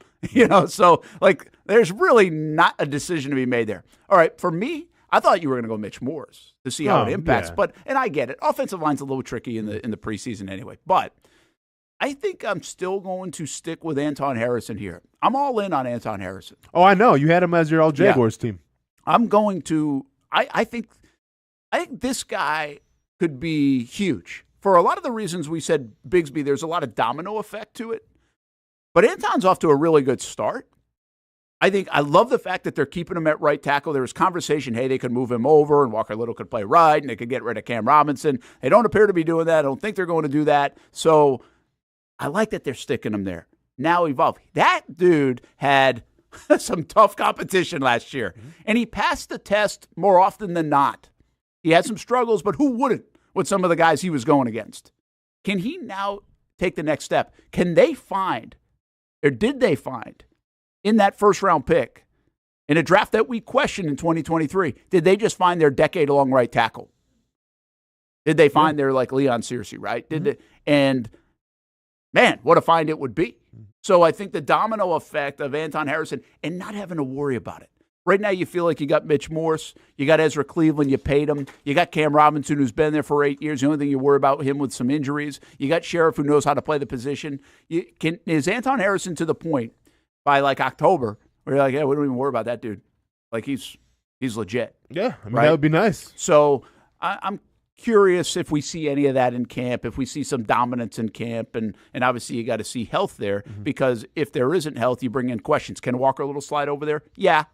So like, there's really not a decision to be made there. All right, for me, I thought you were going to go Mitch Morse to see how it impacts, and I get it. Offensive line's a little tricky in the preseason anyway, but I think I'm still going to stick with Anton Harrison here. I'm all in on Anton Harrison. Oh, I know. You had him as your all Jaguars team. I'm going to. I think this guy could be huge for a lot of the reasons we said. Bigsby, there's a lot of domino effect to it, but Anton's off to a really good start. I love the fact that they're keeping him at right tackle. There was conversation, hey, they could move him over and Walker Little could play right and they could get rid of Cam Robinson. They don't appear to be doing that. I don't think they're going to do that. So I like that they're sticking him there. Now evolve. That dude had some tough competition last year, and he passed the test more often than not. He had some struggles, but who wouldn't with some of the guys he was going against? Can he now take the next step? Can they find, or did they find, in that first-round pick, in a draft that we questioned in 2023, did they just find their decade-long right tackle? Did they find their, like, Leon Searcy, right? Did they? And, man, what a find it would be. So I think the domino effect of Anton Harrison and not having to worry about it. Right now you feel like you got Mitch Morse, you got Ezra Cleveland, you paid him, you got Cam Robinson who's been there for 8 years. The only thing you worry about him with some injuries. You got Sheriff who knows how to play the position. Is Anton Harrison to the point by like October where you're like, yeah, we don't even worry about that dude. Like he's legit. Yeah, I mean, right? That would be nice. So I'm curious if we see any of that in camp, if we see some dominance in camp, and obviously you got to see health there because if there isn't health, you bring in questions. Can Walker Little slide over there? Yeah.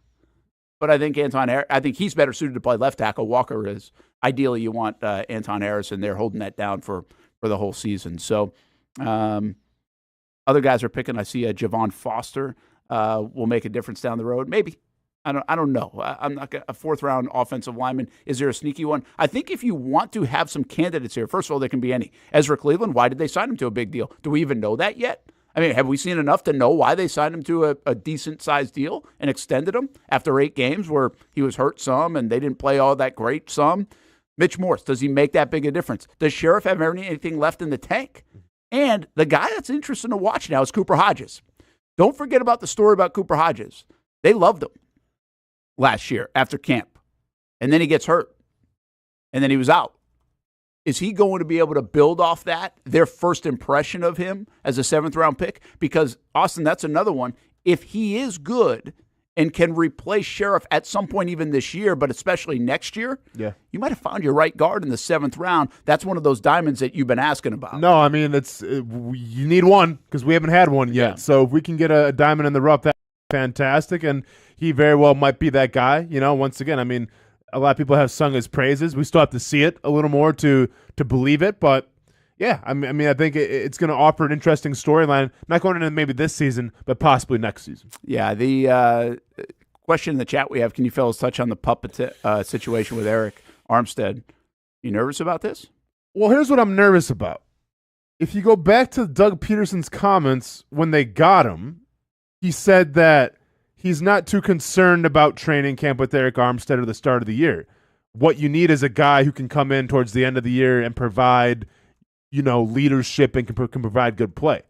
But I think I think he's better suited to play left tackle. Walker is. Ideally, you want Anton Harrison there holding that down for the whole season. So other guys are picking. I see Javon Foster will make a difference down the road. Maybe. I don't know. I'm not a 4th-round offensive lineman. Is there a sneaky one? I think if you want to have some candidates here, first of all, there can be any. Ezra Cleveland, why did they sign him to a big deal? Do we even know that yet? I mean, have we seen enough to know why they signed him to a decent-sized deal and extended him after 8 games where he was hurt some and they didn't play all that great some? Mitch Morse, does he make that big a difference? Does Sheriff have anything left in the tank? And the guy that's interesting to watch now is Cooper Hodges. Don't forget about the story about Cooper Hodges. They loved him last year after camp. And then he gets hurt. And then he was out. Is he going to be able to build off that, their first impression of him as a 7th-round pick? Because, Austin, that's another one. If he is good and can replace Sheriff at some point even this year, but especially next year, you might have found your right guard in the 7th round. That's one of those diamonds that you've been asking about. No, I mean, you need one because we haven't had one yet. Yeah. So if we can get a diamond in the rough, that's fantastic. And he very well might be that guy. Once again, I mean, a lot of people have sung his praises. We still have to see it a little more to believe it. But, yeah, I mean, I think it's going to offer an interesting storyline, not going into maybe this season, but possibly next season. Yeah, the question in the chat we have, can you fellas touch on the puppet situation with Eric Armstead? You nervous about this? Well, here's what I'm nervous about. If you go back to Doug Peterson's comments when they got him, he said that he's not too concerned about training camp with Eric Armstead or the start of the year. What you need is a guy who can come in towards the end of the year and provide, leadership and can provide good play.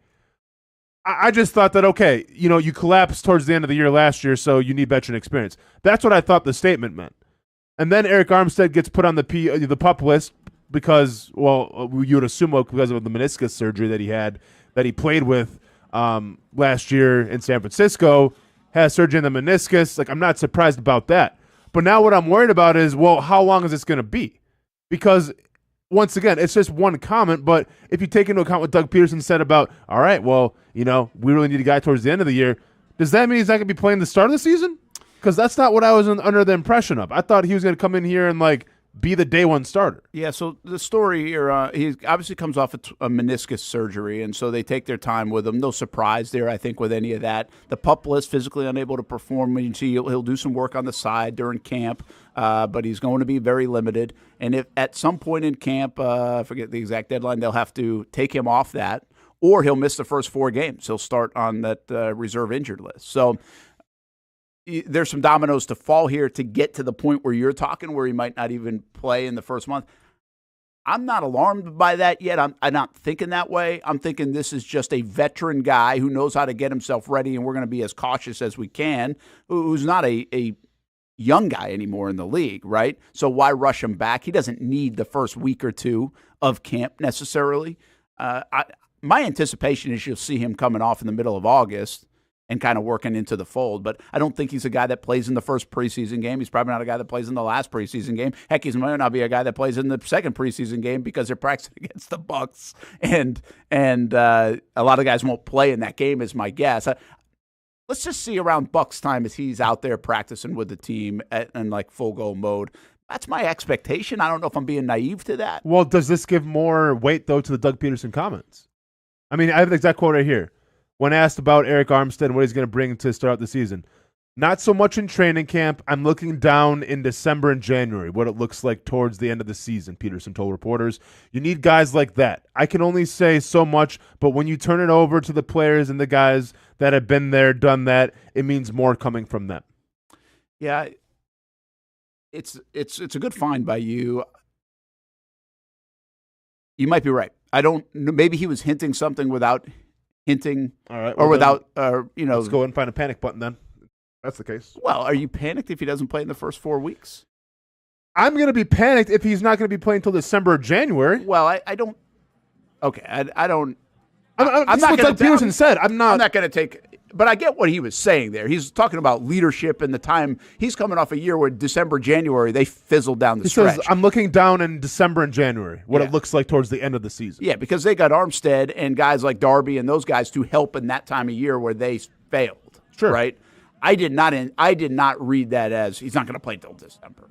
I just thought that, okay, you collapsed towards the end of the year last year, so you need veteran experience. That's what I thought the statement meant. And then Eric Armstead gets put on the PUP list because, well, you would assume because of the meniscus surgery that he had, that he played with last year in San Francisco, has surgery in the meniscus. Like, I'm not surprised about that. But now what I'm worried about is, well, how long is this going to be? Because, once again, it's just one comment, but if you take into account what Doug Peterson said about, all right, well, we really need a guy towards the end of the year, does that mean he's not going to be playing the start of the season? Because that's not what I was under the impression of. I thought he was going to come in here and, be the day one starter. Yeah, so the story here, he obviously comes off a meniscus surgery, and so they take their time with him. No surprise there, I think, with any of that. The PUP list, physically unable to perform. You see, he'll do some work on the side during camp, but he's going to be very limited. And if at some point in camp, I forget the exact deadline, they'll have to take him off that, or he'll miss the first 4 games. He'll start on that reserve injured list. So there's some dominoes to fall here to get to the point where you're talking, where he might not even play in the first month. I'm not alarmed by that yet. I'm not thinking that way. I'm thinking this is just a veteran guy who knows how to get himself ready, and we're going to be as cautious as we can, who's not a young guy anymore in the league, right? So why rush him back? He doesn't need the first week or two of camp necessarily. My anticipation is you'll see him coming off in the middle of August and kind of working into the fold. But I don't think he's a guy that plays in the first preseason game. He's probably not a guy that plays in the last preseason game. Heck, he might not be a guy that plays in the second preseason game because they're practicing against the Bucs. And a lot of guys won't play in that game is my guess. Let's just see around Bucs time as he's out there practicing with the team in like full go mode. That's my expectation. I don't know if I'm being naive to that. Well, does this give more weight, though, to the Doug Peterson comments? I mean, I have the exact quote right here. When asked about Eric Armstead and what he's going to bring to start the season, not so much in training camp. I'm looking down in December and January, what it looks like towards the end of the season, Peterson told reporters. You need guys like that. I can only say so much, but when you turn it over to the players and the guys that have been there, done that, it means more coming from them. Yeah, it's a good find by you. You might be right. I don't know. Maybe he was hinting something without hinting, all right, or without, let's go and find a panic button then. That's the case. Well, are you panicked if he doesn't play in the first 4 weeks? I'm going to be panicked if he's not going to be playing until December or January. Well, I don't. Okay, I don't. I'm not what Doug Peterson said. I'm not going to take. But I get what he was saying there. He's talking about leadership and the time. He's coming off a year where December, January, they fizzled down the stretch. He says, I'm looking down in December and January, what it looks like towards the end of the season. Yeah, because they got Armstead and guys like Darby and those guys to help in that time of year where they failed. Sure. Right? I did not read that as he's not going to play until December.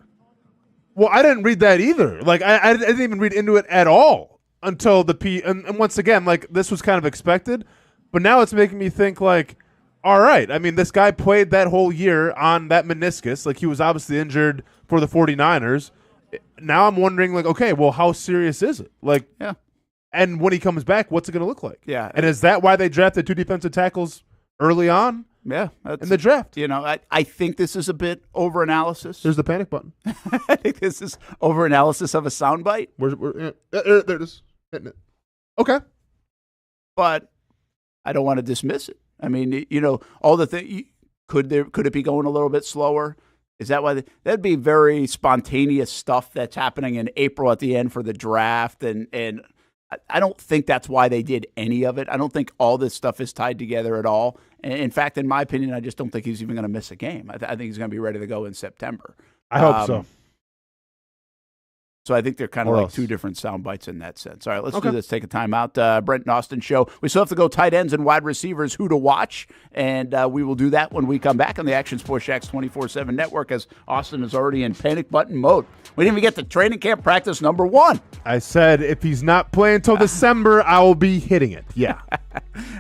Well, I didn't read that either. Like, I didn't even read into it at all until and once again, like, this was kind of expected. But now it's making me think, like, all right. I mean, this guy played that whole year on that meniscus. Like, he was obviously injured for the 49ers. Now I'm wondering, like, okay, well, how serious is it? Like, yeah. And when he comes back, what's it going to look like? Yeah. And is that why they drafted 2 defensive tackles early on? Yeah. In the draft. You know, I think this is a bit overanalysis. There's the panic button. I think this is overanalysis of a soundbite. There it is. Hitting it. Okay. But I don't want to dismiss it. I mean, you know, all the things. Could it be going a little bit slower? Is that why? That'd be very spontaneous stuff that's happening in April at the end for the draft, and I don't think that's why they did any of it. I don't think all this stuff is tied together at all. In fact, in my opinion, I just don't think he's even going to miss a game. I think he's going to be ready to go in September. I hope so. So I think they're kind of like two different sound bites in that sense. All right, let's do this. Take a timeout. Brent Austen Show. We still have to go tight ends and wide receivers, who to watch, and we will do that when we come back on the Action Sports Jax 24/7 network, as Austin is already in panic button mode. We didn't even get to training camp practice number 1. I said if he's not playing until December, I will be hitting it. Yeah.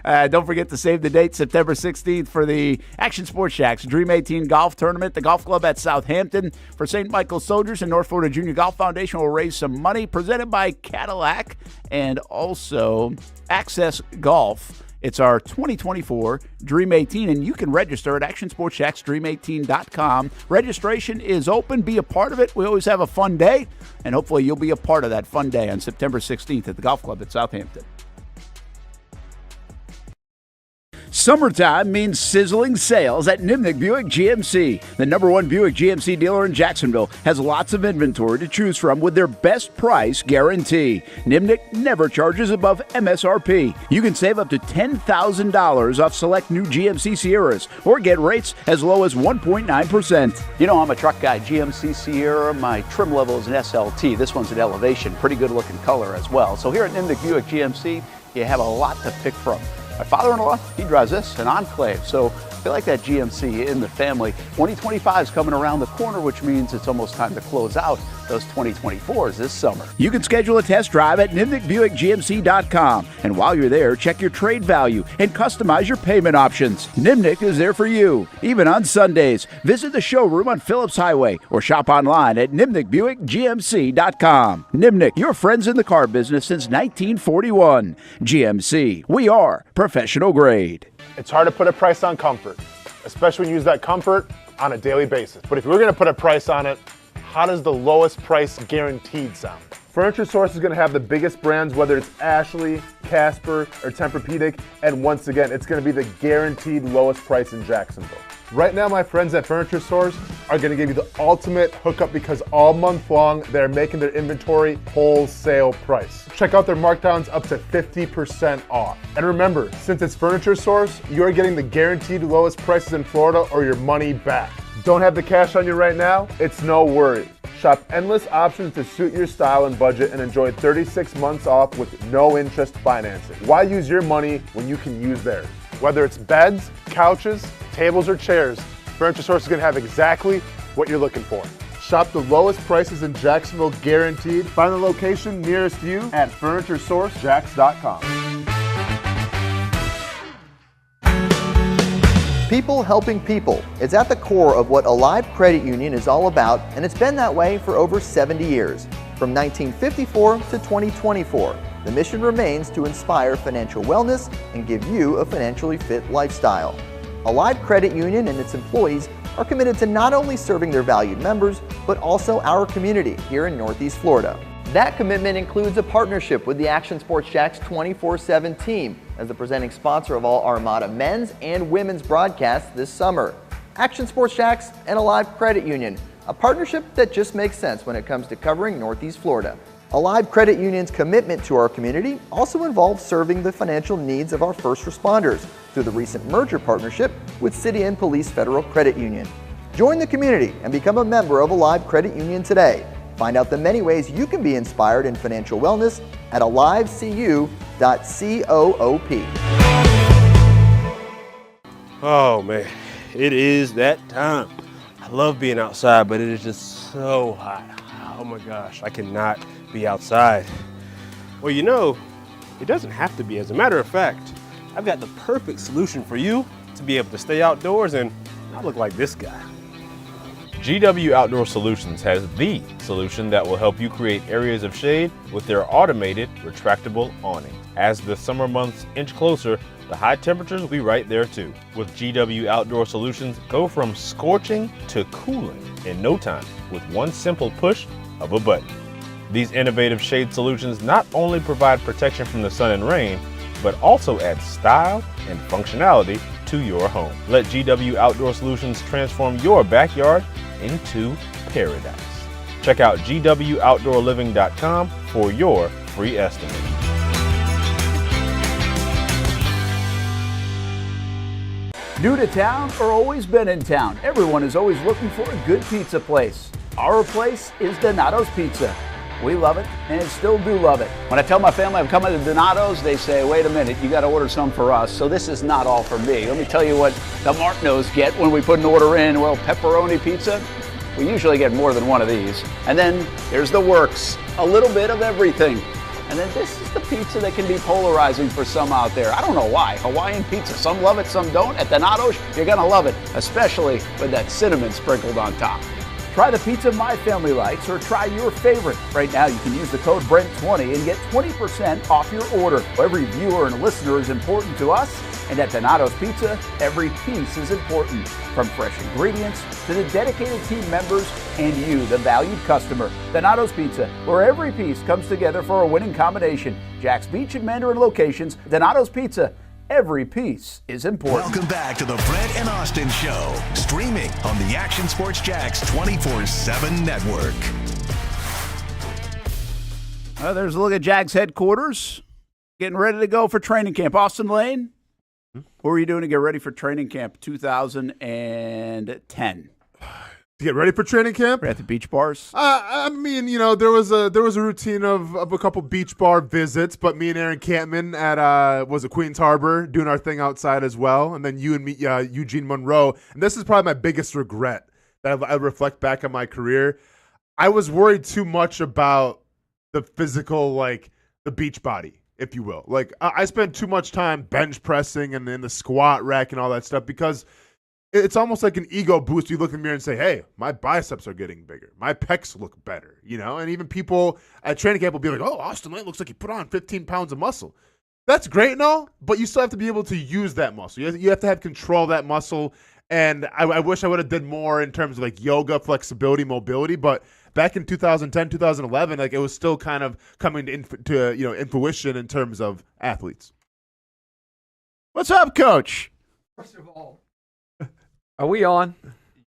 Don't forget to save the date, September 16th, for the Action Sports Jax Dream 18 Golf Tournament. The golf club at Southampton for St. Michael's Soldiers and North Florida Junior Golf Foundation will raise some money, presented by Cadillac and also Access Golf. It's our 2024 Dream 18, and you can register at actionsportsjaxdream18.com. Registration is open. Be a part of it. We always have a fun day, and hopefully you'll be a part of that fun day on September 16th at the golf club at Southampton. Summertime means sizzling sales at Nimnick Buick GMC. The #1 Buick GMC dealer in Jacksonville has lots of inventory to choose from with their best price guarantee. Nimnick never charges above MSRP. You can save up to $10,000 off select new GMC Sierras or get rates as low as 1.9%. You know, I'm a truck guy. GMC Sierra, my trim level is an SLT. This one's an Elevation. Pretty good looking color as well. So here at Nimnick Buick GMC, you have a lot to pick from. My father-in-law, he drives this, an Enclave. So feel like that GMC in the family. 2025 is coming around the corner, which means it's almost time to close out those 2024s this summer. You can schedule a test drive at NimnickBuickGMC.com. And while you're there, check your trade value and customize your payment options. Nimnick is there for you, even on Sundays. Visit the showroom on Phillips Highway or shop online at NimnickBuickGMC.com. Nimnick, your friends in the car business since 1941. GMC, we are professional grade. It's hard to put a price on comfort, especially when you use that comfort on a daily basis. But if we're going to put a price on it, how does the lowest price guaranteed sound? Furniture Source is going to have the biggest brands, whether it's Ashley, Casper, or Tempur-Pedic, and once again, it's going to be the guaranteed lowest price in Jacksonville. Right now, my friends at Furniture Source are going to give you the ultimate hookup because all month long, they're making their inventory wholesale price. Check out their markdowns up to 50% off. And remember, since it's Furniture Source, you're getting the guaranteed lowest prices in Florida or your money back. Don't have the cash on you right now? It's no worry. Shop endless options to suit your style and budget and enjoy 36 months off with no interest financing. Why use your money when you can use theirs? Whether it's beds, couches, tables, or chairs, Furniture Source is going to have exactly what you're looking for. Shop the lowest prices in Jacksonville guaranteed. Find the location nearest you at FurnitureSourceJacks.com. People helping people. It's at the core of what Alive Credit Union is all about, and it's been that way for over 70 years. From 1954 to 2024, the mission remains to inspire financial wellness and give you a financially fit lifestyle. Alive Credit Union and its employees are committed to not only serving their valued members, but also our community here in Northeast Florida. That commitment includes a partnership with the Action Sports Jacks 24/7 team as the presenting sponsor of all Armada men's and women's broadcasts this summer. Action Sports Jacks and Alive Credit Union, a partnership that just makes sense when it comes to covering Northeast Florida. Alive Credit Union's commitment to our community also involves serving the financial needs of our first responders through the recent merger partnership with City and Police Federal Credit Union. Join the community and become a member of Alive Credit Union today. Find out the many ways you can be inspired in financial wellness at alivecu.coop. Oh man, it is that time. I love being outside, but it is just so hot. Oh my gosh, I cannot be outside. Well, you know, it doesn't have to be. As a matter of fact, I've got the perfect solution for you to be able to stay outdoors and not look like this guy. GW Outdoor Solutions has the solution that will help you create areas of shade with their automated retractable awning. As the summer months inch closer, the high temperatures will be right there too. With GW Outdoor Solutions, go from scorching to cooling in no time with one simple push of a button. These innovative shade solutions not only provide protection from the sun and rain, but also add style and functionality to your home. Let GW Outdoor Solutions transform your backyard into paradise. Check out GWOutdoorLiving.com for your free estimate. New to town or always been in town, everyone is always looking for a good pizza place. Our place is Donato's Pizza. We love it and still do love it. When I tell my family I'm coming to Donato's, they say, wait a minute, you got to order some for us. So this is not all for me. Let me tell you what the Martinos get when we put an order in. Well, pepperoni pizza, we usually get more than one of these. And then there's the works, a little bit of everything. And then this is the pizza that can be polarizing for some out there. I don't know why. Hawaiian pizza, some love it, some don't. At Donato's, you're gonna love it, especially with that cinnamon sprinkled on top. Try the pizza my family likes or try your favorite. Right now you can use the code BRENT20 and get 20% off your order. Every viewer and listener is important to us, and at Donato's Pizza, every piece is important. From fresh ingredients to the dedicated team members and you, the valued customer. Donato's Pizza, where every piece comes together for a winning combination. Jack's Beach and Mandarin locations, Donato's Pizza. Every piece is important. Welcome back to the Brent and Austen Show, streaming on the Action Sports Jacks 24/7 network. There's a look at Jags headquarters. Getting ready to go for training camp. Austin Lane, what were you doing to get ready for training camp 2010? To get ready for training camp? We're at the beach bars. I mean, there was a routine of a couple beach bar visits, but me and Aaron Campman at Queens Harbor doing our thing outside as well, and then you and me, Eugene Monroe. And this is probably my biggest regret that I reflect back on my career. I was worried too much about the physical, like the beach body, if you will. Like I spent too much time bench pressing and in the squat rack and all that stuff because it's almost like an ego boost. You look in the mirror and say, hey, my biceps are getting bigger. My pecs look better, And even people at training camp will be like, oh, Austin Lane looks like he put on 15 pounds of muscle. That's great and all, but you still have to be able to use that muscle. You have to have control of that muscle. And I wish I would have did more in terms of like yoga, flexibility, mobility. But back in 2010, 2011, like it was still kind of coming to fruition in terms of athletes. What's up, Coach? First of all, are we on?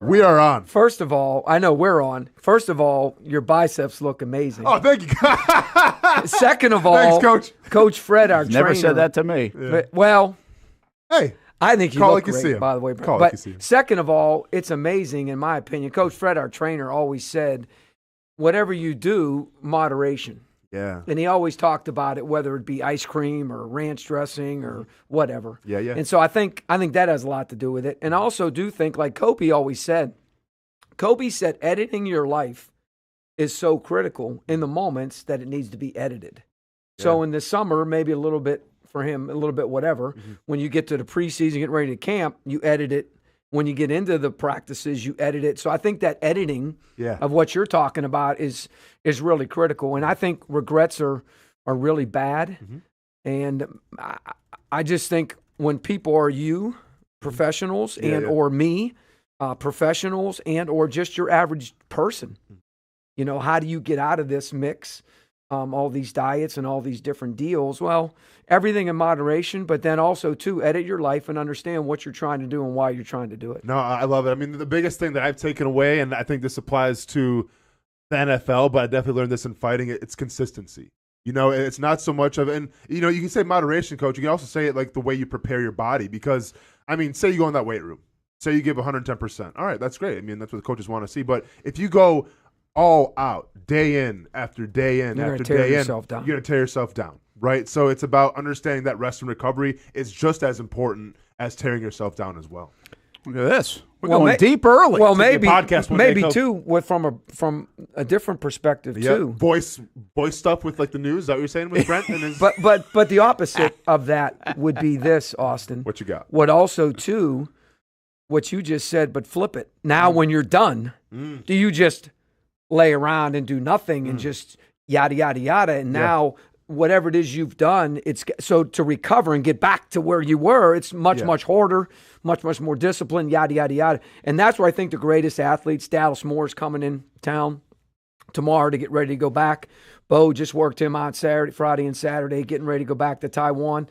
We are on. First of all, I know we're on. First of all, your biceps look amazing. Oh, thank you. Second of all, thanks, Coach. Coach Fred, our trainer. Never said that to me. Yeah. Well, hey, I think you call look like you great, see him. by the way. Call but like you see him. second of all, it's amazing, in my opinion. Coach Fred, our trainer, always said, whatever you do, moderation. Yeah. And he always talked about it, whether it be ice cream or ranch dressing or whatever. Yeah. And so I think that has a lot to do with it. And I also do think, like Kobe always said, editing your life is so critical in the moments that it needs to be edited. Yeah. So in the summer, maybe a little bit for him, a little bit whatever. Mm-hmm. When you get to the preseason, getting ready to camp, you edit it. When you get into the practices, you edit it. So I think that editing of what you're talking about is really critical. And I think regrets are really bad. Mm-hmm. And I just think when people are you, professionals, or me, professionals, and or just your average person, how do you get out of this mix? All these diets and all these different deals. Well, everything in moderation, but then also, too, edit your life and understand what you're trying to do and why you're trying to do it. No, I love it. I mean, the biggest thing that I've taken away, and I think this applies to the NFL, but I definitely learned this in fighting, it's consistency. It's not so much of, and, you can say moderation, Coach. You can also say it like the way you prepare your body because, I mean, say you go in that weight room. Say you give 110%. All right, that's great. I mean, that's what the coaches want to see. But if you go all out, day in after day in after day in, you're going to tear yourself down, right? So it's about understanding that rest and recovery is just as important as tearing yourself down as well. Look at this. We're going deep early. Well, maybe too, from a different perspective too. Voice stuff with like the news. Is that what you're saying with Brent? And his... but the opposite of that would be this, Austin. What you got? What also too, what you just said, but flip it. Now when you're done, do you just lay around and do nothing and just yada, yada, yada. And now whatever it is you've done, it's so to recover and get back to where you were, it's much harder, much more disciplined, yada, yada, yada. And that's where I think the greatest athletes, Dallas Moore's coming in town tomorrow to get ready to go back. Bo just worked him out Friday and Saturday, getting ready to go back to Taiwan.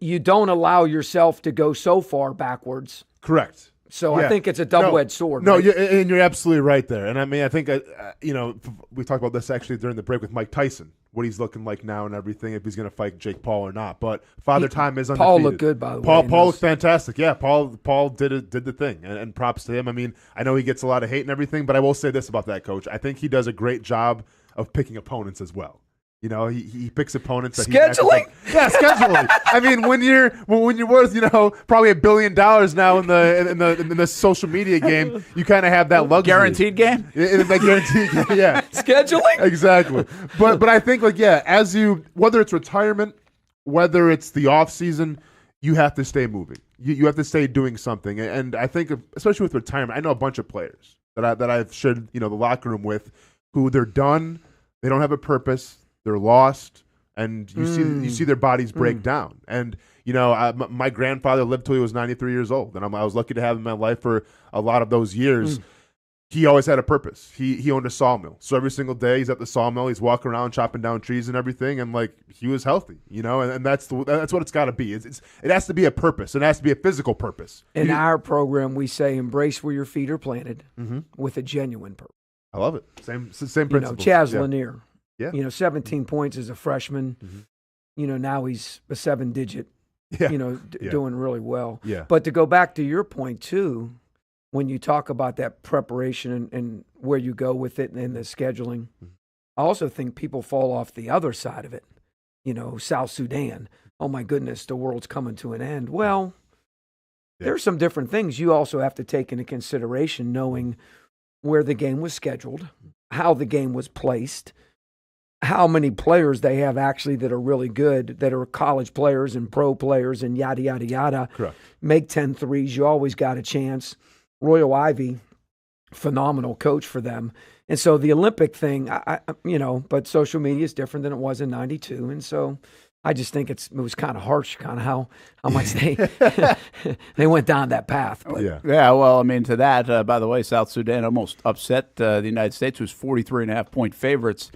You don't allow yourself to go so far backwards. Correct. So I think it's a double-edged sword. No, right? and you're absolutely right there. And I mean, I think, we talked about this actually during the break with Mike Tyson, what he's looking like now and everything, if he's going to fight Jake Paul or not. But Father Time is undefeated. Paul looked good, by the way. Paul looked fantastic. Yeah, Paul did the thing, and props to him. I mean, I know he gets a lot of hate and everything, but I will say this about that, Coach. I think he does a great job of picking opponents as well. He picks opponents. Scheduling? Scheduling. I mean, when you're worth, probably $1 billion now in the social media game, you kind of have that luxury. Guaranteed game? That guaranteed game, yeah. Scheduling? Exactly. But I think, whether it's retirement, whether it's the off season, you have to stay moving. You have to stay doing something. And I think, especially with retirement, I know a bunch of players that I've shared, the locker room with, who they're done, they don't have a purpose. They're lost, and you see their bodies break down. And my grandfather lived till he was 93 years old, and I was lucky to have him in my life for a lot of those years. He always had a purpose. He owned a sawmill, so every single day he's at the sawmill. He's walking around chopping down trees and everything, and he was healthy, and that's what it's got to be. It has to be a purpose. It has to be a physical purpose. In our program, we say embrace where your feet are planted with a genuine purpose. I love it. Same principle. Chaz Lanier. Yeah. 17 points as a freshman. Now he's a 7-digit, doing really well. Yeah. But to go back to your point, too, when you talk about that preparation and where you go with it and the scheduling, I also think people fall off the other side of it. South Sudan. Oh, my goodness, the world's coming to an end. Well, there's some different things you also have to take into consideration, knowing where the game was scheduled, how the game was placed, how many players they have actually that are really good, that are college players and pro players and yada, yada, yada. Correct. Make 10 threes. You always got a chance. Royal Ivy, phenomenal coach for them. And so the Olympic thing, but social media is different than it was in 92. And so I just think it was kind of harsh, kind of how much they went down that path. But. Yeah, well, I mean, to that, by the way, South Sudan almost upset the United States, who's 43.5-point favorites.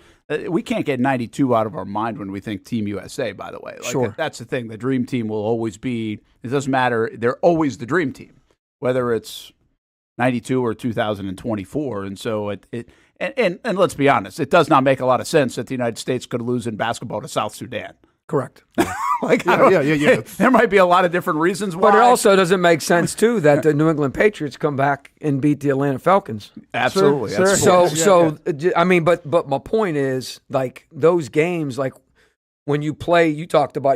We can't get 92 out of our mind when we think Team USA, by the way. Sure. That's the thing. The dream team will always be, it doesn't matter, they're always the dream team, whether it's 92 or 2024. And so and let's be honest, it does not make a lot of sense that the United States could lose in basketball to South Sudan. Correct. Yeah. There might be a lot of different reasons why. But it also doesn't make sense, too, that the New England Patriots come back and beat the Atlanta Falcons. Absolutely. Sure. I mean, but my point is, like, those games, like, when you play, you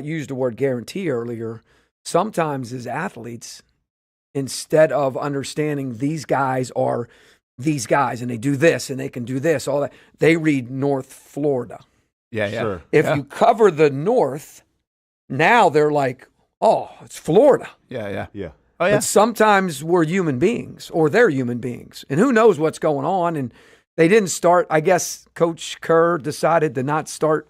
used the word guarantee earlier, sometimes as athletes, instead of understanding these guys are these guys and they do this and they can do this, all that, they read North Florida. Yeah. Sure. If you cover the North, now they're like, oh, it's Florida. Yeah. Yeah. Oh, yeah. But sometimes we're human beings or they're human beings. And who knows what's going on. And they didn't start, I guess Coach Kerr decided to not start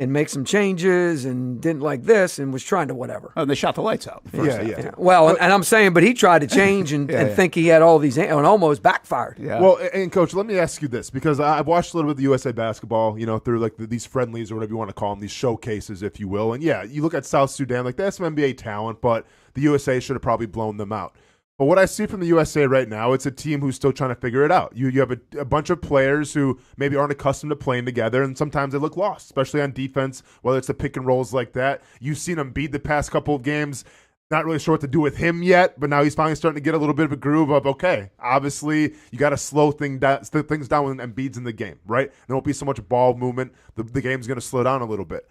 and make some changes and didn't like this and was trying to whatever. Oh, they shot the lights out. Yeah. Well, and I'm saying, but he tried to change and think he had all these and almost backfired. Yeah. Well, and Coach, let me ask you this, because I've watched a little bit of the USA basketball, through like these friendlies or whatever you want to call them, these showcases, if you will. And yeah, you look at South Sudan, like that's some NBA talent, but the USA should have probably blown them out. But what I see from the USA right now, it's a team who's still trying to figure it out. You have a bunch of players who maybe aren't accustomed to playing together, and sometimes they look lost, especially on defense, whether it's the pick and rolls like that. You've seen them beat the past couple of games. Not really sure what to do with him yet, but now he's finally starting to get a little bit of a groove of, okay, obviously you got to slow things down when Embiid's in the game, right? There won't be so much ball movement. The game's going to slow down a little bit.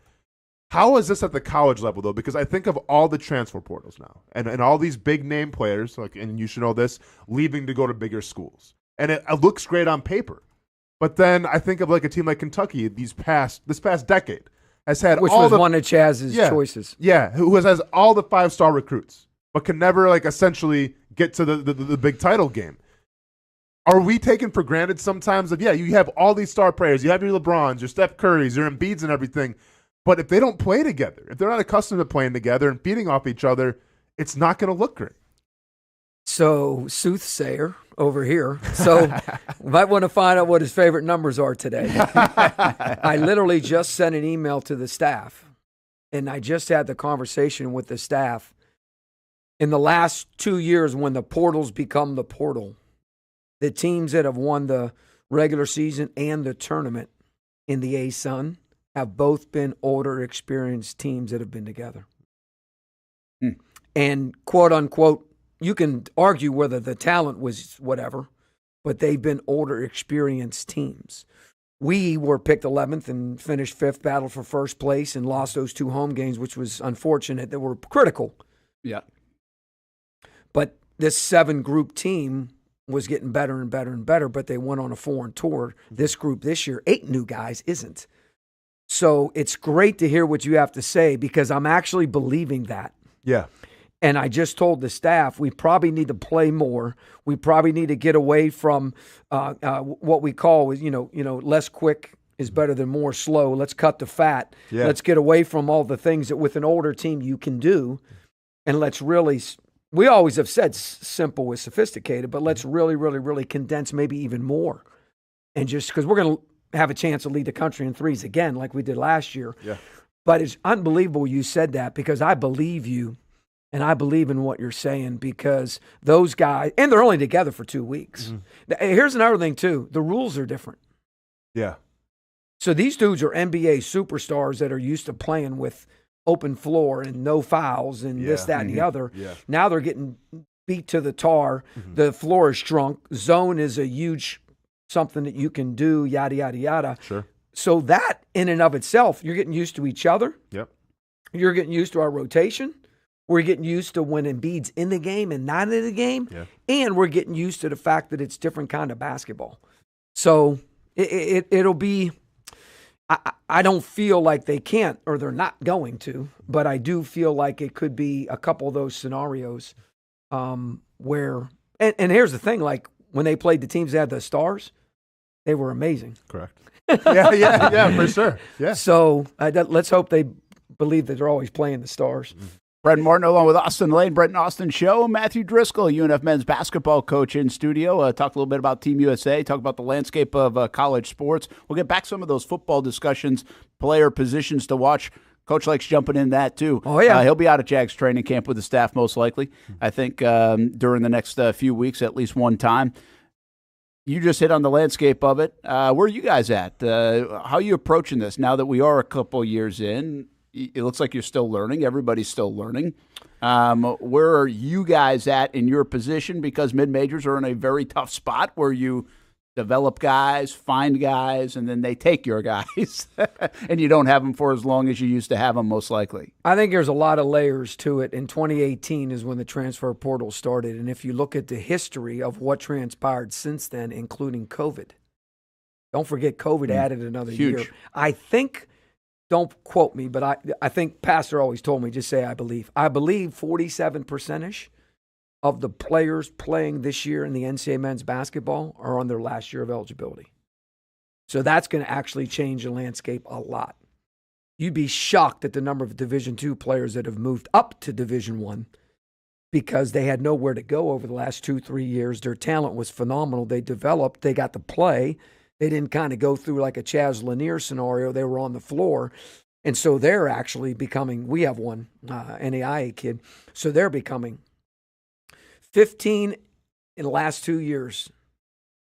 How is this at the college level, though? Because I think of all the transfer portals now and all these big-name players, and you should know this, leaving to go to bigger schools. And it looks great on paper. But then I think of like a team like Kentucky this past decade has had Which all was the, one of Chaz's choices. Yeah, who has all the 5-star recruits, but can never essentially get to the big title game. Are we taken for granted sometimes that, you have all these star players, you have your LeBrons, your Steph Currys, your Embiids and everything, but if they don't play together, if they're not accustomed to playing together and feeding off each other, it's not going to look great. So, soothsayer over here. So, might want to find out what his favorite numbers are today. I literally just sent an email to the staff, and I just had the conversation with the staff. In the last 2 years, when the portal's become the portal, the teams that have won the regular season and the tournament in the A-Sun have both been older, experienced teams that have been together. And quote unquote, you can argue whether the talent was whatever, but they've been older, experienced teams. We were picked 11th and finished 5th, battled for first place, and lost those 2 home games, which was unfortunate. They were critical. Yeah. But this 7-group team was getting better and better and better, but they went on a foreign tour. This group this year, 8 new guys, isn't. So it's great to hear what you have to say because I'm actually believing that. Yeah. And I just told the staff we probably need to play more. We probably need to get away from what we call is less quick is better than more slow. Let's cut the fat. Yeah. Let's get away from all the things that with an older team you can do, and let's really. We always have said simple is sophisticated, but let's really, really, really condense maybe even more, and just because we're going to have a chance to lead the country in threes again like we did last year. Yeah. But it's unbelievable you said that because I believe you and I believe in what you're saying because those guys, and they're only together for 2 weeks. Mm-hmm. Here's another thing too. The rules are different. Yeah. So these dudes are NBA superstars that are used to playing with open floor and no fouls and this, that, and the other. Yeah. Now they're getting beat to the tar. The floor is shrunk. Zone is a huge something that you can do, yada, yada, yada. Sure. So that in and of itself, you're getting used to each other. Yep. You're getting used to our rotation. We're getting used to when Embiid's in the game and not in the game. Yeah. And we're getting used to the fact that it's different kind of basketball. So it'll be – I don't feel like they can't or they're not going to, but I do feel like it could be a couple of those scenarios where – and here's the thing, like when they played the teams that had the stars, they were amazing. Correct. yeah, for sure. Yeah. So let's hope they believe that they're always playing the stars. Brent Martin along with Austin Lane, Brent Austen Show. Matthew Driscoll, UNF men's basketball coach in studio. Talked a little bit about Team USA, talk about the landscape of college sports. We'll get back some of those football discussions, player positions to watch. Coach likes jumping in that too. Oh, yeah. He'll be out at Jags training camp with the staff most likely, I think, during the next few weeks at least one time. You just hit on the landscape of it. Where are you guys at? How are you approaching this now that we are a couple years in? It looks like you're still learning. Everybody's still learning. Where are you guys at in your position? Because mid-majors are in a very tough spot where you develop guys, find guys, and then they take your guys. And you don't have them for as long as you used to have them, most likely. I think there's a lot of layers to it. In 2018 is when the transfer portal started. And if you look at the history of what transpired since then, including COVID, don't forget COVID added another year. I think, don't quote me, but I think Pastor always told me, just say I believe. I believe 47%-ish of the players playing this year in the NCAA men's basketball are on their last year of eligibility. So that's going to actually change the landscape a lot. You'd be shocked at the number of Division II players that have moved up to Division I because they had nowhere to go over the last 2-3 years. Their talent was phenomenal. They developed. They got to play. They didn't kind of go through like a Chaz Lanier scenario. They were on the floor. And so they're actually becoming, we have one NAIA kid, so they're becoming 15 in the last 2 years,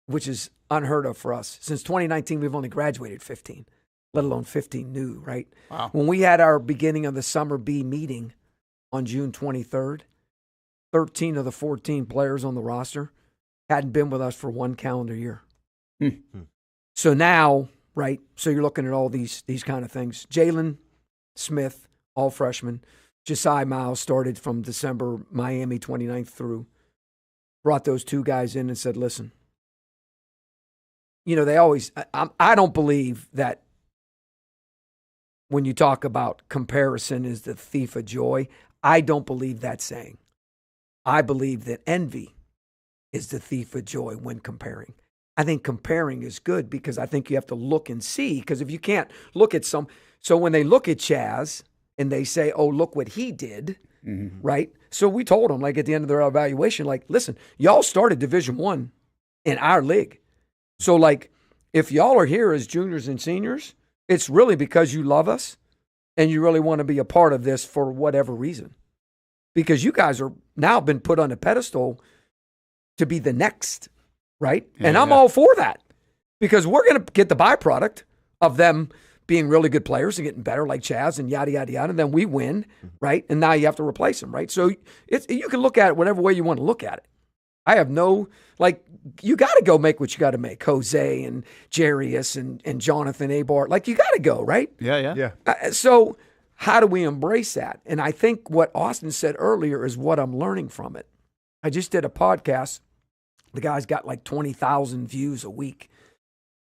which is unheard of for us. Since 2019, we've only graduated 15, let alone 15 new, right? Wow. When we had our beginning of the Summer B meeting on June 23rd, 13 of the 14 players on the roster hadn't been with us for one calendar year. So now, right, so you're looking at all these kind of things. Jalen Smith, all freshmen. Josiah Miles started from December, Miami 29th through. Brought those two guys in and said, listen, they always, I don't believe that when you talk about comparison is the thief of joy. I don't believe that saying. I believe that envy is the thief of joy when comparing. I think comparing is good because I think you have to look and see. Because if you can't look at so when they look at Chaz and they say, oh, look what he did, right? So we told them, like at the end of their evaluation, like, listen, y'all started Division I in our league. So like if y'all are here as juniors and seniors, it's really because you love us and you really want to be a part of this for whatever reason. Because you guys are now been put on a pedestal to be the next. Right? Yeah, and I'm all for that because we're going to get the byproduct of them being really good players and getting better like Chaz and yada, yada, yada. And then we win, right? And now you have to replace them, right? So you can look at it whatever way you want to look at it. I have you got to go make what you got to make. Jose and Jarius and Jonathan Abart. Like, you got to go, right? Yeah. So how do we embrace that? And I think what Austin said earlier is what I'm learning from it. I just did a podcast. The guy's got like 20,000 views a week.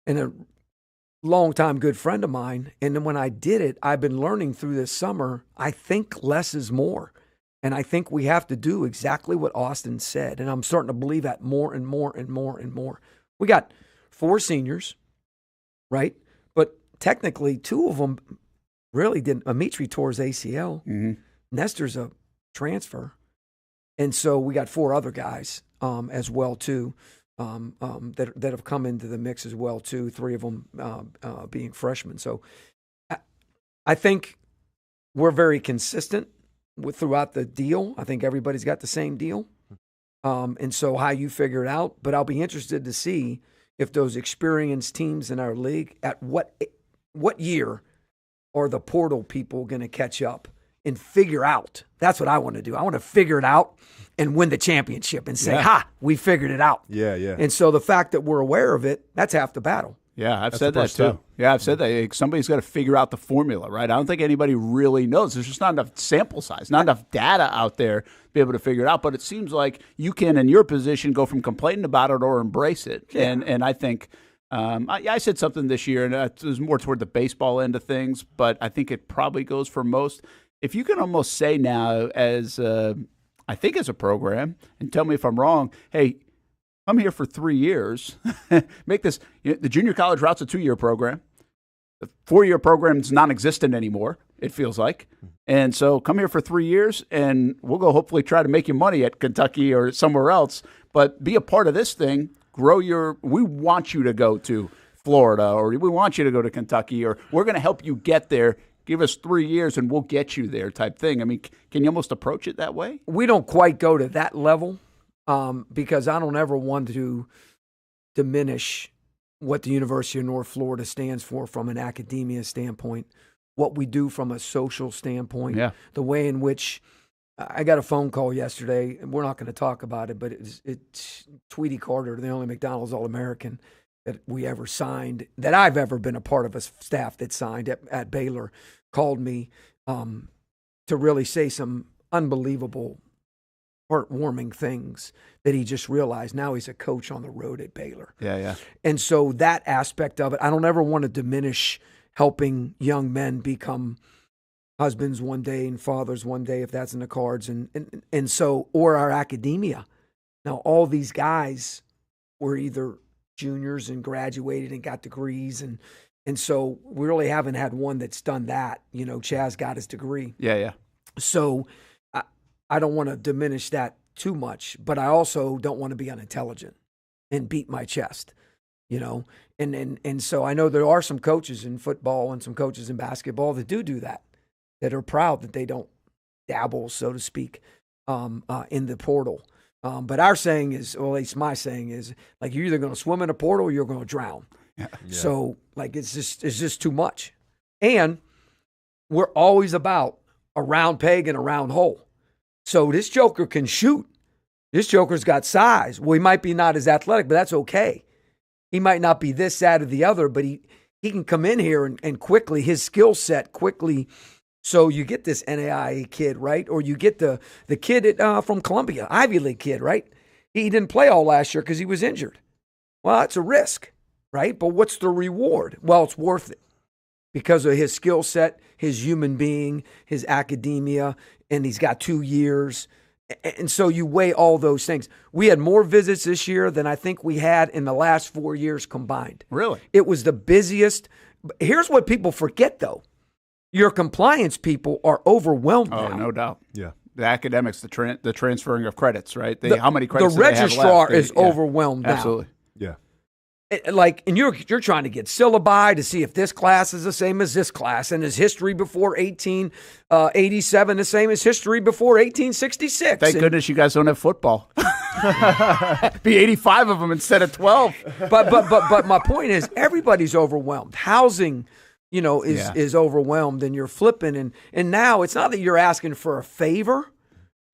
And a longtime good friend of mine. And then when I did it, I've been learning through this summer, I think less is more. And I think we have to do exactly what Austin said. And I'm starting to believe that more and more and more and more. We got 4 seniors, right? But technically 2 of them really didn't. Amitri tore his ACL. Nestor's a transfer. And so we got 4 other guys as well too, that have come into the mix as well too. 3 of them being freshmen. So I think we're very consistent throughout the deal. I think everybody's got the same deal, and so how you figure it out. But I'll be interested to see if those experienced teams in our league at what year are the portal people going to catch up and figure out. That's what I want to do. I want to figure it out and win the championship and say, we figured it out. Yeah, yeah. And so the fact that we're aware of it, that's half the battle. Yeah, I've That's said the that part too. two. Yeah, I've said that. Somebody's got to figure out the formula, right? I don't think anybody really knows. There's just not enough sample size, not enough data out there to be able to figure it out. But it seems like you can, in your position, go from complaining about it or embrace it. Yeah. And I think I said something this year, and it was more toward the baseball end of things, but I think it probably goes for most. If you can almost say now, as I think as a program, and tell me if I'm wrong, hey, I'm here for 3 years. Make this the junior college route's a 2-year program. The 4-year program's non-existent anymore, it feels like. And so come here for 3 years, and we'll go hopefully try to make you money at Kentucky or somewhere else. But be a part of this thing. We want you to go to Florida, or we want you to go to Kentucky, or we're going to help you get there. Give us 3 years, and we'll get you there type thing. I mean, can you almost approach it that way? We don't quite go to that level. Because I don't ever want to diminish what the University of North Florida stands for from an academia standpoint, what we do from a social standpoint, the way in which I got a phone call yesterday, and we're not going to talk about it, but it's Tweety Carter, the only McDonald's All-American that we ever signed, that I've ever been a part of a staff that signed at Baylor, called me to really say some unbelievable heartwarming things that he just realized. Now he's a coach on the road at Baylor. Yeah. And so that aspect of it, I don't ever want to diminish helping young men become husbands one day and fathers one day, if that's in the cards. And so, or our academia. Now, all these guys were either juniors and graduated and got degrees. And so we really haven't had one that's done that. You know, Chaz got his degree. Yeah. So I don't want to diminish that too much, but I also don't want to be unintelligent and beat my chest, you know? And so I know there are some coaches in football and some coaches in basketball that do that are proud that they don't dabble, so to speak, in the portal. But our saying is, or at least my saying is, like, you're either going to swim in a portal or you're going to drown. Yeah. So like, it's just too much. And we're always about a round peg and a round hole. So this joker can shoot. This joker's got size. Well, he might be not as athletic, but that's okay. He might not be this, that, or the other, but he can come in here and quickly, his skill set quickly. So you get this NAIA kid, right? Or you get the kid from Columbia, Ivy League kid, right? He didn't play all last year because he was injured. Well, that's a risk, right? But what's the reward? Well, it's worth it because of his skill set, his human being, his academia, and he's got 2 years. And so you weigh all those things. We had more visits this year than I think we had in the last 4 years combined. Really? It was the busiest. Here's what people forget, though. Your compliance people are overwhelmed now. Oh, no doubt. Yeah. The academics, the transferring of credits, right? How many credits the do they have registrar left? is overwhelmed now. Absolutely. Yeah. And you're trying to get syllabi to see if this class is the same as this class, and is history before 1887 the same as history before 1866? Thank goodness you guys don't have football. Be 85 of them instead of 12. But my point is, everybody's overwhelmed. Housing, is overwhelmed, and you're flipping, and now it's not that you're asking for a favor,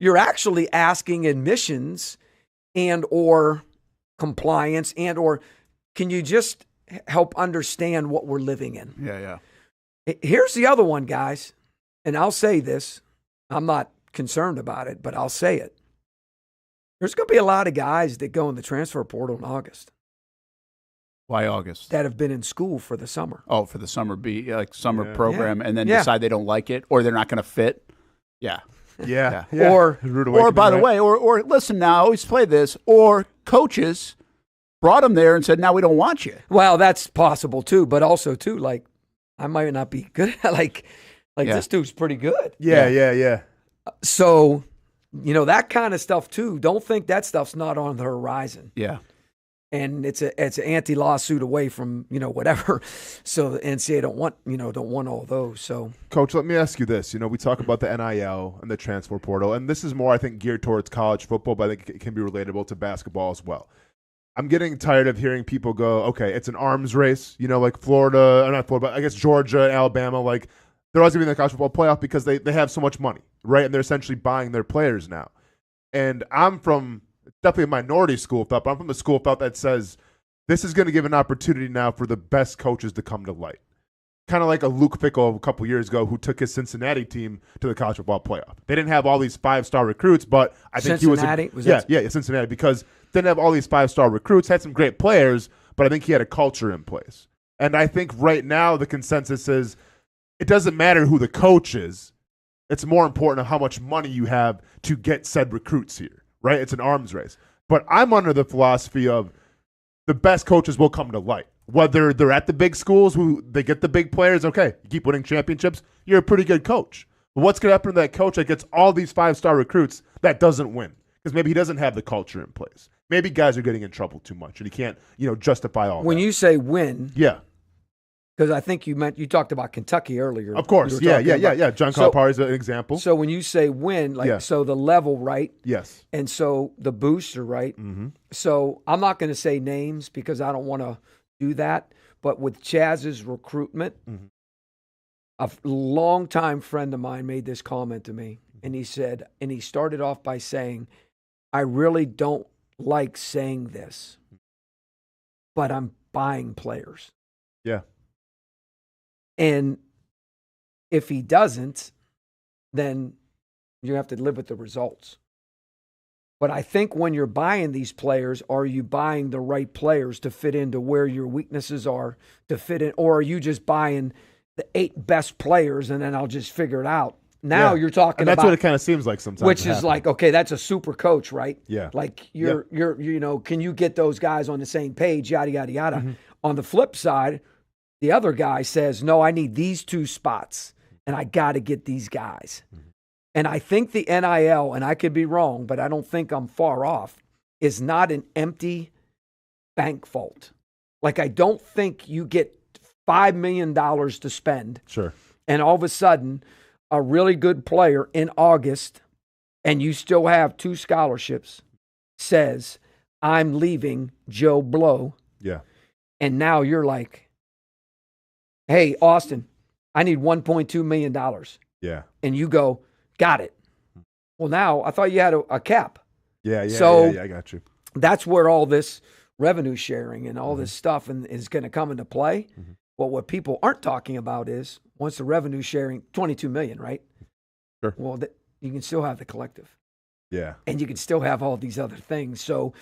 you're actually asking admissions and or compliance and or can you just help understand what we're living in? Yeah. Here's the other one, guys, and I'll say this. I'm not concerned about it, but I'll say it. There's going to be a lot of guys that go in the transfer portal in August. Why August? That have been in school for the summer. Oh, for the summer program, and then decide they don't like it or they're not going to fit. Yeah. Or by the way, or listen now, I always play this, or coaches brought them there and said, now we don't want you. Well, that's possible too, but also too, like, I might not be good at this dude's pretty good. Yeah. So, that kind of stuff too. Don't think that stuff's not on the horizon. Yeah. And it's an anti-lawsuit away from, whatever. So the NCAA don't want all those. So, Coach, let me ask you this. We talk about the NIL and the transfer portal, and this is more, I think, geared towards college football, but I think it can be relatable to basketball as well. I'm getting tired of hearing people go, okay, it's an arms race, like Florida, or not Florida, but I guess Georgia and Alabama, like they're always going to be in the college football playoff because they have so much money, right? And they're essentially buying their players now. And I'm from definitely a minority school of thought, but I'm from the school of thought that says this is going to give an opportunity now for the best coaches to come to light. Kind of like a Luke Fickell a couple years ago who took his Cincinnati team to the college football playoff. They didn't have all these 5-star recruits, but I think Cincinnati? he was Cincinnati, because didn't have all these 5-star recruits, had some great players, but I think he had a culture in place. And I think right now the consensus is it doesn't matter who the coach is. It's more important how much money you have to get said recruits here, right? It's an arms race. But I'm under the philosophy of the best coaches will come to light. Whether they're at the big schools who they get the big players, okay, you keep winning championships, you're a pretty good coach. But what's going to happen to that coach that gets all these 5-star recruits that doesn't win? Because maybe he doesn't have the culture in place. Maybe guys are getting in trouble too much and he can't, justify all when that. you say win, yeah. Because I think you talked about Kentucky earlier. Of course, yeah. John Calipari is an example. So when you say win, so the level, right? Yes. And so the booster, right? Mm-hmm. So I'm not going to say names because I don't want to do that. But with Chaz's recruitment, a longtime friend of mine made this comment to me, and he said, and he started off by saying, "I really don't like saying this, but I'm buying players." Yeah. And if he doesn't, then you have to live with the results. But I think when you're buying these players, are you buying the right players to fit into where your weaknesses are to fit in? Or are you just buying the 8 best players and then I'll just figure it out? Now you're talking and that's about, what it kind of seems like sometimes. which is like, okay, that's a super coach, right? Yeah. Like you're, can you get those guys on the same page? Yada, yada, yada. On the flip side, the other guy says, no, I need these 2 spots, and I got to get these guys. And I think the NIL, and I could be wrong, but I don't think I'm far off, is not an empty bank vault. Like, I don't think you get $5 million to spend. Sure. And all of a sudden, a really good player in August, and you still have 2 scholarships, says, I'm leaving Joe Blow. Yeah. And now you're like, hey, Austin, I need $1.2 million. Yeah. And you go, got it. Well, now I thought you had a cap. Yeah, So I got you. that's where all this revenue sharing and all this stuff is going to come into play. But what people aren't talking about is once the revenue sharing, $22 million, right? Sure. Well, you can still have the collective. Yeah. And you can still have all these other things. So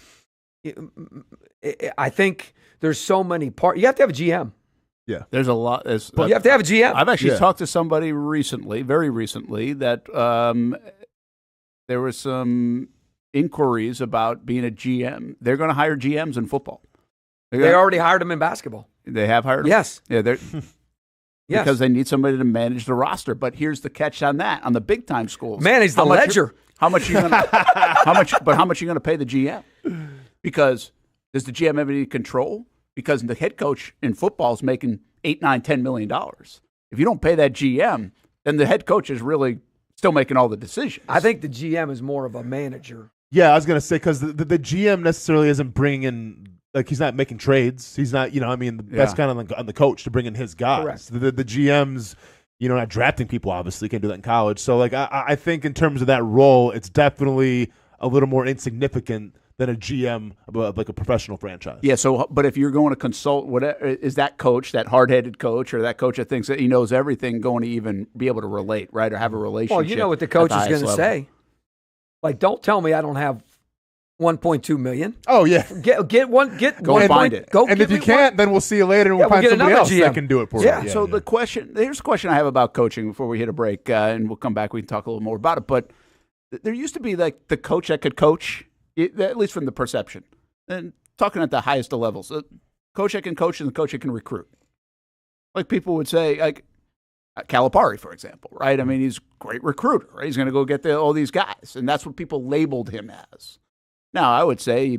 I think there's so many parts. You have to have a GM. Yeah. There's a lot. Well, you have to have a GM. I've actually talked to somebody recently, very recently, that there was some inquiries about being a GM. They're going to hire GMs in football. They already hired him in basketball. They have hired him? Yes. Yeah, they're Yes. because they need somebody to manage the roster. But here's the catch on that: on the big time schools, Manage the ledger. How much you gonna? how much are you going to pay the GM? Because does the GM have any control? Because the head coach in football is making $8, $9, $10 million. If you don't pay that GM, then the head coach is really still making all the decisions. I think the GM is more of a manager. Yeah, I was going to say, because the GM necessarily isn't bringing in, like, he's not making trades. He's not, that's kind of on the coach to bring in his guys. Correct. The GM's, not drafting people, obviously. Can't do that in college. So, like, I think in terms of that role, it's definitely a little more insignificant than a GM of like a professional franchise. Yeah. So, but if you're going to consult, whatever is that coach, that hard-headed coach, or that coach that thinks that he knows everything, going to even be able to relate, right, or have a relationship? Well, you know what the coach at is going to highest say. Like, don't tell me I don't have $1.2 million. Oh yeah, get one. Go find it. Go. And if you can't, then we'll see you later, and we'll we'll find get somebody another else GM. that can do it for Yeah. you. So the question, here's a question I have about coaching before we hit a break, and we'll come back. We can talk a little more about it. But there used to be like the coach that could coach, at least from the perception, and talking at the highest of levels, a coach that can coach and the coach that can recruit. Like people would say, like Calipari, for example, right? I mean, he's a great recruiter, right? He's going to go get all these guys, and that's what people labeled him as. Now, I would say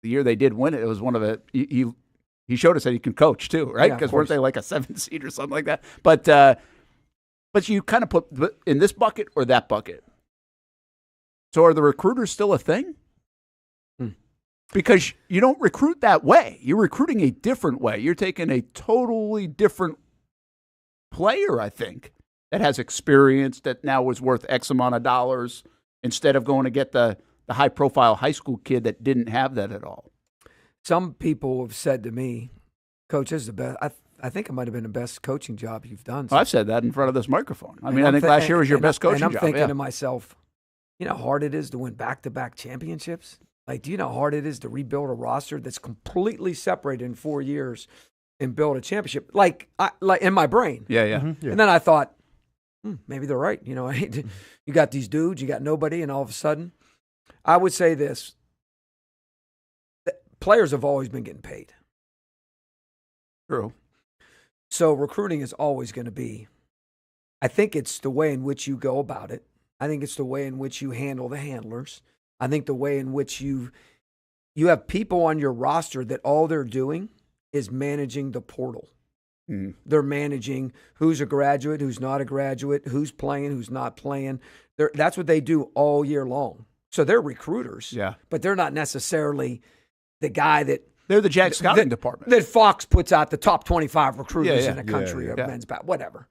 the year they did win it, it was one of the he showed us that he can coach too, right? Yeah, Because weren't they like a 7 seed or something like that? But you kind of put in this bucket or that bucket. So are the recruiters still a thing? Because you don't recruit that way. You're recruiting a different way. You're taking a totally different player, I think, that has experience that now is worth X amount of dollars instead of going to get the high-profile high school kid that didn't have that at all. Some people have said to me, Coach, this is the best. I think it might have been the best coaching job you've done. Well, I've said that in front of this microphone. I mean, I think last year was your best coaching job. And I'm thinking to myself, you know how hard it is to win back-to-back championships? Like, do you know how hard it is to rebuild a roster that's completely separated in 4 years and build a championship? Like in my brain. Yeah. Mm-hmm. And then I thought, maybe they're right. You know, you got these dudes, you got nobody, and all of a sudden, I would say this. Players have always been getting paid. True. So recruiting is always going to be, I think it's the way in which you go about it. I think it's the way in which you handle the handlers. I think the way in which you have people on your roster that all they're doing is managing the portal. Mm. They're managing who's a graduate, who's not a graduate, who's playing, who's not playing. That's what they do all year long. So they're recruiters, but they're not necessarily the guy that they're the Jag scouting department. That Fox puts out the top 25 recruiters in the country of men's basketball, whatever.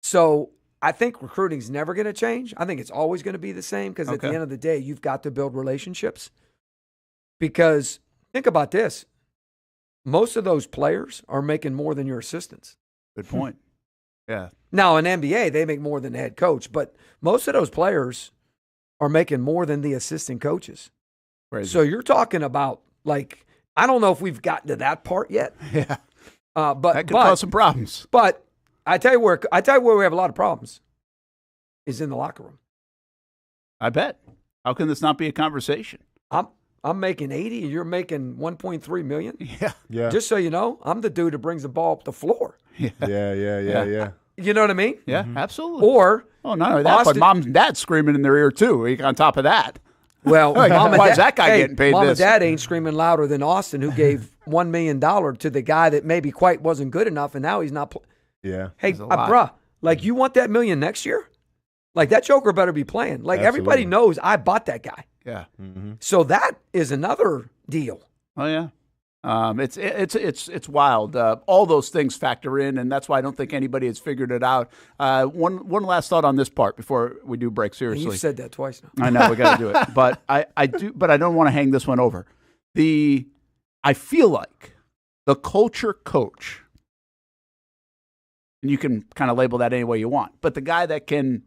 So I think recruiting's never going to change. I think it's always going to be the same because at the end of the day, you've got to build relationships. Because think about this. Most of those players are making more than your assistants. Good point. Yeah. Now, in NBA, they make more than the head coach, but most of those players are making more than the assistant coaches. Crazy. So you're talking about, like, I don't know if we've gotten to that part yet. Yeah. But that could cause some problems. But I tell you where we have a lot of problems is in the locker room. I bet. How can this not be a conversation? I'm making 80 and you're making 1.3 million. Yeah. Just so you know, I'm the dude that brings the ball up the floor. Yeah. You know what I mean? Yeah, absolutely. Or not only that, but mom and dad screaming in their ear too. On top of that. Well, why is that guy getting paid mom this? and dad ain't screaming louder than Austin, who gave $1 million to the guy that maybe quite wasn't good enough, and now he's not. Yeah. Hey, bruh, like, you want that $1 million next year? Like, that joker better be playing. Like, everybody knows I bought that guy. Yeah. Mm-hmm. So that is another deal. Oh yeah. It's wild. All those things factor in, and that's why I don't think anybody has figured it out. One last thought on this part before we do break. Seriously, You've said that twice now. I know we got to do it, but I don't want to hang this one over. I feel like the culture coach, and you can kind of label that any way you want, but the guy that can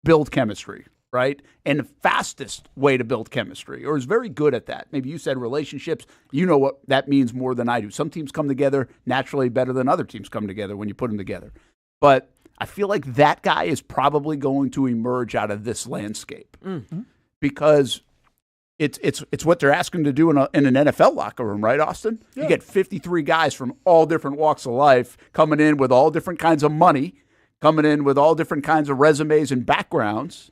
build chemistry, right? And the fastest way to build chemistry, or is very good at that. Maybe you said relationships. You know what that means more than I do. Some teams come together naturally better than other teams come together when you put them together. But I feel like that guy is probably going to emerge out of this landscape because it's what they're asking to do in an NFL locker room, right, Austin? Yeah. You get 53 guys from all different walks of life coming in with all different kinds of money, coming in with all different kinds of resumes and backgrounds.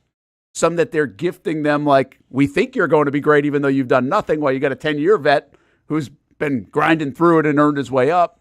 Some that they're gifting them like, we think you're going to be great even though you've done nothing, while you got a 10-year vet who's been grinding through it and earned his way up.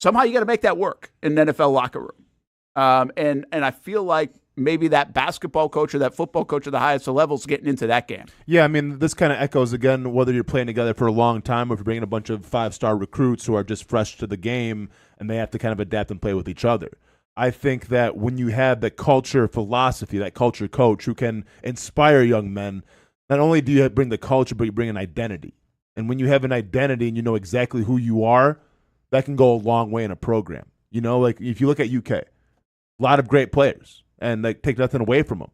Somehow you got to make that work in an NFL locker room. And I feel like maybe that basketball coach or that football coach at the highest level is getting into that game. Yeah, I mean, this kind of echoes, again, whether you're playing together for a long time or if you're bringing a bunch of five-star recruits who are just fresh to the game and they have to kind of adapt and play with each other. I think that when you have that culture philosophy, that culture coach who can inspire young men, not only do you bring the culture, but you bring an identity. And when you have an identity and you know exactly who you are, that can go a long way in a program. You know, like if you look at UK, a lot of great players, and like take nothing away from them.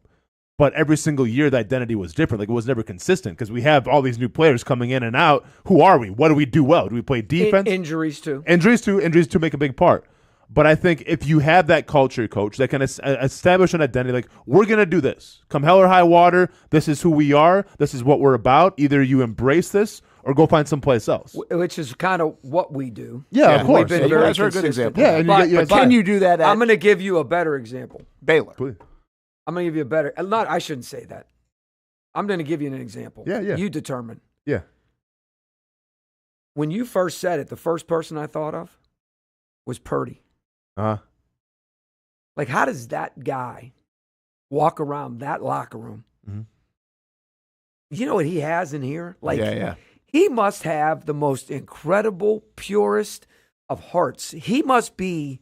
But every single year, the identity was different. Like it was never consistent because we have all these new players coming in and out. Who are we? What do we do well? Do we play defense? Injuries too. Injuries too make a big part. But I think if you have that culture coach that can establish an identity, like we're going to do this. Come hell or high water, this is who we are. This is what we're about. Either you embrace this or go find someplace else. Which is kind of what we do. Yeah, of course. We've been very you guys are a good consistent. example. Yeah, but can you do that at I'm going to give you a better example. Baylor? Please. I'm going to give you a better. I shouldn't say that. I'm going to give you an example. Yeah. You determine. Yeah. When you first said it, the first person I thought of was Purdy. Like, how does that guy walk around that locker room? Mm-hmm. You know what he has in here? Like, yeah. He must have the most incredible, purest of hearts. He must be,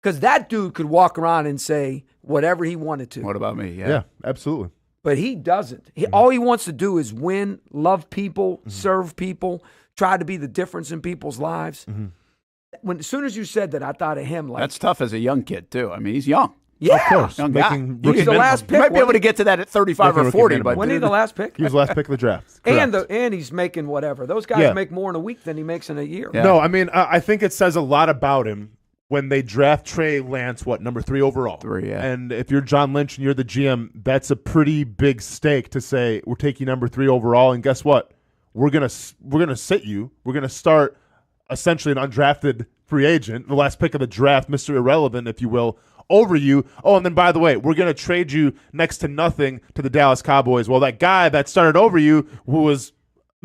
because that dude could walk around and say, whatever he wanted to. What about me? Yeah, absolutely. But he doesn't. All he wants to do is win, love people, serve people, try to be the difference in people's lives. As soon as you said that, I thought of him. Like, That's tough as a young kid, too. I mean, he's young. yeah. Of course. Young guy. He's the last pick. You might be able to get to that at 35 or Rookie 40. minimum. But When he the last pick? He was the last pick of the draft. Correct. And he's making whatever. Those guys Yeah. make more in a week than he makes in a year. Yeah. No, I mean, I think it says a lot about him when they draft Trey Lance, number 3 overall. 3, yeah. And if you're John Lynch and you're the GM, that's a pretty big stake to say we're taking number 3 overall, and guess what? We're gonna sit you. We're gonna start essentially an undrafted free agent, the last pick of the draft, Mr. Irrelevant, if you will, over you. Oh, and then by the way, we're gonna trade you next to nothing to the Dallas Cowboys. Well, that guy that started over you, who was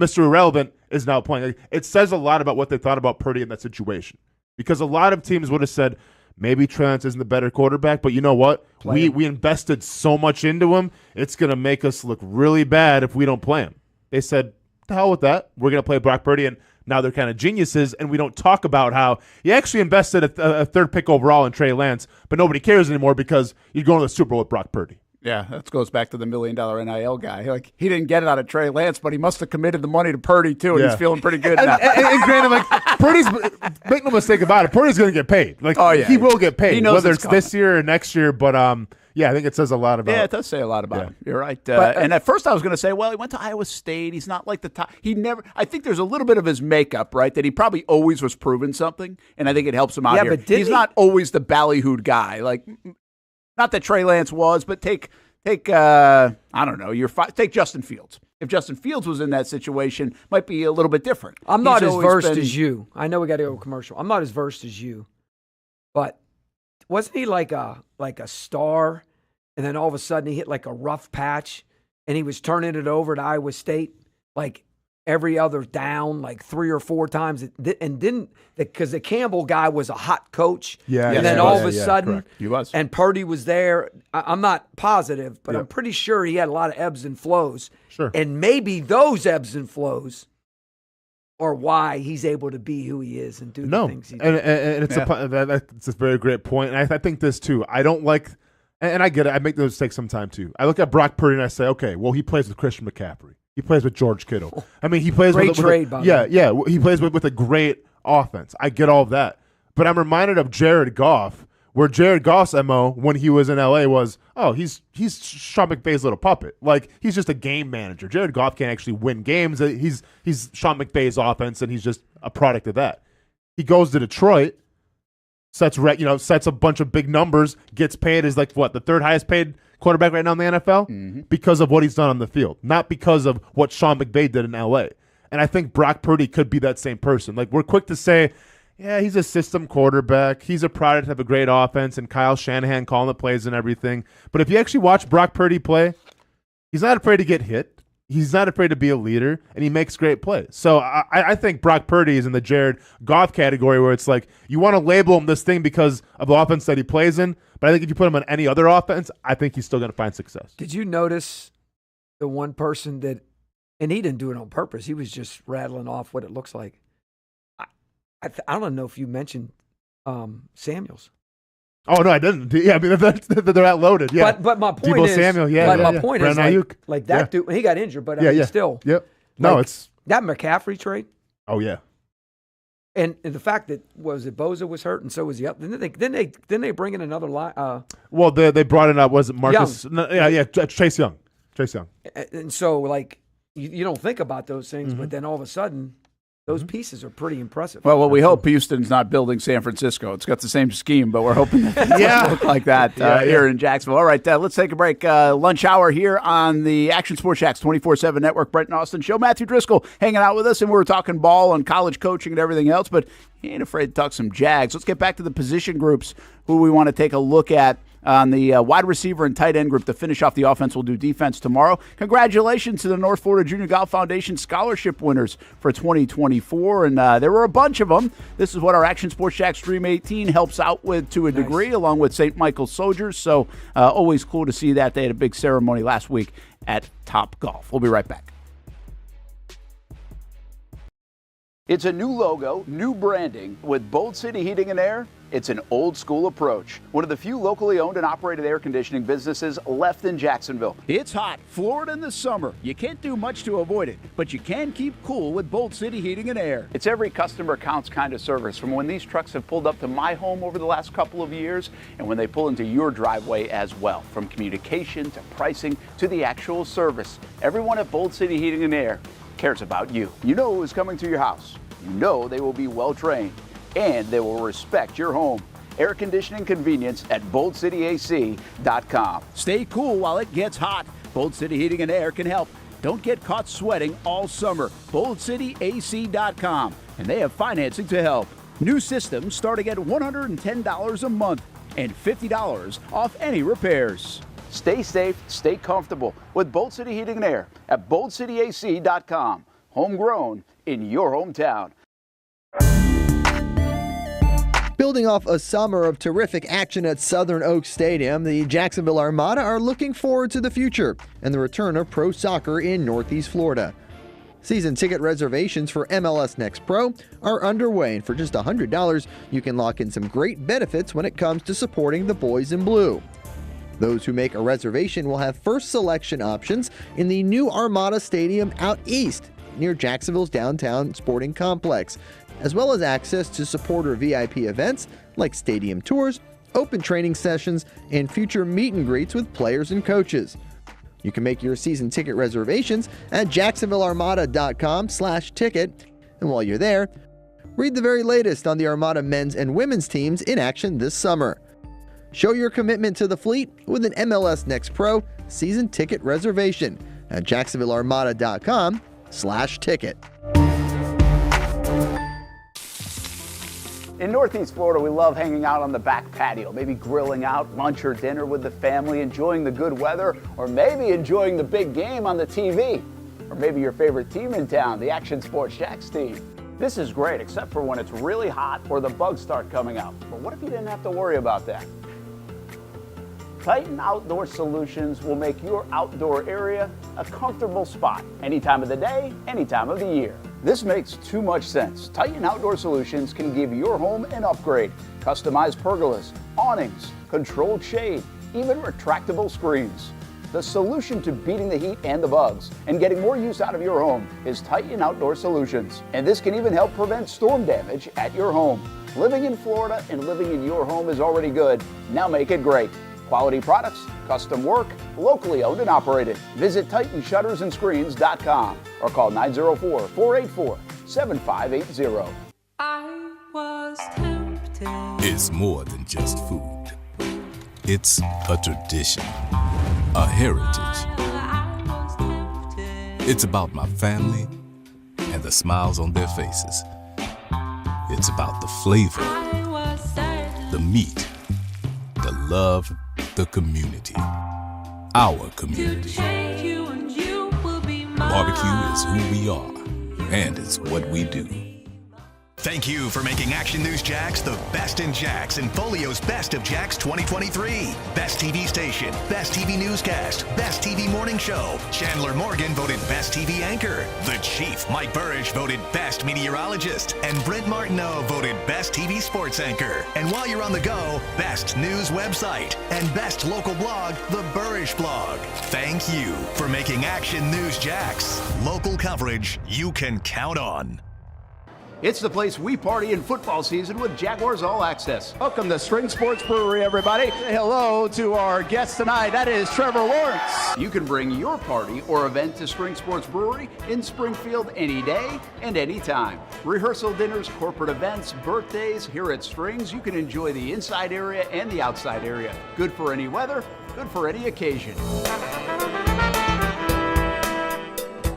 Mr. Irrelevant, is now playing. It says a lot about what they thought about Purdy in that situation. Because a lot of teams would have said, maybe Trey Lance isn't the better quarterback, but you know what? We invested so much into him, it's going to make us look really bad if we don't play him. They said, the hell with that. We're going to play Brock Purdy, and now they're kind of geniuses, and we don't talk about how you actually invested a 3rd pick overall in Trey Lance, but nobody cares anymore because you're going to the Super Bowl with Brock Purdy. Yeah, that goes back to the $1 million NIL guy. Like, he didn't get it out of Trey Lance, but he must have committed the money to Purdy, too, and he's feeling pretty good now. and granted, like, Purdy's, make no mistake about it, Purdy's going to get paid. Like, oh, yeah. He will get paid, He knows whether it's it's this year or next year, but yeah, I think it says a lot about Yeah, it does say a lot about Yeah. him. You're right. And at first I was going to say, well, he went to Iowa State. He's not like the top. I think there's a little bit of his makeup, right, that he probably always was proving something, and I think it helps him out here. But he's not always the ballyhooed guy. Like, not that Trey Lance was, but take I don't know, take Justin Fields. If Justin Fields was in that situation, might be a little bit different. I'm not He's as always versed been- as you. I know we got to go commercial. I'm not as versed as you. But wasn't he like a star, and then all of a sudden he hit like a rough patch, and he was turning it over to Iowa State like every other down, like 3 or 4 times, and didn't, because the Campbell guy was a hot coach. Yeah, and then he all was. of a Yeah, sudden, correct. He was. and Purdy was there. I'm not positive, but Yeah. I'm pretty sure he had a lot of ebbs and flows. Sure. And maybe those ebbs and flows are why he's able to be who he is and do the things he does. And it's that's a very great point. And I think this too. I don't like, and I get it. I make those mistakes sometime too. I look at Brock Purdy and I say, okay, well, he plays with Christian McCaffrey. He plays with George Kittle. I mean, he plays Great with trade, by the way. yeah. He plays with a great offense. I get all of that, but I'm reminded of Jared Goff, where Jared Goff's MO when he was in LA was, oh, he's Sean McVay's little puppet. Like, he's just a game manager. Jared Goff can't actually win games. He's Sean McVay's offense, and he's just a product of that. He goes to Detroit, sets a bunch of big numbers, gets paid as like what, the 3rd highest paid quarterback right now in the NFL because of what he's done on the field, not because of what Sean McVay did in LA. And I think Brock Purdy could be that same person. Like, we're quick to say, yeah, he's a system quarterback. He's a product of a great offense and Kyle Shanahan calling the plays and everything. But if you actually watch Brock Purdy play, he's not afraid to get hit. He's not afraid to be a leader, and he makes great plays. So I think Brock Purdy is in the Jared Goff category where it's like you want to label him this thing because of the offense that he plays in, but I think if you put him on any other offense, I think he's still going to find success. Did you notice the one person that, and he didn't do it on purpose, he was just rattling off what it looks like. I don't know if you mentioned Samuels. Oh, no, I didn't. Yeah, I mean, they're outloaded. Yeah. But my point Deebo is, Samuel, yeah, but yeah, my yeah. point is, Brandon Ayuk. like that Yeah. dude, and he got injured, but Yeah, I mean, yeah. still. Yep. No, like, it's. That McCaffrey trade, Oh, yeah. and the fact that Boza was hurt, and so was the other. Then they bring in another line. Well, they brought it up. Was it Marcus? No, yeah, Chase Young. And so, like, you don't think about those things, Mm-hmm. but then all of a sudden, those pieces are pretty impressive. Well, we hope Houston's not building San Francisco. It's got the same scheme, but we're hoping that it doesn't look like that here in Jacksonville. All right, let's take a break. Lunch hour here on the Action Sports Jacks 24/7 Network, Brent Austen Show. Matthew Driscoll hanging out with us, and we're talking ball and college coaching and everything else, but he ain't afraid to talk some Jags. Let's get back to the position groups who we want to take a look at on the wide receiver and tight end group to finish off the offense. We'll do defense tomorrow. Congratulations to the North Florida Junior Golf Foundation scholarship winners for 2024, and there were a bunch of them. This is what our Action Sports Jacks Dream 18 helps out with to a degree, along with St. Michael's Soldiers, so always cool to see that. They had a big ceremony last week at Top Golf. We'll be right back. It's a new logo, new branding. With Bold City Heating and Air, it's an old school approach. One of the few locally owned and operated air conditioning businesses left in Jacksonville. It's hot, Florida in the summer. You can't do much to avoid it, but you can keep cool with Bold City Heating and Air. It's every customer counts kind of service, from when these trucks have pulled up to my home over the last couple of years and when they pull into your driveway as well. From communication to pricing to the actual service, everyone at Bold City Heating and Air cares about you. You know who is coming to your house. You know they will be well trained, and they will respect your home. Air conditioning convenience at boldcityac.com. Stay cool while it gets hot. Bold City Heating and Air can help. Don't get caught sweating all summer. boldcityac.com, and they have financing to help. New systems starting at $110 a month and $50 off any repairs. Stay safe, stay comfortable with Bold City Heating and Air at boldcityac.com. Homegrown in your hometown. Building off a summer of terrific action at Southern Oaks Stadium, the Jacksonville Armada are looking forward to the future and the return of pro soccer in Northeast Florida. Season ticket reservations for MLS Next Pro are underway, and for just $100, you can lock in some great benefits when it comes to supporting the boys in blue. Those who make a reservation will have first selection options in the new Armada Stadium out east, near Jacksonville's downtown sporting complex, as well as access to supporter VIP events like stadium tours, open training sessions, and future meet and greets with players and coaches. You can make your season ticket reservations at jacksonvillearmada.com/ticket, and while you're there, read the very latest on the Armada men's and women's teams in action this summer. Show your commitment to the fleet with an MLS Next Pro season ticket reservation at jacksonvillearmada.com/ticket. In Northeast Florida, we love hanging out on the back patio, maybe grilling out lunch or dinner with the family, enjoying the good weather, or maybe enjoying the big game on the TV. Or maybe your favorite team in town, the Action Sports Jacks team. This is great, except for when it's really hot or the bugs start coming out. But what if you didn't have to worry about that? Titan Outdoor Solutions will make your outdoor area a comfortable spot any time of the day, any time of the year. This makes too much sense. Titan Outdoor Solutions can give your home an upgrade. Customized pergolas, awnings, controlled shade, even retractable screens. The solution to beating the heat and the bugs and getting more use out of your home is Titan Outdoor Solutions. And this can even help prevent storm damage at your home. Living in Florida and living in your home is already good. Now make it great. Quality products, custom work, locally owned and operated. Visit TitanShuttersAndScreens.com or call 904-484-7580. I was tempted. It's more than just food. It's a tradition, a heritage. It's about my family and the smiles on their faces. It's about the flavor, the meat, the love, the community. Our community. Barbecue is who we are, and it's what we do. Thank you for making Action News Jacks the best in Jacks and Folio's Best of Jacks 2023. Best TV station, Best TV newscast, Best TV morning show. Chandler Morgan voted Best TV anchor. The Chief, Mike Burrish, voted Best meteorologist. And Brent Martineau voted Best TV sports anchor. And while you're on the go, Best news website and Best local blog, The Burrish Blog. Thank you for making Action News Jacks local coverage you can count on. It's the place we party in football season with Jaguars All Access. Welcome to Spring Sports Brewery, everybody. Say hello to our guest tonight. That is Trevor Lawrence. You can bring your party or event to Spring Sports Brewery in Springfield any day and any time. Rehearsal dinners, corporate events, birthdays, here at Strings, you can enjoy the inside area and the outside area. Good for any weather, good for any occasion.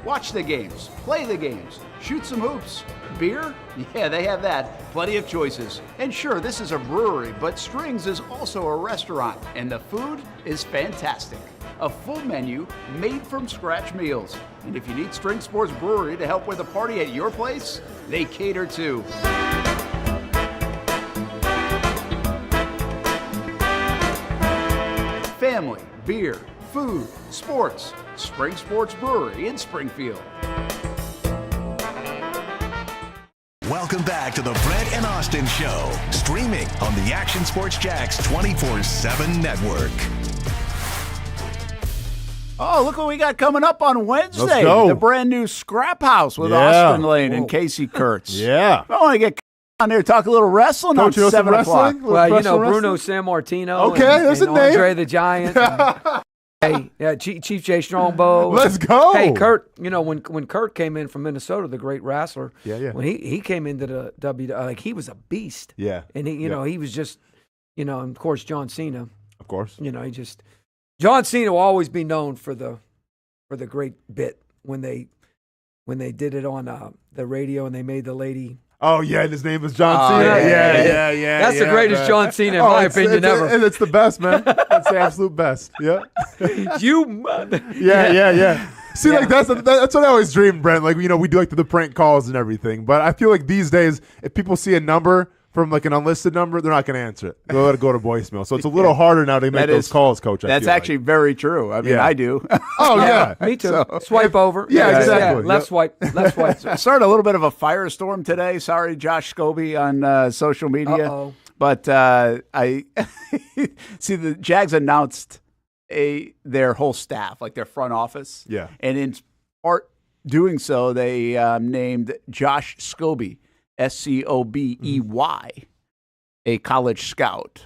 Watch the games, play the games, shoot some hoops. Beer? Yeah, they have that. Plenty of choices. And sure, this is a brewery, but Strings is also a restaurant, and the food is fantastic. A full menu made from scratch meals. And if you need String Sports Brewery to help with a party at your place, they cater too. Family, beer, food, sports. Spring Sports Brewery in Springfield. Welcome back to the Brent and Austin Show, streaming on the Action Sports Jax 24/7 network. Oh, look what we got coming up on Wednesday. Let's go. The brand new Scrap House with Yeah. Austin Lane and Casey Kurtz. Yeah. I want to get on there, talk a little wrestling Coach, you know on some 7 o'clock. wrestling? Well, you know, Wrestling? Bruno Sammartino. Okay, there's and a name. Andre the Giant. Hey, yeah, Chief Jay Strongbow. Let's go. Hey, Kurt, you know, when Kurt came in from Minnesota, the great wrestler, Yeah. when he came into the like he was a beast. Yeah. And he, you know, he was just, you know, and of course John Cena, Of course. you know, John Cena will always be known for the great bit when they did it on the radio and they made the lady. Oh, yeah, and his name was John Cena. yeah. Yeah. That's the greatest man. John Cena, in my opinion, ever. It's the best, man. That's the absolute best. Yeah. You mother. Yeah. See, like that's what I always dream, Brent. Like, you know, we do like the prank calls and everything, but I feel like these days, if people see a number from like an unlisted number, they're not going to answer it. They'll let it go to voicemail. So it's a little harder now to make those calls, Coach. That's actually very true. I mean, Yeah. I do. Oh yeah. Me too. Swipe over. Yeah, exactly. Left swipe. Left swipe. I started a little bit of a firestorm today. Sorry, Josh Scobie on social media. Uh-oh. But I see the Jags announced their whole staff, like their front office. Yeah. And in part doing so, they named Josh Scobie, Scobey, a college scout.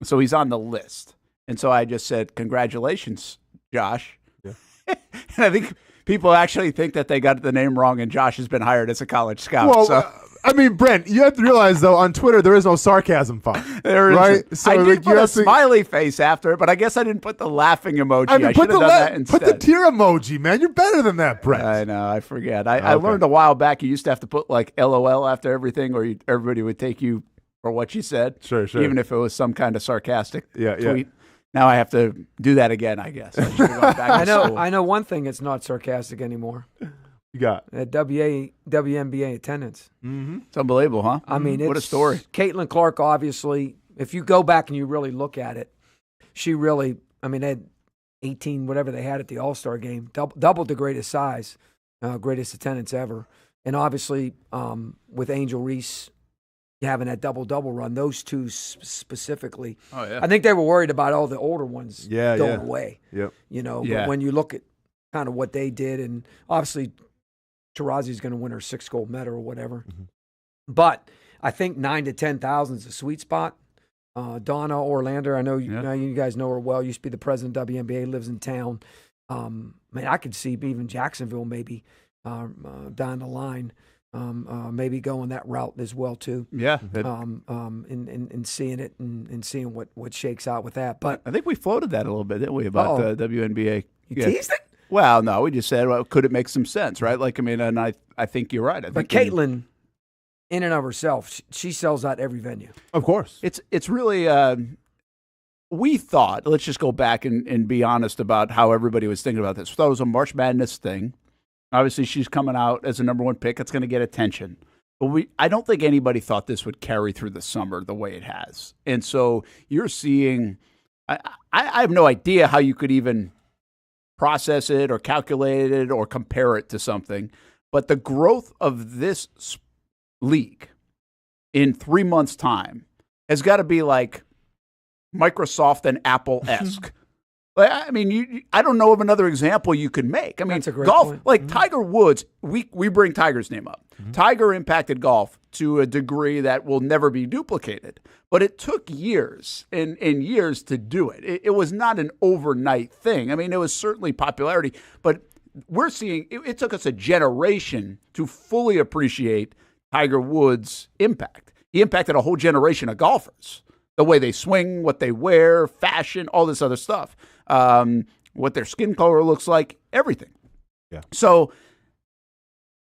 So he's on the list. And so I just said, congratulations, Josh. Yeah. And I think people actually think that they got the name wrong and Josh has been hired as a college scout. Well, so. I mean, Brent, you have to realize, though, on Twitter, there is no sarcasm font. There is right? So, I did like, put you a have to- smiley face after it, but I guess I didn't put the laughing emoji. I mean, should have done that instead. put the tear emoji, man. You're better than that, Brent. I know. I forget. I learned a while back you used to have to put like LOL after everything, or everybody would take you for what you said. Sure. Even if it was some kind of sarcastic Yeah. tweet. Now I have to do that again, I guess. I should have gone back to school. I know one thing. It's not sarcastic anymore. You got. WNBA attendance. Mm-hmm. It's unbelievable, huh? I mean, what a story. Caitlin Clark, obviously, if you go back and you really look at it, she really, I mean, they had 18, whatever they had at the All-Star game, doubled the greatest size, greatest attendance ever. And obviously, with Angel Reese having that double-double run, those two specifically, I think they were worried about all the older ones going away. Yep. You know, but when you look at kind of what they did, and obviously Tarazi's going to win her 6th gold medal or whatever. Mm-hmm. But I think 9,000 to 10,000 is a sweet spot. Donna Orlander, I know you guys know her well. Used to be the president of WNBA, lives in town. Man, I could see even Jacksonville maybe down the line, maybe going that route as well too. Yeah. And seeing it and seeing what shakes out with that. But I think we floated that a little bit, didn't we, about the WNBA? You teased it? Well, no, we just said, well, could it make some sense, right? Like, I mean, and I think you're right. But Caitlin, in and of herself, she sells out every venue. Of course. It's really, we thought, let's just go back and be honest about how everybody was thinking about this. We thought it was a March Madness thing. Obviously, she's coming out as a number one pick. It's going to get attention. But I don't think anybody thought this would carry through the summer the way it has. And so you're seeing, I have no idea how you could even process it or calculate it or compare it to something. But the growth of this league in 3 months' time has got to be like Microsoft and Apple-esque. I mean, I don't know of another example you could make. I mean, that's a great golf, point. like Tiger Woods, we bring Tiger's name up. Mm-hmm. Tiger impacted golf to a degree that will never be duplicated. But it took years and years to do it. It was not an overnight thing. I mean, it was certainly popularity, but we're seeing it took us a generation to fully appreciate Tiger Woods' impact. He impacted a whole generation of golfers. The way they swing, what they wear, fashion, all this other stuff, what their skin color looks like, everything. Yeah. So,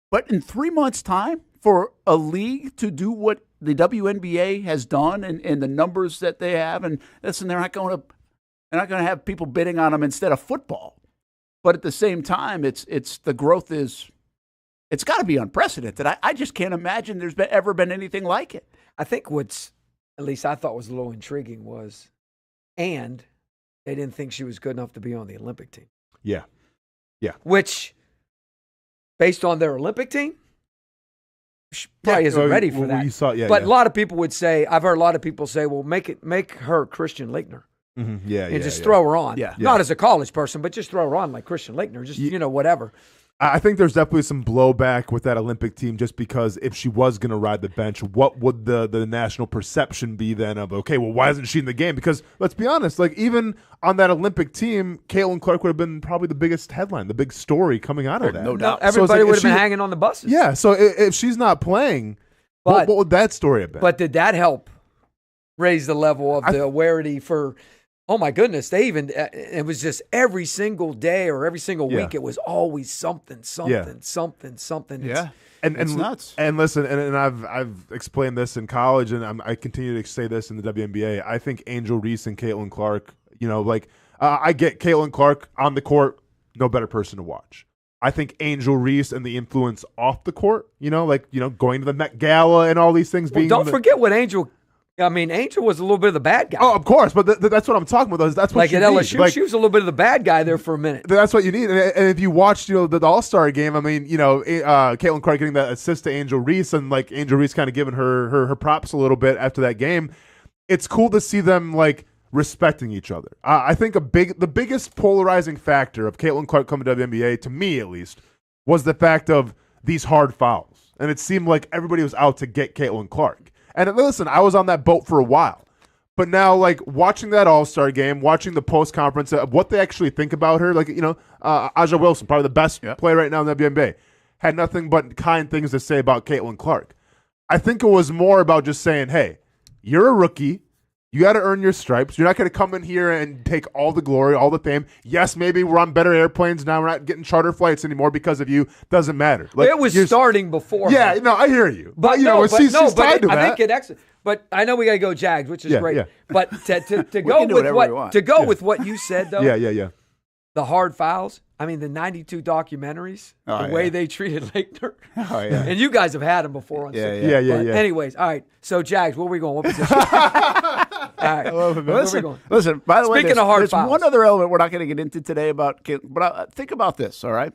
but in 3 months' time, for a league to do what the WNBA has done and the numbers that they have, and listen, they're not going to have people bidding on them instead of football. But at the same time, it's the growth is, it's got to be unprecedented. I just can't imagine there's ever been anything like it. I think what's, at least I thought was a little intriguing was, and they didn't think she was good enough to be on the Olympic team. Yeah. Which, based on their Olympic team, she probably isn't ready for well, that. you saw- yeah, but yeah. a lot of people would say, I've heard a lot of people say, well, make her Christian Laettner. Yeah, And just throw her on. Yeah. Not as a college person, but just throw her on like Christian Laettner. Just, whatever. I think there's definitely some blowback with that Olympic team just because if she was going to ride the bench, what would the national perception be then of, okay, well, why isn't she in the game? Because let's be honest, like even on that Olympic team, Caitlin Clark would have been probably the biggest headline, the big story coming out of that. No doubt. Everybody like, would if have been she- hanging on the buses. Yeah, so if she's not playing, what would that story have been? But did that help raise the level of the awareness for, oh my goodness, they even, it was just every single day or every single week, it was always something. Yeah. And It's nuts. And listen, and I've explained this in college, and I continue to say this in the WNBA. I think Angel Reese and Caitlin Clark, I get Caitlin Clark on the court, no better person to watch. I think Angel Reese and the influence off the court, going to the Met Gala and all these things. Well, don't forget what Angel was a little bit of the bad guy. Oh, of course, but that's what I'm talking about. That's what like you at need. LSU, she was a little bit of the bad guy there for a minute. That's what you need. And if you watched, the All-Star game, Caitlin Clark getting that assist to Angel Reese and like Angel Reese kind of giving her props a little bit after that game. It's cool to see them like respecting each other. I think the biggest polarizing factor of Caitlin Clark coming to WNBA, to me at least, was the fact of these hard fouls. And it seemed like everybody was out to get Caitlin Clark. And listen, I was on that boat for a while. But now, like, watching that All-Star game, watching the post-conference of what they actually think about her, Aja Wilson, probably the best player right now in the WNBA, had nothing but kind things to say about Caitlin Clark. I think it was more about just saying, hey, you're a rookie. You got to earn your stripes. You're not going to come in here and take all the glory, all the fame. Yes, maybe we're on better airplanes now. We're not getting charter flights anymore because of you. Doesn't matter. Like, it was starting before. Yeah, no, I hear you. But she's tied to that. I think it actually. But I know we got to go Jags, which is great. Yeah. But to go with what you said though. Yeah. The hard fouls. I mean, the 92 documentaries, the way they treated Laettner. Oh, yeah. And you guys have had them before on Yeah. Anyways, all right. So, Jags, where are we going? What position? All right. Where are we going? Listen, by the way, Speaking of hard there's fouls. one other element we're not going to get into today about Caitlin, but think about this, all right?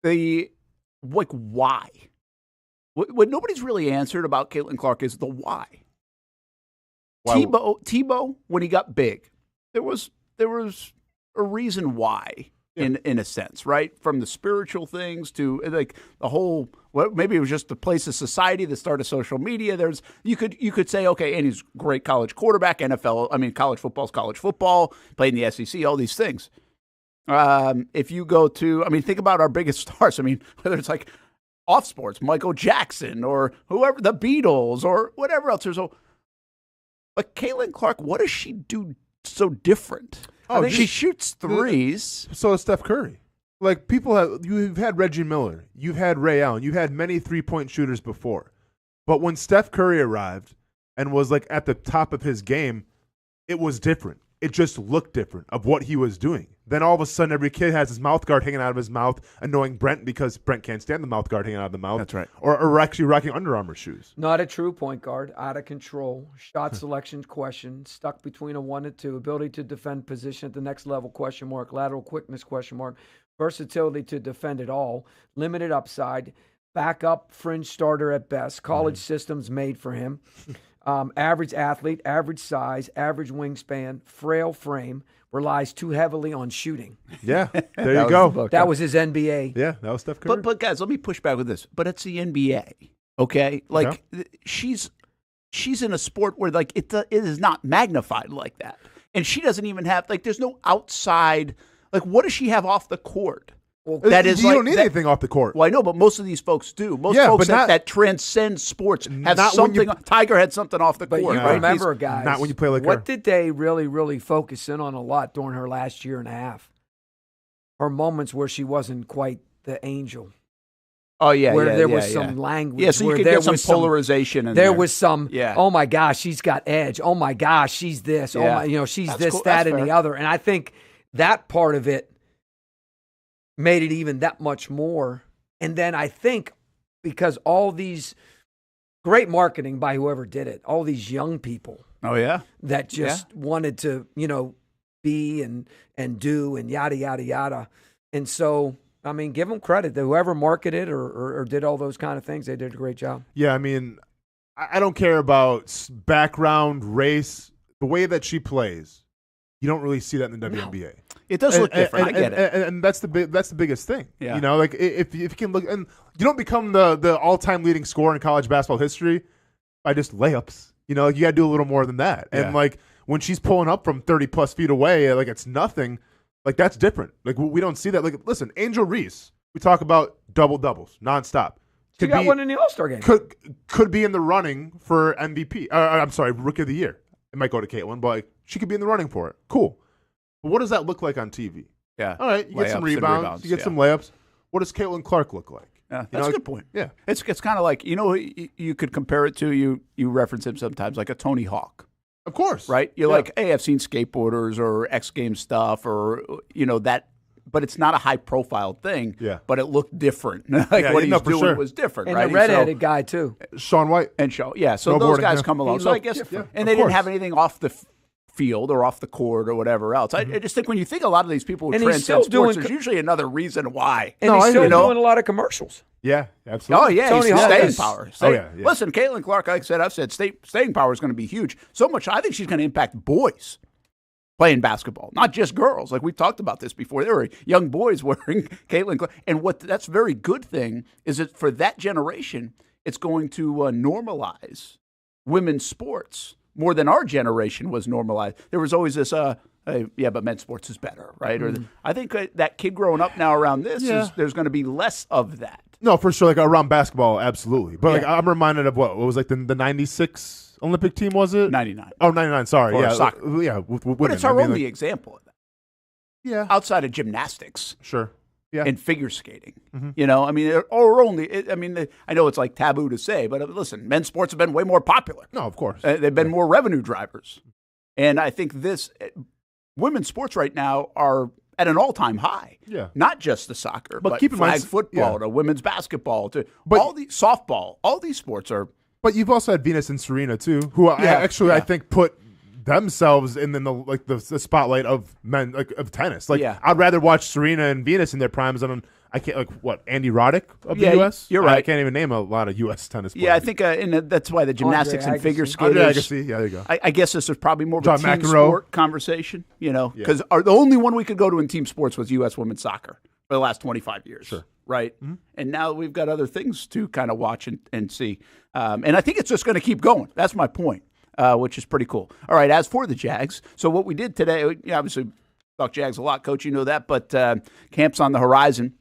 Why? What nobody's really answered about Caitlin Clark is the why. Tebow, when he got big, there was a reason why, in a sense, right? From the spiritual things to like the whole. Well, maybe it was just the place of society, the start of social media. You could say, okay, and he's a great college quarterback, NFL. I mean, college football's college football. Played in the SEC, all these things. If you go to, think about our biggest stars. Whether it's like off sports, Michael Jackson or whoever, the Beatles or whatever else. But Caitlin Clark, what does she do so different? She shoots threes. So is Steph Curry. Like you've had Reggie Miller, you've had Ray Allen, you've had many 3-point shooters before. But when Steph Curry arrived and was like at the top of his game, it was different. It just looked different of what he was doing. Then all of a sudden, every kid has his mouth guard hanging out of his mouth, annoying Brent because Brent can't stand the mouth guard hanging out of the mouth. That's right. Or actually rocking Under Armour shoes. Not a true point guard, out of control, shot selection question, stuck between a 1 and 2, ability to defend position at the next level question mark, lateral quickness question mark, versatility to defend it all, limited upside, backup fringe starter at best, college systems made for him, average athlete, average size, average wingspan, frail frame, relies too heavily on shooting. Yeah, there you go. That was his NBA. Yeah, that was Steph Curry. But guys, let me push back with this. But it's the NBA, okay? Like she's in a sport where like it is not magnified like that, and she doesn't even have there's no outside. Like, what does she have off the court? Well, you don't need anything off the court. Well, I know, but most of these folks do. Most folks that transcend sports have something. Tiger had something off the court. But you remember, guys, not when you play like what her. Did they really, really focus in on a lot during her last year and a half? Her moments where she wasn't quite the angel. Oh, yeah, where there was some language. Yeah, so you could get some polarization in there. There was some, oh, my gosh, she's got edge. Oh, my gosh, she's this. Yeah. Oh, my, she's That's this, cool. that, That's and fair. the other. And I think that part of it made it even that much more. And then I think because all these great marketing by whoever did it, all these young people. Oh, yeah. That just wanted to, be and do and yada, yada, yada. And so I mean, give them credit. Whoever marketed or did all those kind of things, they did a great job. Yeah, I mean, I don't care about background, race. The way that she plays, you don't really see that in the WNBA. It does look different. I get it. And that's the biggest thing. Yeah. You know, like if you can look, and you don't become the all-time leading scorer in college basketball history by just layups. You know, like you got to do a little more than that. Yeah. And like when she's pulling up from 30+ feet away, like it's nothing. Like that's different. Like we don't see that. Like listen, Angel Reese. We talk about doubles nonstop. She got one in the All-Star game. Could be in the running for MVP. I'm sorry, Rookie of the Year. It might go to Caitlin, but like, she could be in the running for it. Cool. But what does that look like on TV? Yeah. All right, you get some Layups and rebounds, you get some layups. What does Caitlin Clark look like? Yeah, that's a good point. Yeah. It's kind of like, you could compare it to, you reference him sometimes, like a Tony Hawk. Of course. Right? You're like, hey, I've seen skateboarders or X Games stuff or, that, but it's not a high-profile thing. Yeah. But it looked different. What he's doing was different, and right? And the redheaded guy, too. Shaun White. And so those guys come along. So I guess, and they didn't have anything off the field or off the court or whatever else. I just think when you think a lot of these people who transcend sports, there's usually another reason why. And he's still doing a lot of commercials. Yeah, absolutely. Oh, yeah, Tony he's Hodges. staying power. Yeah. Listen, Caitlin Clark, like I said, I've said staying power is going to be huge. So much, I think she's going to impact boys playing basketball, not just girls. Like we've talked about this before. There were young boys wearing Caitlin Clark. And that's a very good thing is that for that generation, it's going to normalize women's sports more than our generation was normalized. There was always this, but men's sports is better, right? Or I think that kid growing up now around this, there's going to be less of that. No, for sure. Like around basketball, absolutely. But like I'm reminded of what was like the 96 Olympic team, was it? 99. Oh, 99, sorry. For soccer. Yeah, with But women. it's our only example of that. Yeah. Outside of gymnastics. Sure. Yeah. And figure skating. I mean, I know it's like taboo to say, but listen, men's sports have been way more popular. No, of course. They've been more revenue drivers. And I think women's sports right now are at an all-time high. Yeah. Not just the soccer, but keep in mind, flag football to women's basketball to all the softball. All these sports are. But you've also had Venus and Serena too, who I think put themselves in the spotlight of men, like of tennis. Like I'd rather watch Serena and Venus in their primes than Andy Roddick of the U.S. You're right. I can't even name a lot of U.S. tennis players. Yeah, I think that's why the gymnastics and figure Andre skaters. Agassi, yeah, there you go. I guess this is probably more of John a team McEnroe. sport conversation, because the only one we could go to in team sports was U.S. women's soccer for the last 25 years. Sure. Right? And now we've got other things to kind of watch and see. And I think it's just going to keep going. That's my point, which is pretty cool. All right, as for the Jags, so what we did today, obviously talk Jags a lot, Coach, you know that, but camp's on the horizon.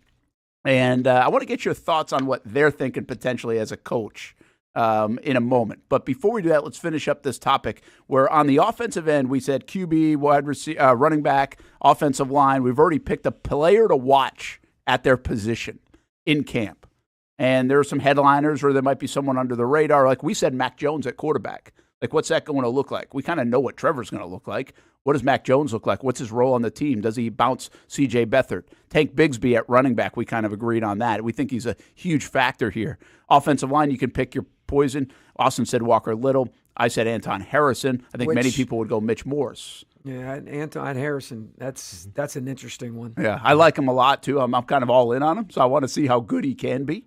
And I want to get your thoughts on what they're thinking potentially as a coach in a moment. But before we do that, let's finish up this topic where on the offensive end, we said QB, wide receiver, running back, offensive line. We've already picked a player to watch at their position in camp. And there are some headliners or there might be someone under the radar. Like we said, Mac Jones at quarterback. Like what's that going to look like? We kind of know what Trevor's going to look like. What does Mac Jones look like? What's his role on the team? Does he bounce C.J. Beathard? Tank Bigsby at running back, we kind of agreed on that. We think he's a huge factor here. Offensive line, you can pick your poison. Austin said Walker Little. I said Anton Harrison. I think many people would go Mitch Morse. Yeah, Anton Harrison, that's an interesting one. Yeah, I like him a lot, too. I'm kind of all in on him, so I want to see how good he can be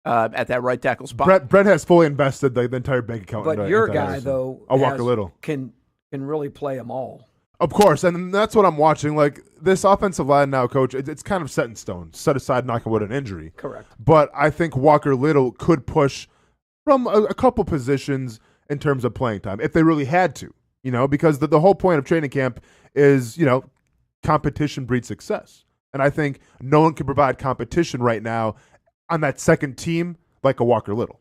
at that right tackle spot. Brett has fully invested the entire bank account. But your guy, though, Walker Little can really play them all. Of course, and that's what I'm watching. Like this offensive line now, Coach, it's kind of set in stone. Set aside, knock on wood, an injury. Correct. But I think Walker Little could push from a couple positions in terms of playing time if they really had to. Because the whole point of training camp is competition breeds success, and I think no one can provide competition right now on that second team like a Walker Little.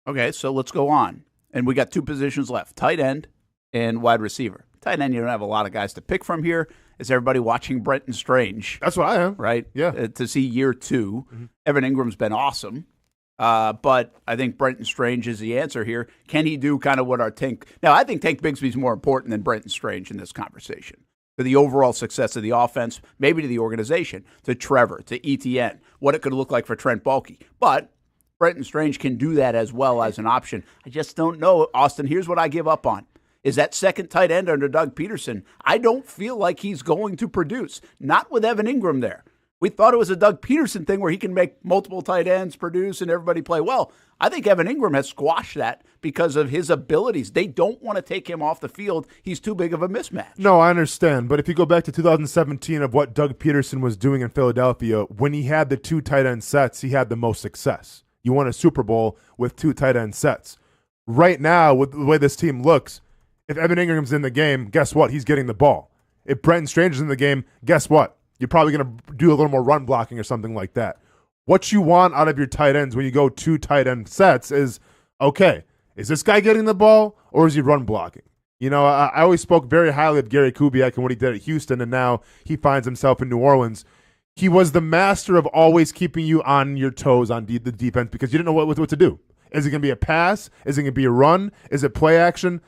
Okay, so let's go on, and we got two positions left: tight end and wide receiver. Tight end, you don't have a lot of guys to pick from here. Is everybody watching Brenton Strange? That's what I am. Right? Yeah. To see year two. Evan Ingram's been awesome. But I think Brenton Strange is the answer here. Can he do kind of what our Tank... Now, I think Tank Bigsby's more important than Brenton Strange in this conversation. To the overall success of the offense, maybe to the organization, to Trevor, to ETN, what it could look like for Trent Baalke. But Brenton Strange can do that as well as an option. I just don't know. Austin, here's what I give up on. Is that second tight end under Doug Peterson. I don't feel like he's going to produce. Not with Evan Ingram there. We thought it was a Doug Peterson thing where he can make multiple tight ends produce and everybody play well. I think Evan Ingram has squashed that because of his abilities. They don't want to take him off the field. He's too big of a mismatch. No, I understand. But if you go back to 2017 of what Doug Peterson was doing in Philadelphia, when he had the 2 tight end sets, he had the most success. You won a Super Bowl with 2 tight end sets. Right now, with the way this team looks, if Evan Ingram's in the game, guess what? He's getting the ball. If Brenton Strange is in the game, guess what? You're probably going to do a little more run blocking or something like that. What you want out of your tight ends when you go 2 tight end sets is, okay, is this guy getting the ball or is he run blocking? You know, I always spoke very highly of Gary Kubiak and what he did at Houston, and now he finds himself in New Orleans. He was the master of always keeping you on your toes on the defense because you didn't know what to do. Is it going to be a pass? Is it going to be a run? Is it play action?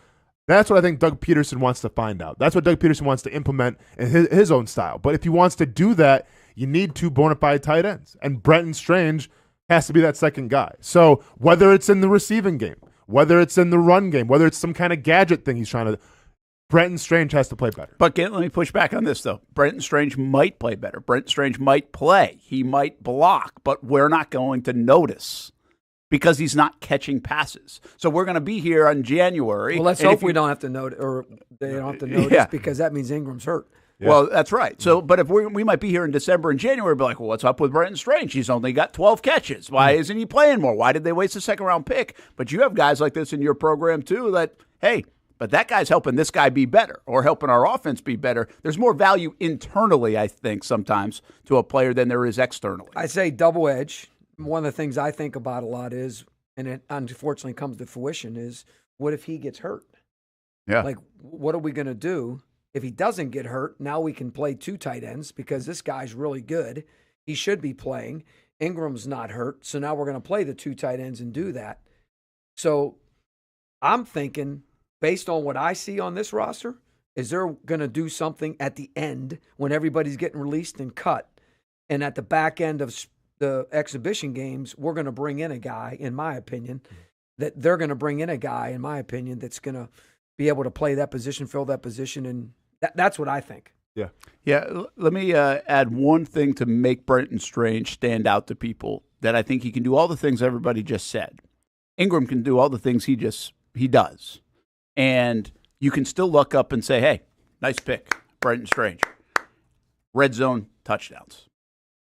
That's what I think Doug Peterson wants to find out. That's what Doug Peterson wants to implement in his own style. But if he wants to do that, you need 2 bona fide tight ends. And Brenton Strange has to be that second guy. So whether it's in the receiving game, whether it's in the run game, whether it's some kind of gadget thing he's trying to, Brenton Strange has to play better. But let me push back on this, though. Brenton Strange might play better. Brenton Strange might play. He might block, but we're not going to notice because he's not catching passes. So we're going to be here in January. Well, let's hope we don't have to notice, or they don't have to notice because that means Ingram's hurt. Yeah. Well, that's right. So, but if we might be here in December and January, be like, well, what's up with Brenton Strange? He's only got 12 catches. Why isn't he playing more? Why did they waste a second-round pick? But you have guys like this in your program, too, that, hey, but that guy's helping this guy be better or helping our offense be better. There's more value internally, I think, sometimes to a player than there is externally. I say double edge. One of the things I think about a lot is, and it unfortunately comes to fruition, is what if he gets hurt? Yeah. Like, what are we going to do? If he doesn't get hurt, now we can play 2 tight ends because this guy's really good. He should be playing. Ingram's not hurt, so now we're going to play the 2 tight ends and do that. So I'm thinking, based on what I see on this roster, is they're going to do something at the end when everybody's getting released and cut. And at the back end of the exhibition games, we're going to bring in a guy, in my opinion, that's going to be able to play that position, fill that position, and that's what I think. Yeah. Yeah, let me add one thing to make Brenton Strange stand out to people, that I think he can do all the things everybody just said. Ingram can do all the things he does. And you can still look up and say, hey, nice pick, Brenton Strange. Red zone touchdowns.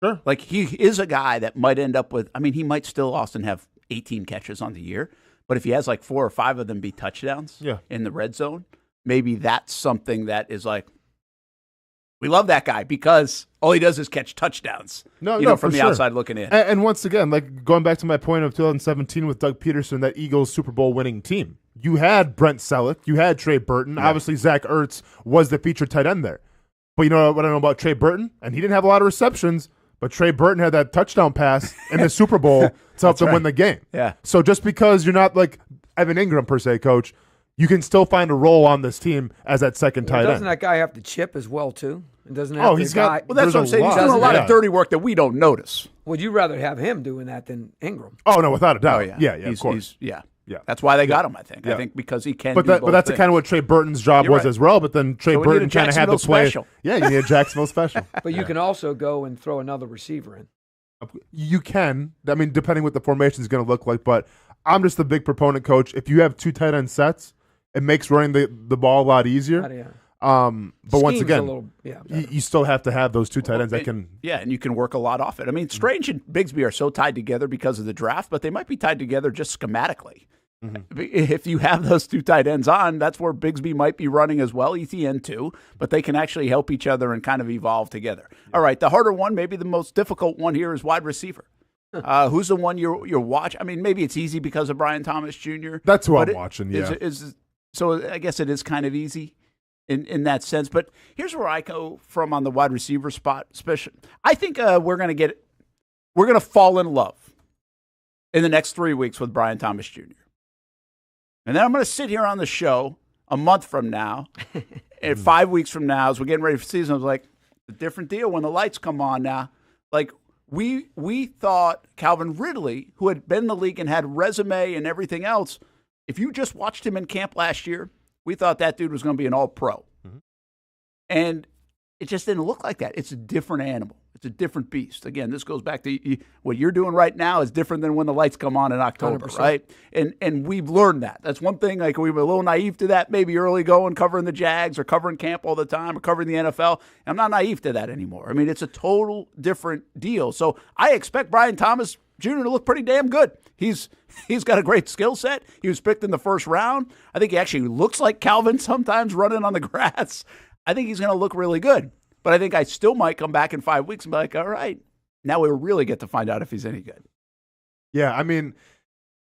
Sure. Like, he is a guy that might end up with, he might still, Austin, have 18 catches on the year. But if he has like 4 or 5 of them be touchdowns in the red zone, maybe that's something that is like, we love that guy because all he does is catch touchdowns. From the outside looking in. And once again, like going back to my point of 2017 with Doug Peterson, that Eagles Super Bowl winning team, you had Brent Selleck, you had Trey Burton. Yeah. Obviously, Zach Ertz was the featured tight end there. But you know what I know about Trey Burton? And he didn't have a lot of receptions, but Trey Burton had that touchdown pass in the Super Bowl to help them win the game. Yeah. So just because you're not like Evan Ingram per se, coach, you can still find a role on this team as that second tight end. Doesn't that guy have to chip as well, too? And doesn't have he's got. Well, that's what I'm saying. He's doing a lot of dirty work that we don't notice. Would you rather have him doing that than Ingram? Oh, no, without a doubt. Oh, yeah, of course. Yeah. That's why they got him, I think. Yeah. I think because he can. But that's kind of what Trey Burton's job was as well. But then Trey Burton kind of had to play. Special. Yeah, you need a Jacksonville special. But you can also go and throw another receiver in. You can. Depending what the formation is going to look like. But I'm just a big proponent, coach. If you have 2 tight end sets, it makes running the ball a lot easier. But once again, you still have to have those 2 tight ends that can. Yeah, and you can work a lot off it. Strange and Bigsby are so tied together because of the draft, but they might be tied together just schematically. Mm-hmm. If you have those 2 tight ends on, that's where Bigsby might be running as well, ETN too, but they can actually help each other and kind of evolve together. Yeah. All right, the harder one, maybe the most difficult one here is wide receiver. Who's the one you're watching? Maybe it's easy because of Brian Thomas Jr. That's who I'm watching, yeah. So I guess it is kind of easy in that sense. But here's where I go from on the wide receiver spot. Especially, I think we're going to fall in love in the next 3 weeks with Brian Thomas Jr. And then I'm going to sit here on the show a month from now, and 5 weeks from now, as we're getting ready for season. I was like, a different deal when the lights come on now. Like, we thought Calvin Ridley, who had been in the league and had resume and everything else, if you just watched him in camp last year, we thought that dude was going to be an all-pro. Mm-hmm. And it just didn't look like that. It's a different animal. It's a different beast. Again, this goes back to what you're doing right now is different than when the lights come on in October, 100%. right? And we've learned that. That's one thing. Like we were a little naive to that, maybe early going, covering the Jags or covering camp all the time or covering the NFL. I'm not naive to that anymore. I mean, it's a total different deal. So I expect Brian Thomas Jr. to look pretty damn good. He's got a great skill set. He was picked in the first round. I think he actually looks like Calvin sometimes running on the grass. I think he's going to look really good. But I think I still might come back in 5 weeks and be like, all right, now we really get to find out if he's any good. Yeah, I mean,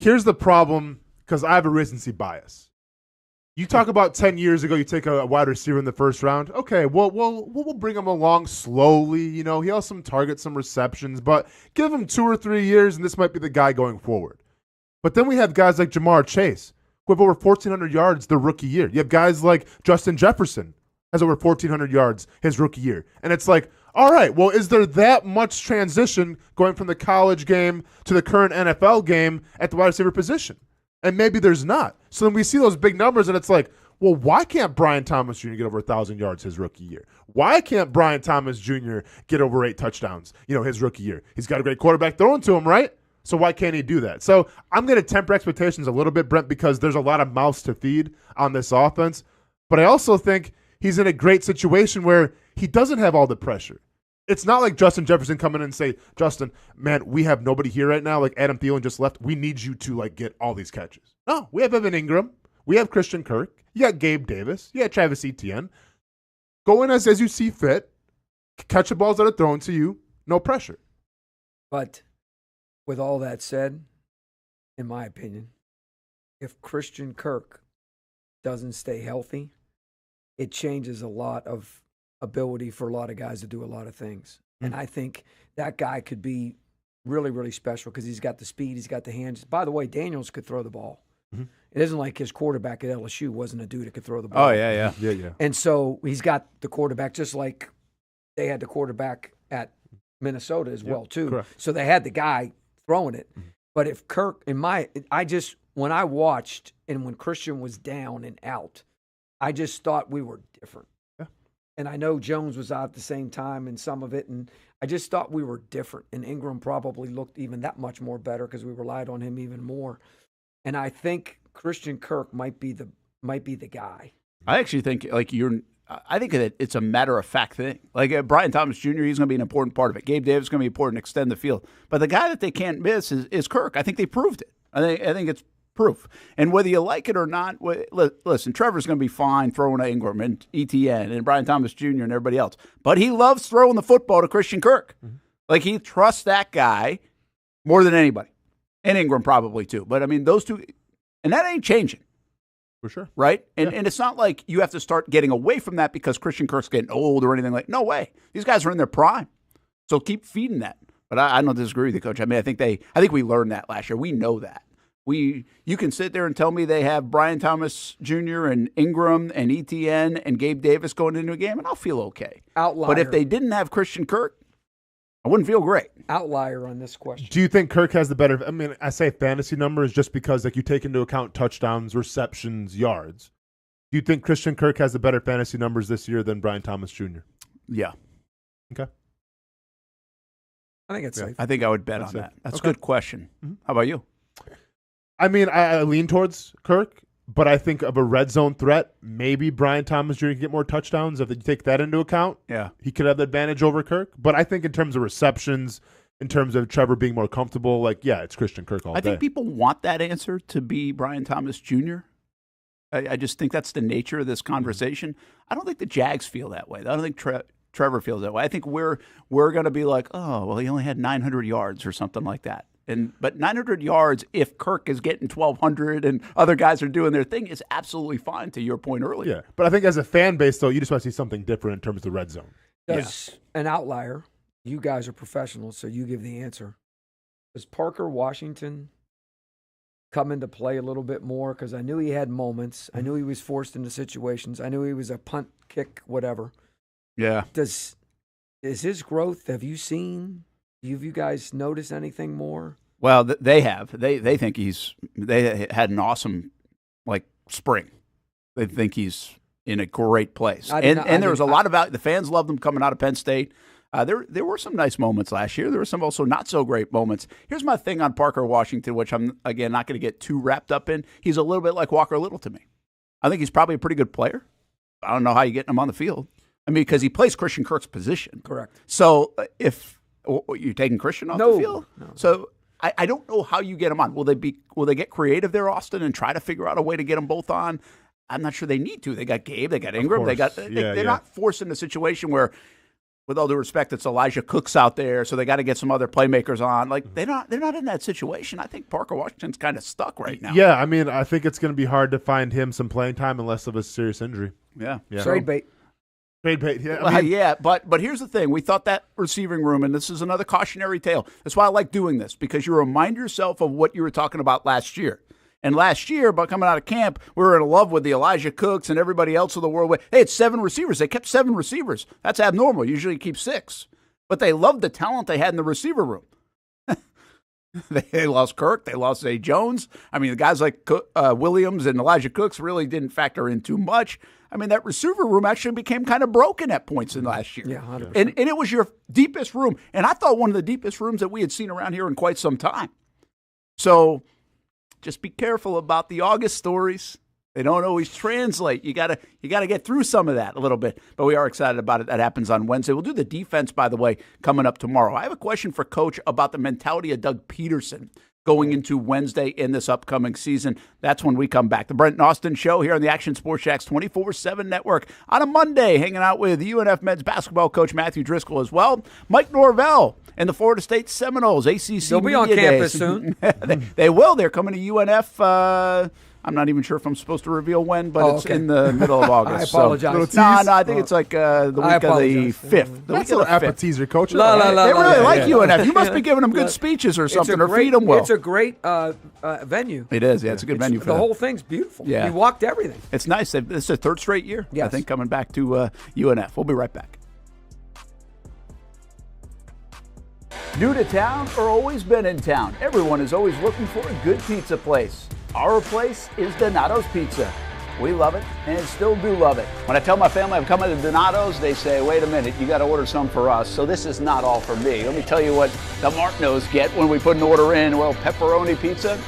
here's the problem, because I have a recency bias. You talk about 10 years ago, you take a wide receiver in the first round. Okay, well, we'll bring him along slowly. You know, he has some targets, some receptions, but give him 2 or 3 years, and this might be the guy going forward. But then we have guys like Jamar Chase, who have over 1,400 yards their rookie year. You have guys like Justin Jefferson, has over 1,400 yards his rookie year. And it's like, all right, well, is there that much transition going from the college game to the current NFL game at the wide receiver position? And maybe there's not. So then we see those big numbers, and it's like, well, why can't Brian Thomas Jr. get over 1,000 yards his rookie year? Why can't Brian Thomas Jr. get over 8 touchdowns, his rookie year? He's got a great quarterback throwing to him, right? So why can't he do that? So I'm going to temper expectations a little bit, Brent, because there's a lot of mouths to feed on this offense. But I also think he's in a great situation where he doesn't have all the pressure. It's not like Justin Jefferson coming in and say, Justin, man, we have nobody here right now. Like Adam Thielen just left. We need you to get all these catches. No, we have Evan Ingram. We have Christian Kirk. You got Gabe Davis. You got Travis Etienne. Go in as you see fit. Catch the balls that are thrown to you. No pressure. But with all that said, in my opinion, if Christian Kirk doesn't stay healthy, it changes a lot of ability for a lot of guys to do a lot of things. And I think that guy could be really, really special because he's got the speed, he's got the hands. By the way, Daniels could throw the ball. It isn't like his quarterback at LSU wasn't a dude that could throw the ball. Oh, yeah. And so he's got the quarterback just like they had the quarterback at Minnesota as well, too. Correct. So they had the guy throwing it. But if Kirk, when I watched and when Christian was down and out, I just thought we were different. Yeah. And I know Jones was out at the same time in some of it, and I just thought we were different. And Ingram probably looked even that much more better because we relied on him even more. And I think Christian Kirk might be the guy. I actually think I think that it's a matter-of-fact thing. Like Brian Thomas Jr., he's going to be an important part of it. Gabe Davis is going to be important to extend the field. But the guy that they can't miss is Kirk. I think they proved it. I think it's proof. And whether you like it or not, listen, Trevor's going to be fine throwing to Ingram and Etienne and Brian Thomas Jr. and everybody else. But he loves throwing the football to Christian Kirk. Like he trusts that guy more than anybody. And Ingram probably too. But, I mean, those two, and that ain't changing. For sure. Right? And it's not like you have to start getting away from that because Christian Kirk's getting old or anything like that. No way. These guys are in their prime. So keep feeding that. But I don't disagree with you, Coach. I mean, I think we learned that last year. We know that. You can sit there and tell me they have Brian Thomas Jr. and Ingram and Etienne and Gabe Davis going into a game, and I'll feel okay. Outlier. But if they didn't have Christian Kirk, I wouldn't feel great. Outlier on this question. Do you think Kirk has the better? I mean, I say fantasy numbers just because you take into account touchdowns, receptions, yards. Do you think Christian Kirk has the better fantasy numbers this year than Brian Thomas Jr.? Yeah. Okay. I think it's safe. I think I would bet on that. That's a good question. How about you? I mean, I lean towards Kirk, but I think of a red zone threat, maybe Brian Thomas Jr. can get more touchdowns. If you take that into account, he could have the advantage over Kirk. But I think in terms of receptions, in terms of Trevor being more comfortable, it's Christian Kirk all day. I think people want that answer to be Brian Thomas Jr. I just think that's the nature of this conversation. I don't think the Jags feel that way. I don't think Trevor feels that way. I think we're going to be like, oh, well, he only had 900 yards or something like that. But 900 yards, if Kirk is getting 1,200 and other guys are doing their thing, is absolutely fine, to your point earlier. Yeah, but I think as a fan base, though, you just want to see something different in terms of the red zone. Does an outlier, you guys are professionals, so you give the answer. Does Parker Washington come into play a little bit more? Because I knew he had moments. I knew he was forced into situations. I knew he was a punt, kick, whatever. Yeah. Is his growth, have you seen? Have you guys noticed anything more? Well, they have. They think they had an awesome spring. They think he's in a great place. I And there was a lot of value. The fans loved him coming out of Penn State. There were some nice moments last year. There were some also not so great moments. Here's my thing on Parker Washington, which I'm, again, not going to get too wrapped up in. He's a little bit like Walker Little to me. I think he's probably a pretty good player. I don't know how you get him on the field. I mean, because he plays Christian Kirk's position. Correct. So if you're taking Christian off the field? No. So I don't know how you get him on. Will they get creative there, Austin, and try to figure out a way to get them both on? I'm not sure they need to. They got Gabe, they got Ingram, they're not forced in a situation where, with all due respect, it's Elijah Cooks out there, so they got to get some other playmakers on. Like they're not in that situation. I think Parker Washington's kind of stuck right now. Yeah, I mean, I think it's going to be hard to find him some playing time unless of a serious injury. Yeah. Trade bait. Trade bait. Yeah, Well, yeah, but here's the thing. We thought that receiving room, and this is another cautionary tale. That's why I like doing this, because you remind yourself of what you were talking about last year. And last year, but coming out of camp, we were in love with the Elijah Cooks and everybody else of the world. Hey, it's 7 receivers. They kept 7 receivers. That's abnormal. Usually you keep 6. But they loved the talent they had in the receiver room. They lost Kirk. They lost Zay Jones. I mean, the guys like Williams and Elijah Cooks really didn't factor in too much. I mean, that receiver room actually became kind of broken at points in last year. Yeah, 100%. And it was your deepest room. And I thought one of the deepest rooms that we had seen around here in quite some time. So just be careful about the August stories. They don't always translate. You gotta get through some of that a little bit. But we are excited about it. That happens on Wednesday. We'll do the defense, by the way, coming up tomorrow. I have a question for Coach about the mentality of Doug Peterson going into Wednesday in this upcoming season. That's when we come back. The Brent Austen Show here on the Action Sports Jax 24/7 network on a Monday, hanging out with UNF men's basketball coach Matthew Driscoll as well. Mike Norvell and the Florida State Seminoles, ACC They'll be on Media campus Days. soon. They will. They're coming to UNF. I'm not even sure if I'm supposed to reveal when, but it's in the middle of August. I apologize. No, I think it's like the week of the 5th. The That's week a of the 5th. appetizer, Coach. They really like UNF. You must be giving them good speeches or something, or feed them well. It's a great venue. It is. Yeah, it's a good venue for the them. whole thing's beautiful. Yeah. We walked everything. It's nice. This is their 3rd straight year, I Yes. think, coming back to UNF. We'll be right back. New to town or always been in town, everyone is always looking for a good pizza place. Our place is Donato's Pizza. We love it and still do love it. When I tell my family I'm coming to Donato's, they say, wait a minute, you got to order some for us. So this is not all for me. Let me tell you what the Martinos get when we put an order in. Well, pepperoni pizza,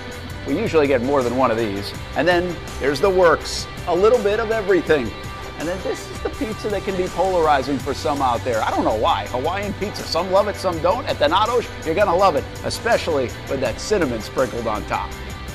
we usually get more than one of these. And then there's the works, a little bit of everything. And then this is the pizza that can be polarizing for some out there. I don't know why. Hawaiian pizza, some love it, some don't. At Donato's, you're going to love it, especially with that cinnamon sprinkled on top.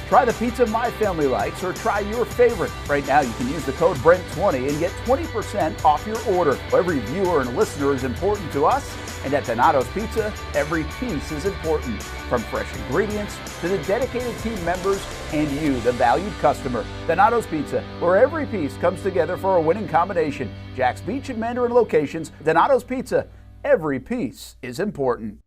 Try the pizza my family likes or try your favorite. Right now, you can use the code BRENT20 and get 20% off your order. Every viewer and listener is important to us, and at Donato's Pizza, every piece is important. From fresh ingredients to the dedicated team members and you, the valued customer. Donato's Pizza, where every piece comes together for a winning combination. Jax Beach and Mandarin locations. Donato's Pizza, every piece is important.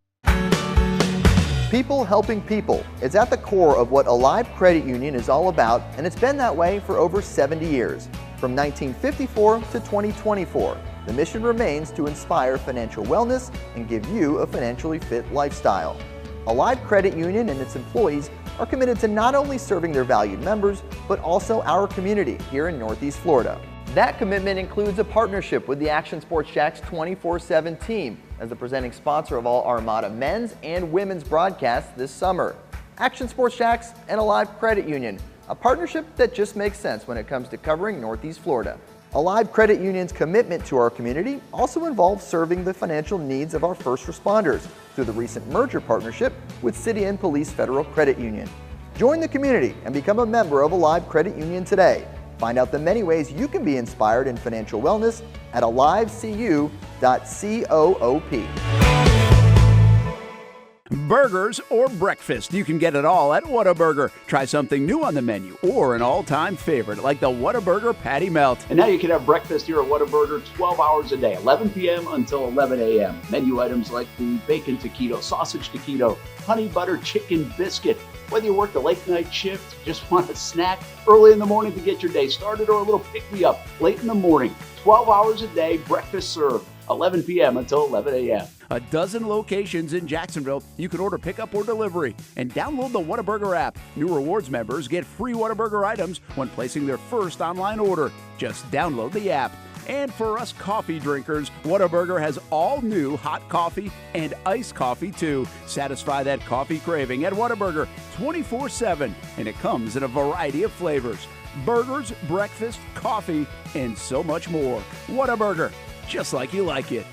People helping people is at the core of what Alive Credit Union is all about, and it's been that way for over 70 years. From 1954 to 2024, the mission remains to inspire financial wellness and give you a financially fit lifestyle. Alive Credit Union and its employees are committed to not only serving their valued members, but also our community here in Northeast Florida. That commitment includes a partnership with the Action Sports Jax 24/7 team as the presenting sponsor of all Armada men's and women's broadcasts this summer. Action Sports Jax and Alive Credit Union, a partnership that just makes sense when it comes to covering Northeast Florida. Alive Credit Union's commitment to our community also involves serving the financial needs of our first responders through the recent merger partnership with City and Police Federal Credit Union. Join the community and become a member of Alive Credit Union today. Find out the many ways you can be inspired in financial wellness at alivecu.coop. Burgers or breakfast, you can get it all at Whataburger. Try something new on the menu or an all-time favorite like the Whataburger Patty Melt. And now you can have breakfast here at Whataburger 12 hours a day, 11 p.m. until 11 a.m. Menu items like the bacon taquito, sausage taquito, honey butter chicken biscuit. Whether you work the late night shift, just want a snack early in the morning to get your day started, or a little pick-me-up late in the morning, 12 hours a day, breakfast served. 11 p.m. until 11 a.m. A dozen locations in Jacksonville. You can order pickup or delivery and download the Whataburger app. New rewards members get free Whataburger items when placing their first online order. Just download the app. And for us coffee drinkers, Whataburger has all new hot coffee and iced coffee too. Satisfy that coffee craving at Whataburger 24/7, and it comes in a variety of flavors. Burgers, breakfast, coffee, and so much more. Whataburger, just like you like it.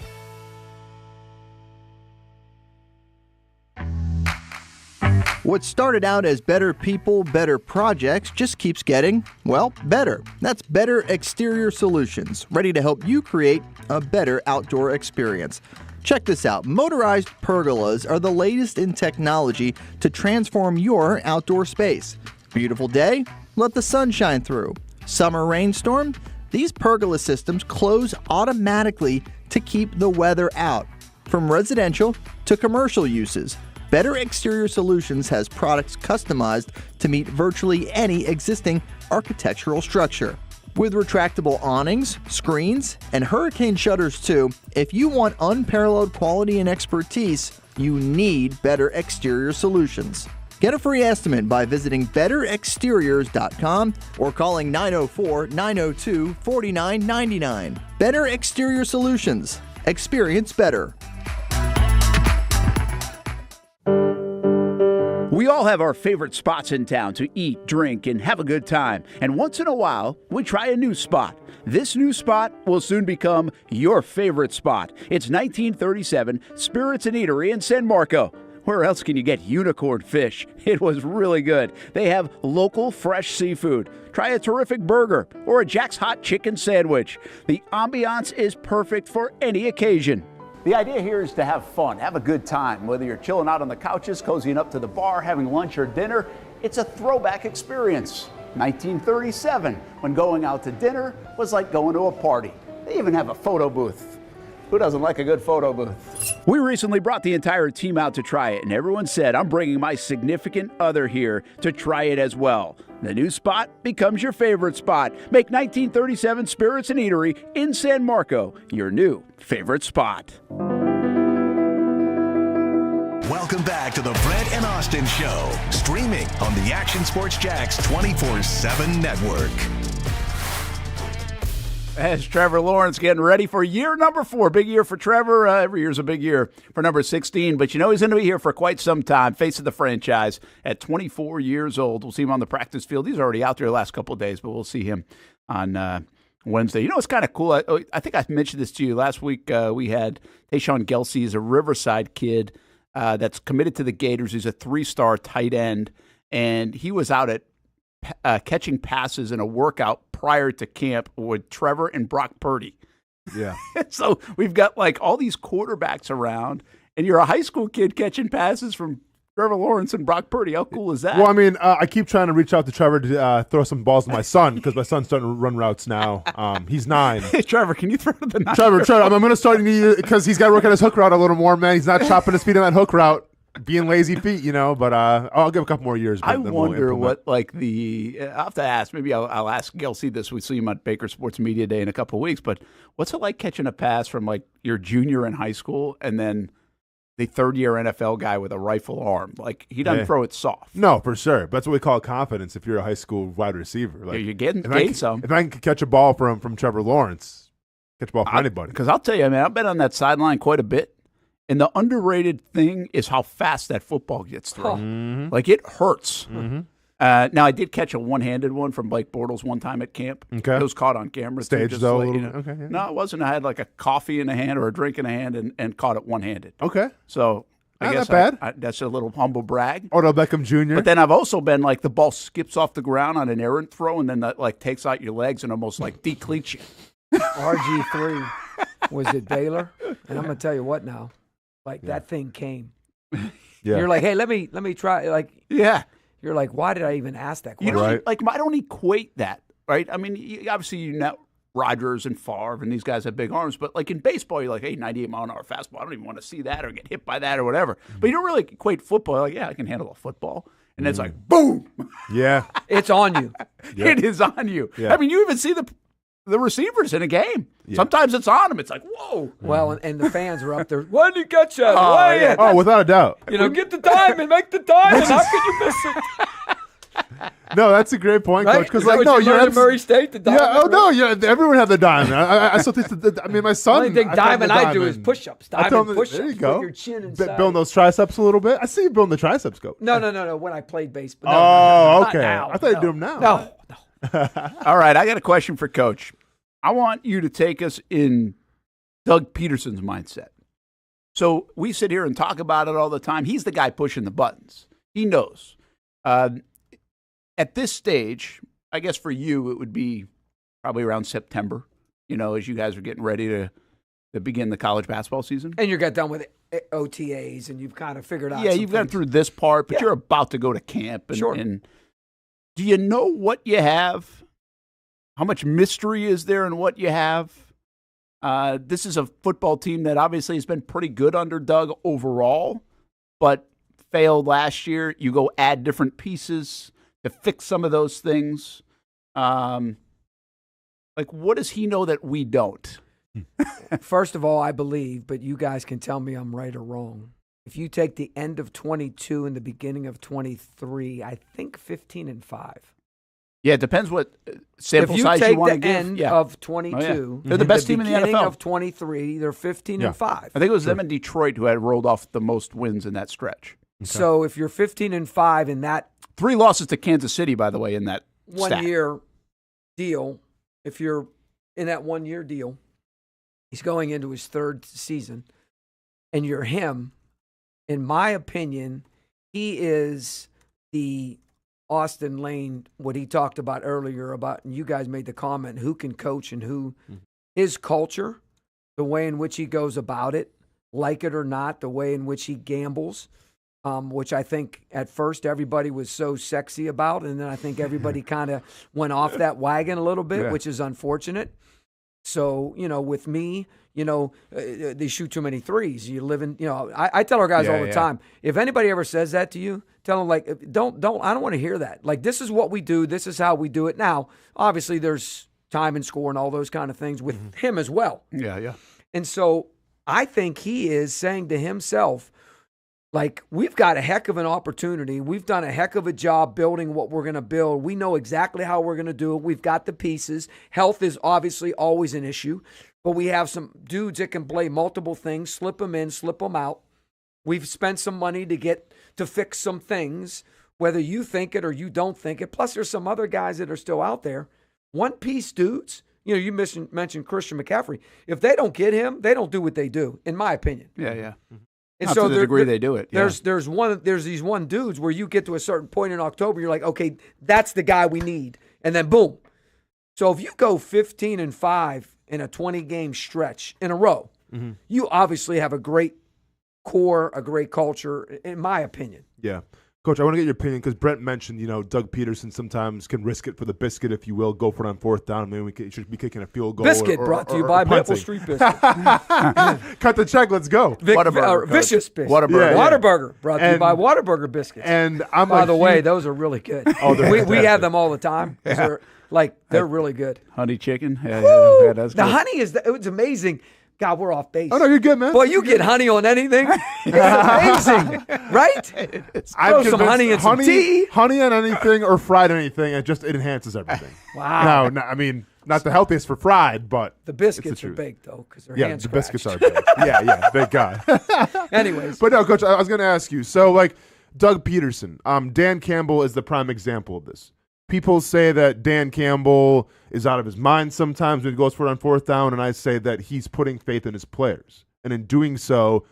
What started out as better people, better projects just keeps getting, well, better. That's Better Exterior Solutions, ready to help you create a better outdoor experience. Check this out. Motorized pergolas are the latest in technology to transform your outdoor space. Beautiful day? Let the sun shine through. Summer rainstorm? These pergola systems close automatically to keep the weather out. From residential to commercial uses, Better Exterior Solutions has products customized to meet virtually any existing architectural structure. With retractable awnings, screens, and hurricane shutters too, if you want unparalleled quality and expertise, you need Better Exterior Solutions. Get a free estimate by visiting betterexteriors.com or calling 904-902-4999. Better Exterior Solutions. Experience better. We all have our favorite spots in town to eat, drink, and have a good time. And once in a while, we try a new spot. This new spot will soon become your favorite spot. It's 1937 Spirits and Eatery in San Marco. Where else can you get unicorn fish? It was really good. They have local fresh seafood. Try a terrific burger or a Jack's Hot Chicken sandwich. The ambiance is perfect for any occasion. The idea here is to have fun, have a good time. Whether you're chilling out on the couches, cozying up to the bar, having lunch or dinner, it's a throwback experience. 1937, when going out to dinner was like going to a party. They even have a photo booth. Who doesn't like a good photo booth? We recently brought the entire team out to try it, and everyone said, I'm bringing my significant other here to try it as well. The new spot becomes your favorite spot. Make 1937 Spirits and Eatery in San Marco your new favorite spot. Welcome back to the Brent and Austen Show, streaming on the Action Sports Jax 24/7 network. As Trevor Lawrence getting ready for year number 4. Big year for Trevor. Every year's a big year for number 16. But you know he's going to be here for quite some time. Face of the franchise at 24 years old. We'll see him on the practice field. He's already out there the last couple of days, but we'll see him on Wednesday. You know, it's kind of cool. I think I mentioned this to you. Last week we had Tayshaun Gelsey. He's a Riverside kid that's committed to the Gators. He's a 3-star tight end. And he was out at catching passes in a workout prior to camp with Trevor and Brock Purdy. Yeah. So we've got like all these quarterbacks around, and you're a high school kid catching passes from Trevor Lawrence and Brock Purdy. How cool is that? Well, I mean, I keep trying to reach out to Trevor to throw some balls to my son because my son's starting to run routes now. He's 9. Hey, Trevor, can you throw to the 9? Trevor, I'm going to start because he's got to work on his hook route a little more, man. He's not chopping his feet on that hook route. Being lazy feet, you know, but I'll give a couple more years. I wonder what, like, I'll have to ask. Maybe I'll ask Gelsey this. We see him at Baker Sports Media Day in a couple of weeks. But what's it like catching a pass from, like, your junior in high school and then the third-year NFL guy with a rifle arm? Like, he doesn't throw it soft. No, for sure. But that's what we call confidence if you're a high school wide receiver. Like, you're getting some. If I can catch a ball from Trevor Lawrence, catch a ball from anybody. Because I'll tell you, man, I've been on that sideline quite a bit. And the underrated thing is how fast that football gets through. Mm-hmm. Like, it hurts. Mm-hmm. Now, I did catch a one-handed one from Blake Bortles one time at camp. Okay. It was caught on camera. Stage, too, though, you know. Okay. Yeah. No, it wasn't. I had like a coffee in a hand or a drink in a hand and caught it one-handed. Okay. So, I Not guess that bad. that's a little humble brag. Odell Beckham Jr. But then I've also been like the ball skips off the ground on an errant throw and then that like takes out your legs and almost like decleats you. RG3 was at Baylor. And I'm going to tell you what now. Like, that thing came. Yeah. You're like, hey, let me try. Like, yeah. You're like, why did I even ask that You question? know, like, I don't equate that, right? I mean, obviously, you know Rodgers and Favre, and these guys have big arms, but like in baseball, you're like, hey, 98-mile-an-hour fastball. I don't even want to see that or get hit by that or whatever. But you don't really equate football. You're like, yeah, I can handle a football. And it's like, boom. Yeah. It's on you. It is on you. Yeah. I mean, you even see the receivers in a game. Yeah. Sometimes it's on them. It's like, whoa. Well, and the fans are up there. Why did you catch that? Oh, without a doubt. Get the diamond, make the diamond. How could you miss it? No, that's a great point, right? Coach. Because you're at Murray State, the diamond. Everyone had the diamond. I still think my son. The only thing I do is push-ups. Diamond push-ups. There you go. Put your chin inside. Building those triceps a little bit. I see you building the triceps, Coach. No. When I played baseball. No, okay. Now. I thought you'd do them now. No. All right, I got a question for Coach. I want you to take us in Doug Peterson's mindset. So we sit here and talk about it all the time. He's the guy pushing the buttons. He knows. At this stage, I guess for you, it would be probably around September, as you guys are getting ready to begin the college basketball season. And you got done with OTAs, and you've kind of figured out you've gone through this part, but you're about to go to camp. And, sure. And do you know what you have? How much mystery is there in what you have? This is a football team that obviously has been pretty good under Doug overall, but failed last year. You go add different pieces to fix some of those things. What does he know that we don't? First of all, I believe, but you guys can tell me I'm right or wrong. If you take the end of 22 and the beginning of 23, I think 15-5. Yeah, it depends what sample size you want to give. If you take the end of 22, they're the best team in the NFL. Beginning of 23, they're 15-5. I think it was them and Detroit who had rolled off the most wins in that stretch. Okay. So if you're 15-5 in that 3 losses to Kansas City, by the way, in that 1 year deal, if you're in that 1 year deal, he's going into his 3rd season, and you're him. In my opinion, he is the Austin Lane, what he talked about earlier about, and you guys made the comment, who can coach and who, his culture, the way in which he goes about it, like it or not, the way in which he gambles, which I think at first everybody was so sexy about, and then I think everybody kind of went off that wagon a little bit, which is unfortunate. So, with me, they shoot too many threes. You live in, I tell our guys all the time, if anybody ever says that to you, tell them, I don't want to hear that. This is what we do. This is how we do it. Now, obviously there's time and score and all those kind of things with him as well. Yeah. And so I think he is saying to himself, we've got a heck of an opportunity. We've done a heck of a job building what we're going to build. We know exactly how we're going to do it. We've got the pieces. Health is obviously always an issue, but we have some dudes that can play multiple things, slip them in, slip them out. We've spent some money to fix some things, whether you think it or you don't think it. Plus, there's some other guys that are still out there. One-piece dudes. You mentioned Christian McCaffrey. If they don't get him, they don't do what they do, in my opinion. Yeah. And not to the degree they do it. There's these one dudes where you get to a certain point in October, you're like, okay, that's the guy we need, and then boom. So if you go 15-5 in a 20-game stretch in a row, you obviously have a great core, a great culture, in my opinion. Yeah. Coach, I want to get your opinion because Brent mentioned, Doug Peterson sometimes can risk it for the biscuit, if you will, go for it on 4th down. Maybe we should be kicking a field goal. Biscuit brought to you by Maple Street Biscuit. Cut the check. Let's go. Vicious Biscuit. Whataburger brought to you by Whataburger Biscuits. And by the way, those are really good. We have them all the time. They're really good. Honey chicken. Yeah, that's good. The honey it's amazing. God, we're off base. Oh, no, you're good, man. Boy, you get honey on anything. It's amazing, right? Throw some honey in some tea. Honey on anything or fried anything, it enhances everything. Wow. No, I mean, not the healthiest for fried, but the biscuits are baked, though, because they're hand the biscuits are baked. Yeah, thank God. Anyways. But no, Coach, I was going to ask you. So, Doug Peterson, Dan Campbell is the prime example of this. People say that Dan Campbell is out of his mind sometimes when he goes for it on 4th down, and I say that he's putting faith in his players. And in doing so,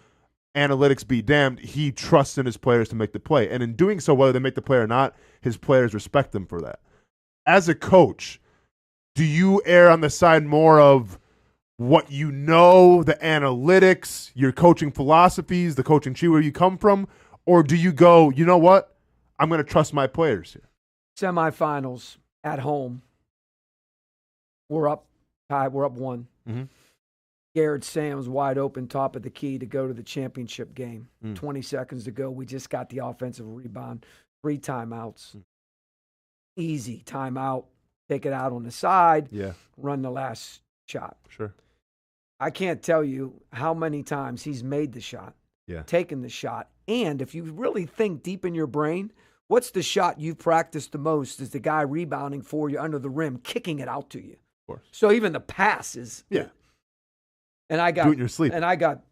analytics be damned, he trusts in his players to make the play. And in doing so, whether they make the play or not, his players respect them for that. As a coach, do you err on the side more of what you know, the analytics, your coaching philosophies, the coaching tree where you come from, or do you go, you know what, I'm going to trust my players here? Semifinals at home. We're up 1. Garrett Sam's wide open, top of the key to go to the championship game. 20 seconds to go. We just got the offensive rebound. 3 timeouts. Easy timeout. take it out on the side, Yeah. run the last shot. Sure. I can't tell you how many times he's made the shot, taken the shot. And if you really think deep in your brain, what's the shot you've practiced the most is the guy rebounding for you under the rim, kicking it out to you. Of course. So even the pass is. Yeah. And I got. Do it in your sleep. And I got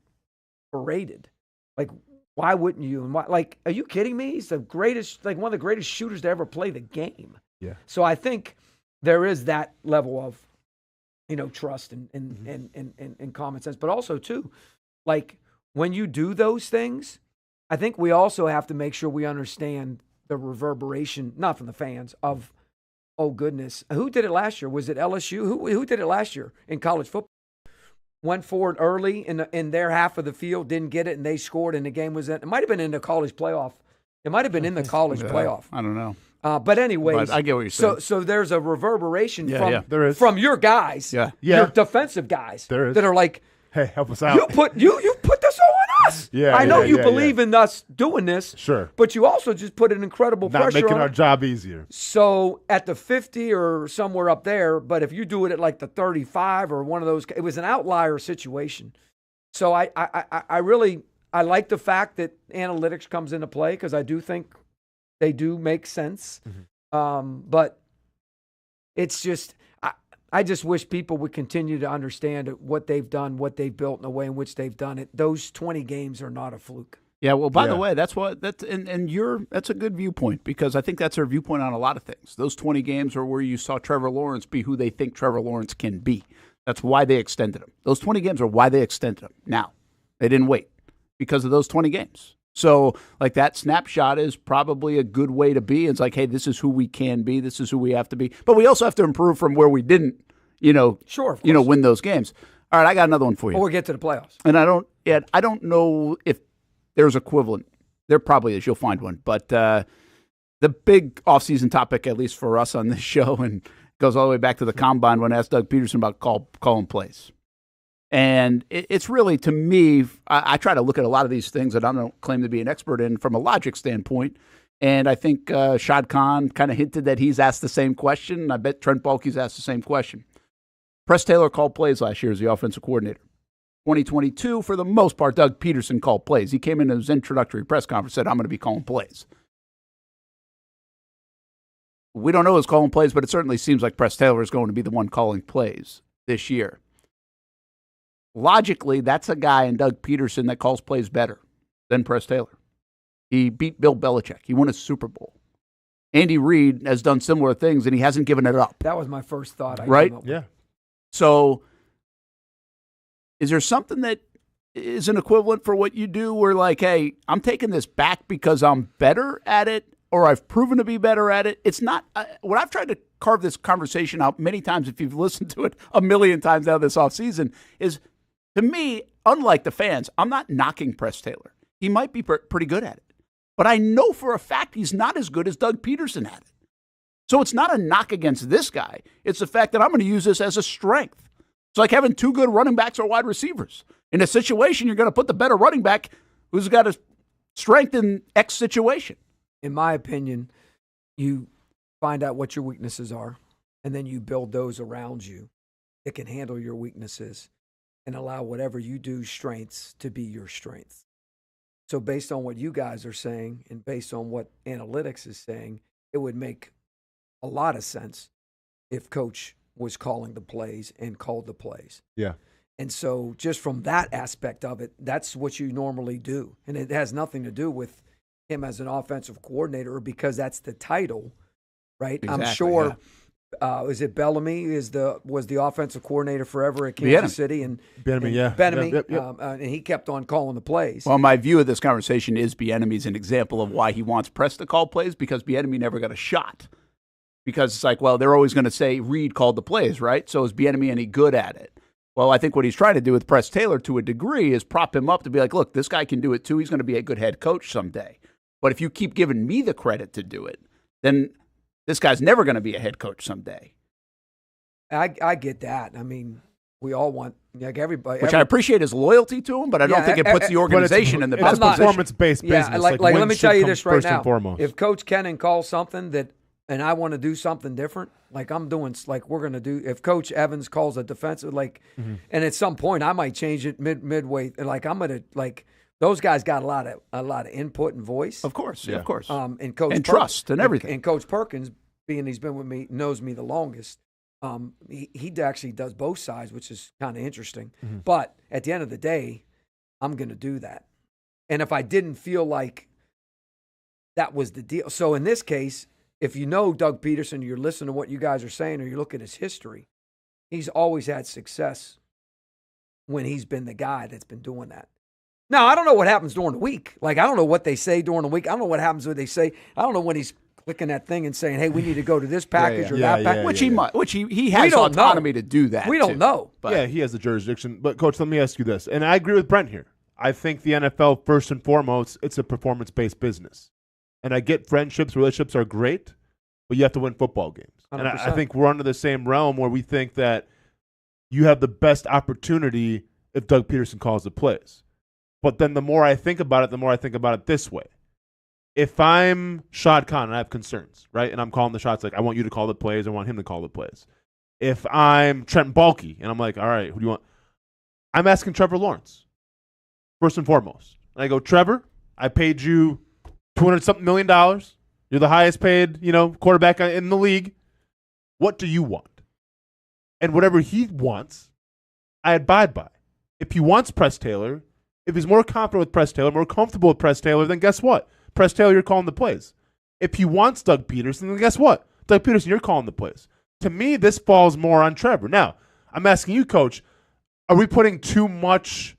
berated. Like, why wouldn't you? And why, like, are you kidding me? He's the greatest, like one of the greatest shooters to ever play the game. Yeah. So I think there is that level of, trust and common sense. But also, too, like when you do those things, I think we also have to make sure we understand the reverberation, not from the fans, of, oh, goodness. Who did it last year? Was it LSU? Who did it last year in college football? Went forward early in their half of the field, didn't get it, and they scored, and the game was in. It might have been in the college playoff. It might have been in the college playoff. I don't know. But anyways, I get what you're saying. So there's a reverberation there is. from your guys, your defensive guys, There is. that are like, hey, help us out. you put this all on us. I know you believe in us doing this, Sure. but you also just put an incredible Not pressure making on our it. job easier. So at the 50 or somewhere up there, but if you do it at like the 35 or one of those, it was an outlier situation. So I really like the fact that analytics comes into play because I do think they do make sense. But it's just, I just wish people would continue to understand what they've done, what they've built, and the way in which they've done it. Those 20 games are not a fluke. Yeah, well, by the way, that's a good viewpoint because I think that's their viewpoint on a lot of things. Those 20 games are where you saw Trevor Lawrence be who they think Trevor Lawrence can be. That's why they extended him. Those 20 games are why they extended him. Now, they didn't wait because of those 20 games. So, like, that snapshot is probably a good way to be. It's like, hey, this is who we can be. This is who we have to be. But we also have to improve from where we didn't, win those games. All right, I got another one for you. Or we'll get to the playoffs. And I don't know if there's equivalent. There probably is. You'll find one. But the big offseason topic, at least for us on this show, and goes all the way back to the Combine when I asked Doug Peterson about calling plays. And it's really, to me, I try to look at a lot of these things that I don't claim to be an expert in from a logic standpoint. And I think Shad Khan kind of hinted that he's asked the same question. I bet Trent Baalke's asked the same question. Press Taylor called plays last year as the offensive coordinator. 2022, for the most part, Doug Peterson called plays. He came in his introductory press conference and said, I'm going to be calling plays. We don't know who's calling plays, but it certainly seems like Press Taylor is going to be the one calling plays this year. Logically, that's a guy in Doug Peterson that calls plays better than Press Taylor. He beat Bill Belichick. He won a Super Bowl. Andy Reid has done similar things, and he hasn't given it up. That was my first thought. Right? Yeah. So is there something that is an equivalent for what you do where, like, hey, I'm taking this back because I'm better at it or I've proven to be better at it? It's not what I've tried to carve this conversation out many times, if you've listened to it a million times now this offseason, is, to me, unlike the fans, I'm not knocking Press Taylor. He might be pretty good at it. But I know for a fact he's not as good as Doug Peterson at it. So it's not a knock against this guy. It's the fact that I'm going to use this as a strength. It's like having two good running backs or wide receivers. In a situation, you're going to put the better running back who's got a strength in X situation. In my opinion, you find out what your weaknesses are, and then you build those around you that can handle your weaknesses and allow whatever you do strengths to be your strengths. So based on what you guys are saying and based on what analytics is saying, it would make a lot of sense if Coach was calling the plays and called the plays. Yeah. And so just from that aspect of it, that's what you normally do. And it has nothing to do with him as an offensive coordinator because that's the title, right? Exactly, I'm sure is it Bellamy was the offensive coordinator forever at Kansas City, and Bieniemy, Yep. and he kept on calling the plays. Well, my view of this conversation is Bieniemy's an example of why he wants Press to call plays, because Bieniemy never got a shot. Because it's like, well, they're always going to say Reid called the plays, right? So is Bieniemy any good at it? Well, I think what he's trying to do with Press Taylor to a degree is prop him up to be like, look, this guy can do it too. He's going to be a good head coach someday. But if you keep giving me the credit to do it, then this guy's never going to be a head coach someday. I get that. I mean, we all want, like everybody. I appreciate his loyalty to him, but I don't think it puts the organization in the best position. It's performance-based business. Like let me tell you this right first now. And foremost. If Coach Kennan calls something that and I want to do something different, like I'm doing, like we're going to do, if Coach Evans calls a defensive, like, and at some point I might change it midway. Like I'm going to, like, those guys got a lot of input and voice. Of course, yeah, of course. And Coach and trust and everything. And Coach Perkins, being he's been with me, knows me the longest. He actually does both sides, which is kind of interesting. But at the end of the day, I'm going to do that. And if I didn't feel like that was the deal. So in this case, if you know Doug Peterson, you're listening to what you guys are saying, or you look at his history, he's always had success when he's been the guy that's been doing that. Now, I don't know what happens during the week. Like, I don't know what they say during the week. I don't know what happens when they say. I don't know when he's clicking that thing and saying, hey, we need to go to this package or that package. Which he has autonomy to do that. We don't know. But. Yeah, he has the jurisdiction. But, Coach, let me ask you this. And I agree with Brent here. I think the NFL, first and foremost, it's a performance-based business. And I get friendships, relationships are great, but you have to win football games. 100%. And I think we're under the same realm where we think that you have the best opportunity if Doug Peterson calls the plays. But then the more I think about it, the more I think about it this way. If I'm Shad Khan and I have concerns, right, and I'm calling the shots like I want you to call the plays, I want him to call the plays. If I'm Trent Baalke and I'm like, all right, who do you want? I'm asking Trevor Lawrence, first and foremost. And I go, Trevor, I paid you $200-something million. You're the highest paid, quarterback in the league. What do you want? And whatever he wants, I abide by. If he wants Press Taylor, if he's more confident with Press Taylor, more comfortable with Press Taylor, then guess what? Press Taylor, you're calling the plays. If he wants Doug Peterson, then guess what? Doug Peterson, you're calling the plays. To me, this falls more on Trevor. Now, I'm asking you, Coach, are we putting too much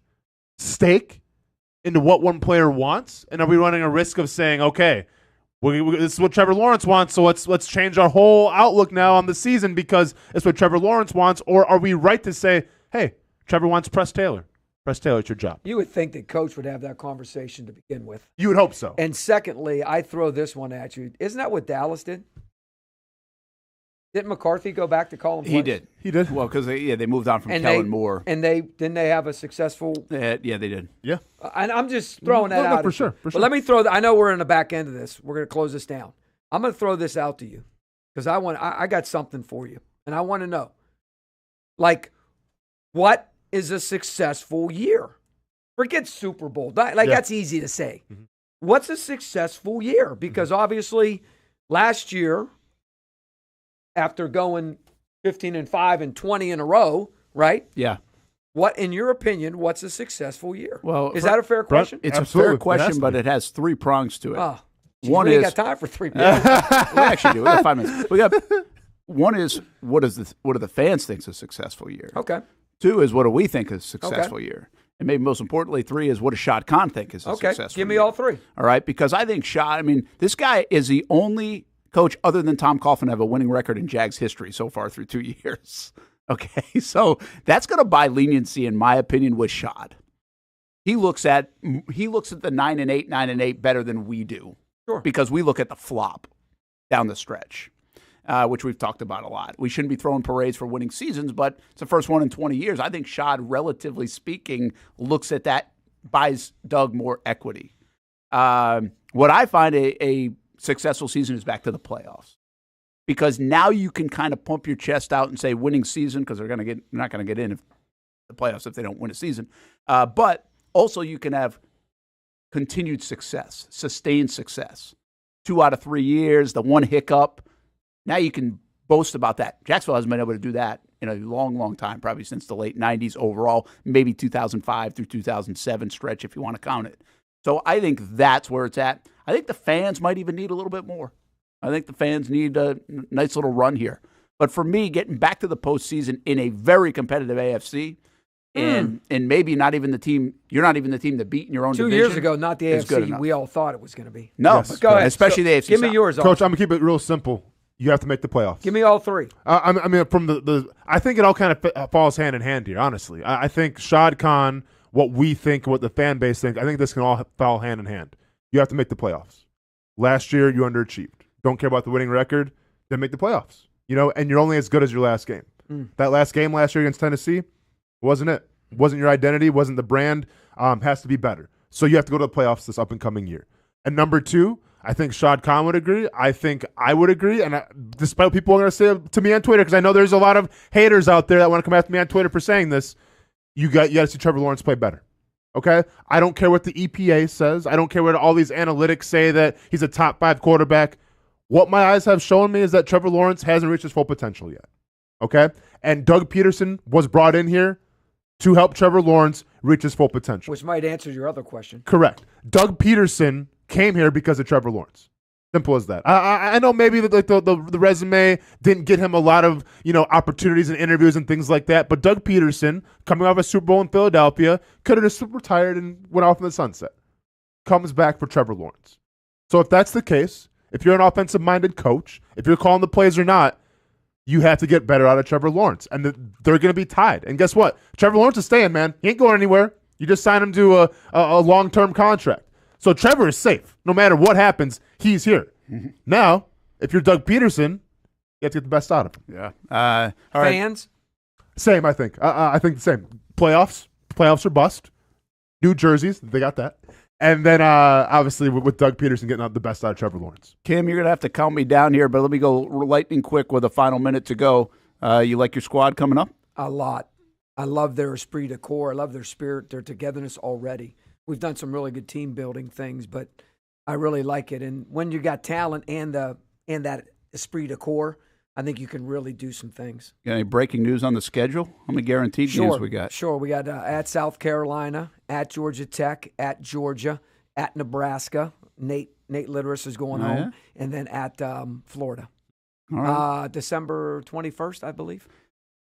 stake into what one player wants? And are we running a risk of saying, okay, this is what Trevor Lawrence wants, so let's change our whole outlook now on the season because it's what Trevor Lawrence wants? Or are we right to say, hey, Trevor wants Press Taylor? Press Taylor, it's your job. You would think that Coach would have that conversation to begin with. You would hope so. And secondly, I throw this one at you. Isn't that what Dallas did? Didn't McCarthy go back to call him plays? He did. Well, because they moved on from Kellen Moore. And didn't they have a successful? Yeah, they did. Yeah. And I'm just throwing that out. For sure. But let me throw I know we're in the back end of this. We're going to close this down. I'm going to throw this out to you because I got something for you, and I want to know, like, what is a successful year? Forget Super Bowl. That's easy to say. Mm-hmm. What's a successful year? Because obviously last year, after going 15-5 and 20 in a row, right? Yeah. What, in your opinion, what's a successful year? Well, is that a fair question? It's Absolutely. A fair question, but it has three prongs to it. Oh, geez, we ain't got time for 3 minutes. We actually do. We got 5 minutes. One is what do the fans think is a successful year? Okay. 2 is what do we think is a successful year? And maybe most importantly, 3 is what does Shad Khan think is a successful year? Give me all 3. All right, because I think this guy is the only coach other than Tom Coughlin have a winning record in Jags history so far through 2 years. Okay, so that's going to buy leniency, in my opinion, with Shad. He looks at the 9-8, 9-8 better than we do. Sure. Because we look at the flop down the stretch. Which we've talked about a lot. We shouldn't be throwing parades for winning seasons, but it's the first one in 20 years. I think Shad, relatively speaking, looks at that, buys Doug more equity. What I find a successful season is back to the playoffs. Because now you can kind of pump your chest out and say winning season, because they're not going to get in the playoffs if they don't win a season. But also you can have continued success, sustained success. 2 out of 3 years, the one hiccup. Now you can boast about that. Jacksonville hasn't been able to do that in a long, long time, probably since the late 90s overall, maybe 2005 through 2007 stretch if you want to count it. So I think that's where it's at. I think the fans might even need a little bit more. I think the fans need a nice little run here. But for me, getting back to the postseason in a very competitive AFC, and maybe not even the team, you're not even the team to beat in your own division. 2 years ago, not the AFC we all thought it was going to be. No, yes. Go ahead. Especially the AFC. Give me yours, Coach. I'm going to keep it real simple. You have to make the playoffs. Give me all 3. I mean, from I think it all kind of falls hand in hand here, honestly. I think Shad Khan, what we think, what the fan base thinks, I think this can all fall hand in hand. You have to make the playoffs. Last year, you underachieved. Don't care about the winning record, then make the playoffs. And you're only as good as your last game. That last game last year against Tennessee wasn't it. Wasn't your identity, wasn't the brand. Has to be better. So you have to go to the playoffs this up-and-coming year. And number 2, I think Shad Khan would agree. I think I would agree. And despite what people are going to say to me on Twitter, because I know there's a lot of haters out there that want to come after me on Twitter for saying this, you got to see Trevor Lawrence play better. Okay? I don't care what the EPA says. I don't care what all these analytics say that he's a top 5 quarterback. What my eyes have shown me is that Trevor Lawrence hasn't reached his full potential yet. Okay? And Doug Peterson was brought in here to help Trevor Lawrence reach his full potential. Which might answer your other question. Correct. Doug Peterson came here because of Trevor Lawrence. Simple as that. I know maybe the resume didn't get him a lot of opportunities and interviews and things like that, but Doug Peterson, coming off a Super Bowl in Philadelphia, could have just retired and went off in the sunset. Comes back for Trevor Lawrence. So if that's the case, if you're an offensive-minded coach, if you're calling the plays or not, you have to get better out of Trevor Lawrence. And they're going to be tied. And guess what? Trevor Lawrence is staying, man. He ain't going anywhere. You just signed him to a long-term contract. So Trevor is safe. No matter what happens, he's here. Mm-hmm. Now, if you're Doug Peterson, you have to get the best out of him. Yeah. All right. Fans? Same, I think. I think the same. Playoffs are bust. New jerseys, they got that. And then, obviously, with Doug Peterson getting out the best out of Trevor Lawrence. Kim, you're going to have to count me down here, but let me go lightning quick with a final minute to go. You like your squad coming up? A lot. I love their esprit de corps. I love their spirit, their togetherness already. We've done some really good team building things, but I really like it. And when you got talent and that esprit de corps, I think you can really do some things. Got any breaking news on the schedule? How many guaranteed games we got? Sure. We got at South Carolina, at Georgia Tech, at Georgia, at Nebraska. Nate Litteris is going home. Yeah? And then at Florida. All right. December 21st, I believe.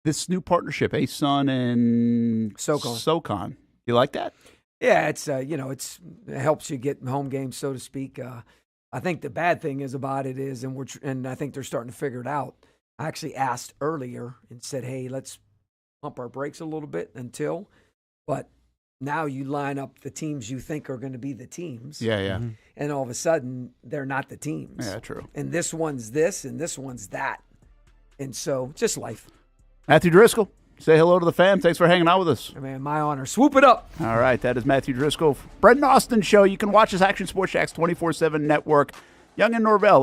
This new partnership, ASUN and SoCon. You like that? Yeah, it's it helps you get home games, so to speak. I think the bad thing about it is, and I think they're starting to figure it out. I actually asked earlier and said, "Hey, let's pump our brakes a little bit but now you line up the teams you think are going to be the teams. Yeah, yeah. Mm-hmm. And all of a sudden, they're not the teams. Yeah, true. And this one's this, and this one's that, and so just life. Matthew Driscoll. Say hello to the fam. Thanks for hanging out with us. Man, my honor. Swoop it up. All right, that is Matthew Driscoll. Brent Austen Show. You can watch his Action Sports Jax 24/7 network. Young and Norvell.